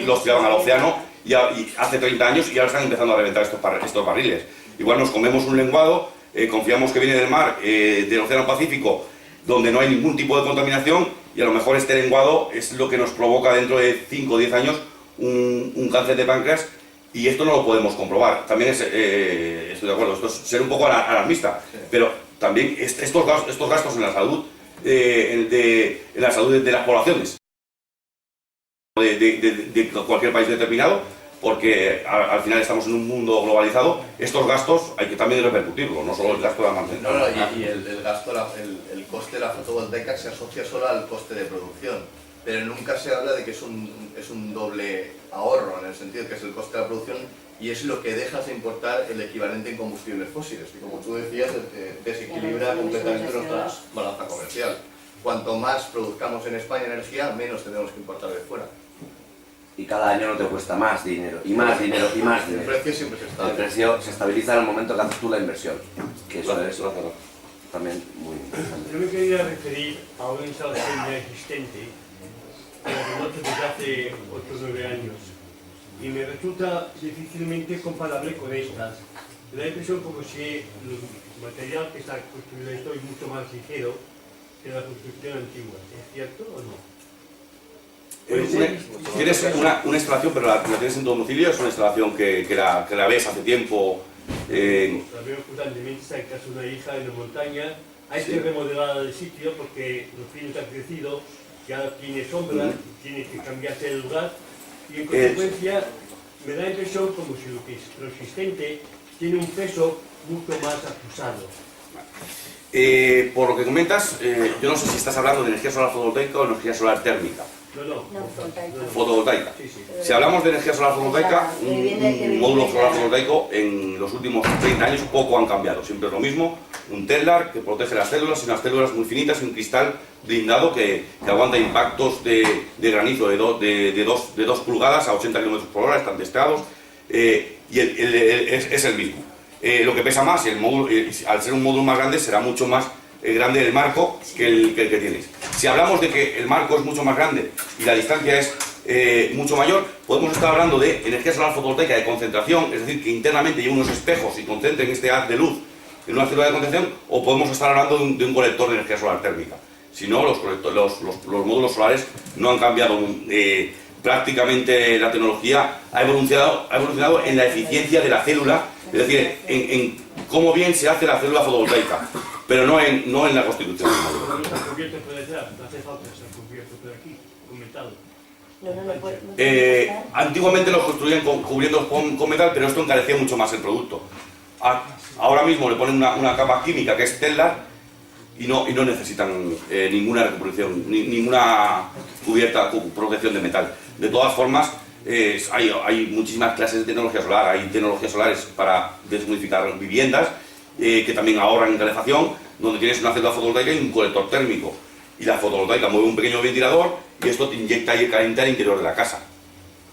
los tiraban al océano y hace 30 años, y ahora están empezando a reventar estos barriles. Igual nos comemos un lenguado, confiamos que viene del mar, del océano Pacífico, donde no hay ningún tipo de contaminación, y a lo mejor este lenguado es lo que nos provoca dentro de 5 o 10 años un cáncer de páncreas, y esto no lo podemos comprobar. También estoy de acuerdo, esto es ser un poco alarmista, pero también estos gastos en la salud, en la salud de las poblaciones de cualquier país determinado, porque al final estamos en un mundo globalizado, estos gastos hay que también repercutirlos, no solo el gasto de almacenamiento. Y el gasto, el coste de la fotovoltaica se asocia solo al coste de producción, pero nunca se habla de que es un doble ahorro, en el sentido que es el coste de la producción y es lo que dejas de importar el equivalente en combustibles fósiles, que como tú decías, desequilibra completamente nuestra balanza comercial. Cuanto más produzcamos en España energía, menos tenemos que importar de fuera. Y cada año no te cuesta más dinero, y más dinero, y más dinero. El precio siempre se estabiliza. El precio se estabiliza en el momento que haces tú la inversión, que eso es también muy interesante. Yo me quería referir a una instalación ya existente, que la conozco desde hace 8 o 9 años, y me resulta difícilmente comparable con estas. Me da la impresión como si el material que está construido esto es mucho más ligero que la construcción antigua. ¿Es cierto o no? Tienes una instalación, pero la tienes en tu domicilio, es una instalación que la ves hace tiempo. La veo constantemente, está en casa de una hija en la montaña, hay que remodelar el sitio porque los pinos han crecido, ya tiene sombra, tiene que cambiarse el lugar y en consecuencia me da la impresión como si lo existente tiene un peso mucho más acusado. Por lo que comentas, yo no sé si estás hablando de energía solar fotovoltaica o energía solar térmica. No, Fotovoltaica. Si hablamos de energía solar fotovoltaica, un módulo solar fotovoltaico en los últimos 30 años poco han cambiado. Siempre es lo mismo, un Tellar que protege las células, y unas células muy finitas y un cristal blindado que aguanta impactos de granizo de 2 pulgadas a 80 km por hora, están testeados, y es el mismo. Lo que pesa más, el módulo, al ser un módulo más grande, será mucho más grande el marco que el que tienes. Si hablamos de que el marco es mucho más grande y la distancia es mucho mayor, podemos estar hablando de energía solar fotovoltaica de concentración, es decir, que internamente lleve unos espejos y concentren este haz de luz en una célula de concentración, o podemos estar hablando de un colector de energía solar térmica. Si no, los módulos solares no han cambiado. Prácticamente la tecnología ha evolucionado en la eficiencia de la célula, es decir, en cómo bien se hace la célula fotovoltaica, pero no en la constitución del módulo. Antiguamente los construían cubriendo con metal, pero esto encarecía mucho más el producto. Ahora mismo le ponen una capa química que es Tellar y no necesitan ninguna recubrimiento, ninguna protección de metal. De todas formas, hay muchísimas clases de tecnología solar. Hay tecnologías solares para deshumidificar viviendas, que también ahorran en calefacción, donde tienes una célula fotovoltaica y un colector térmico. Y la fotovoltaica mueve un pequeño ventilador y esto te inyecta y calienta el interior de la casa.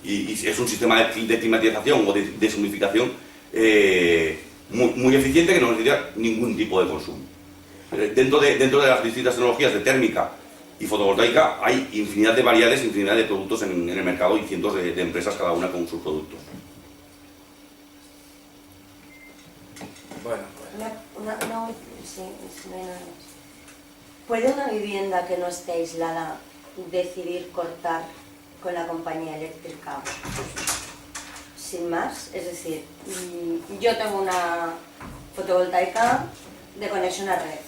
Y es un sistema de climatización o de deshumidificación muy eficiente, que no necesita ningún tipo de consumo. Dentro de las distintas tecnologías de térmica y fotovoltaica hay infinidad de variedades, infinidad de productos en el mercado y cientos de empresas, cada una con sus productos. Bueno, ¿puede una vivienda que no esté aislada decidir cortar con la compañía eléctrica sin más? Es decir, yo tengo una fotovoltaica de conexión a red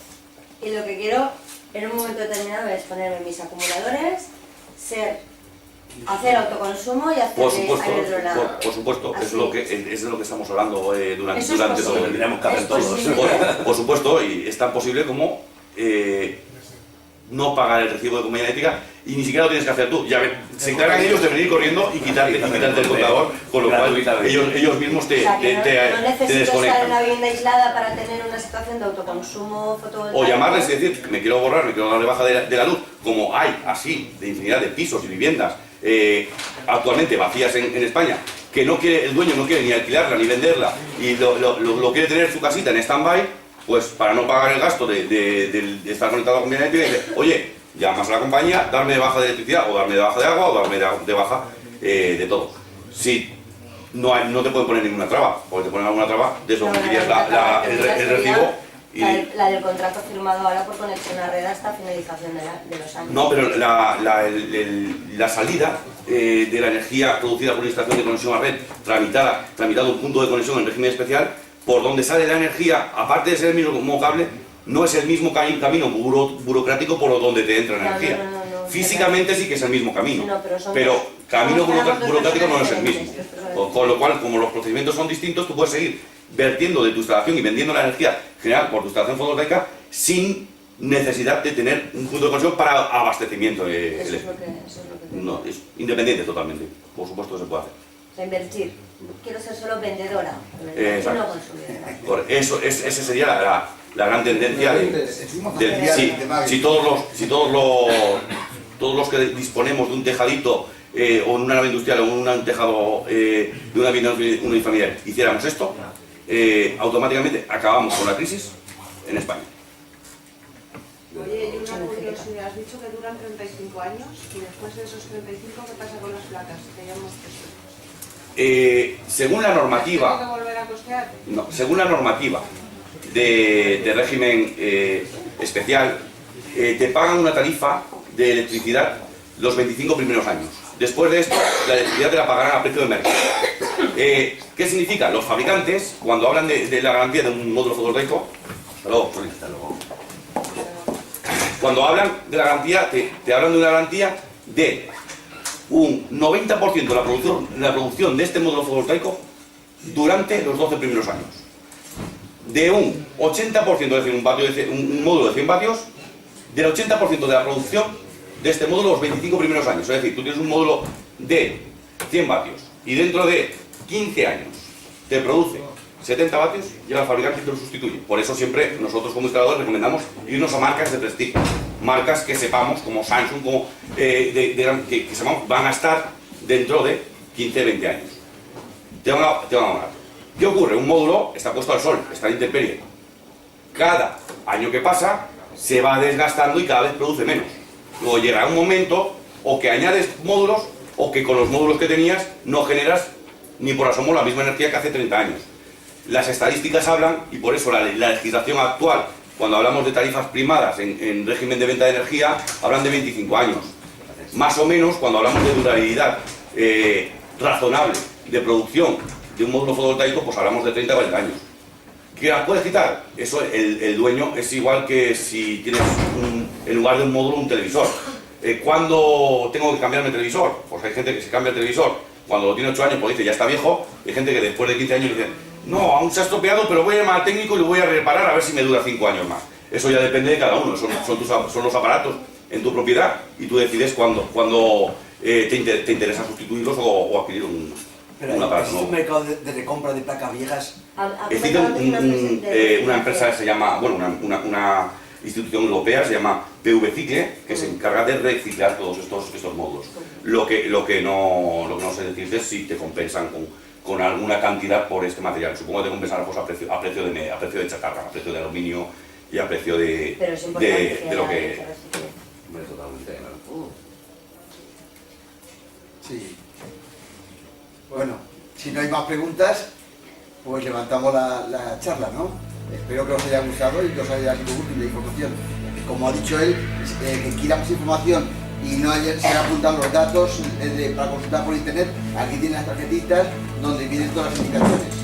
y lo que quiero en un momento determinado es ponerme mis acumuladores, hacer autoconsumo y hacer hidrolado. Por supuesto, es lo que estamos hablando durante todo el día. Tendríamos que hacer todos. Por supuesto, y es tan posible como no pagar el recibo de compañía eléctrica, y ni siquiera lo tienes que hacer tú. Ya se encargan ellos de venir corriendo y quitarte el contador, con lo cual ellos mismos te necesito desconectan. estar en una vivienda aislada para tener una situación de autoconsumo fotovoltaico. O llamarles y decir, me quiero borrar, me quiero dar de baja de la luz, como hay así de infinidad de pisos y viviendas actualmente vacías en España, que el dueño no quiere ni alquilarla ni venderla y lo quiere tener su casita en stand-by. Pues para no pagar el gasto de estar conectado a la compañía eléctrica, dice, oye, llamas a la compañía, darme de baja de electricidad, o darme de baja de agua, o darme de baja de todo. Si no te pueden poner ninguna traba, porque te ponen alguna traba, desobligarías el recibo. La del contrato firmado ahora por conexión a red hasta finalización de los años. No, pero la salida de la energía producida por una instalación de conexión a red tramitado un punto de conexión en régimen especial, por donde sale la energía, aparte de ser el mismo cable, no es el mismo camino burocrático por donde te entra la energía. Físicamente sí que es el mismo camino, pero camino burocrático no es el mismo. Con lo cual, como los procedimientos son distintos, tú puedes seguir vertiendo de tu instalación y vendiendo la energía generada por tu instalación fotovoltaica sin necesidad de tener un punto de conexión para abastecimiento eléctrico. No, es independiente totalmente, por supuesto que se puede hacer. O sea, invertir. Quiero ser solo vendedora, no consumidora. Esa sería la gran tendencia si todos los que disponemos de un tejadito o en una nave industrial o en un tejado de una vivienda unifamiliar hiciéramos esto, automáticamente acabamos con la crisis en España. Oye, y una curiosidad, has dicho que duran 35 años y después de esos 35, ¿qué pasa con las placas? Que ya hemos puesto. Según la normativa, ¿Tengo que volver a costear? no, según la normativa de régimen especial, te pagan una tarifa de electricidad los 25 primeros años. Después de esto, la electricidad te la pagarán a precio de mercado. ¿Qué significa? Los fabricantes, cuando hablan de la garantía de un módulo fotovoltaico, cuando hablan de la garantía, te hablan de una garantía de un 90% de la producción de este módulo fotovoltaico durante los 12 primeros años. De un 80%, es decir, un módulo de 100 vatios, del 80% de la producción de este módulo los 25 primeros años. Es decir, tú tienes un módulo de 100 vatios y dentro de 15 años te produce 70 vatios y el fabricante te lo sustituye. Por eso siempre nosotros como instaladores recomendamos irnos a marcas de prestigio, marcas que sepamos, como Samsung, como, que sepamos, van a estar dentro de 15-20 años. Te van a ganar. ¿Qué ocurre? Un módulo está puesto al sol, está en intemperie. Cada año que pasa se va desgastando y cada vez produce menos. Luego llega un momento o que añades módulos o que con los módulos que tenías no generas ni por asomo la misma energía que hace 30 años. Las estadísticas hablan, y por eso la legislación actual, cuando hablamos de tarifas primadas en régimen de venta de energía, hablan de 25 años. Más o menos, cuando hablamos de durabilidad razonable de producción de un módulo fotovoltaico, pues hablamos de 30-40 años. ¿Que las puedes quitar? Eso, el dueño es igual que si tienes en lugar de un módulo un televisor. ¿Cuándo tengo que cambiarme el televisor? Pues hay gente que se cambia el televisor cuando lo tiene 8 años, pues dice ya está viejo. Hay gente que después de 15 años dice no, aún se ha estropeado, pero voy a llamar al técnico y lo voy a reparar a ver si me dura 5 años más. Eso ya depende de cada uno, son los aparatos en tu propiedad y tú decides cuándo te interesa sustituirlos o adquirir un aparato ¿existe nuevo. un mercado de recompra de placas viejas? Existe una empresa que se llama, bueno, una institución europea, se llama PV-Cicle, que se encarga de reciclar todos estos módulos. Lo que no sé decirte es si te compensan con alguna cantidad por este material. Supongo que te compensará pues, a precio de chatarra, a precio de aluminio y a precio de lo que... Totalmente. Sí. Bueno, si no hay más preguntas, pues levantamos la charla, ¿no? Espero que os haya gustado y que os haya sido útil la información. Como ha dicho él, que quiera más información y no se haya apuntado los datos para consultar por internet, aquí tienen las tarjetitas donde vienen todas las indicaciones.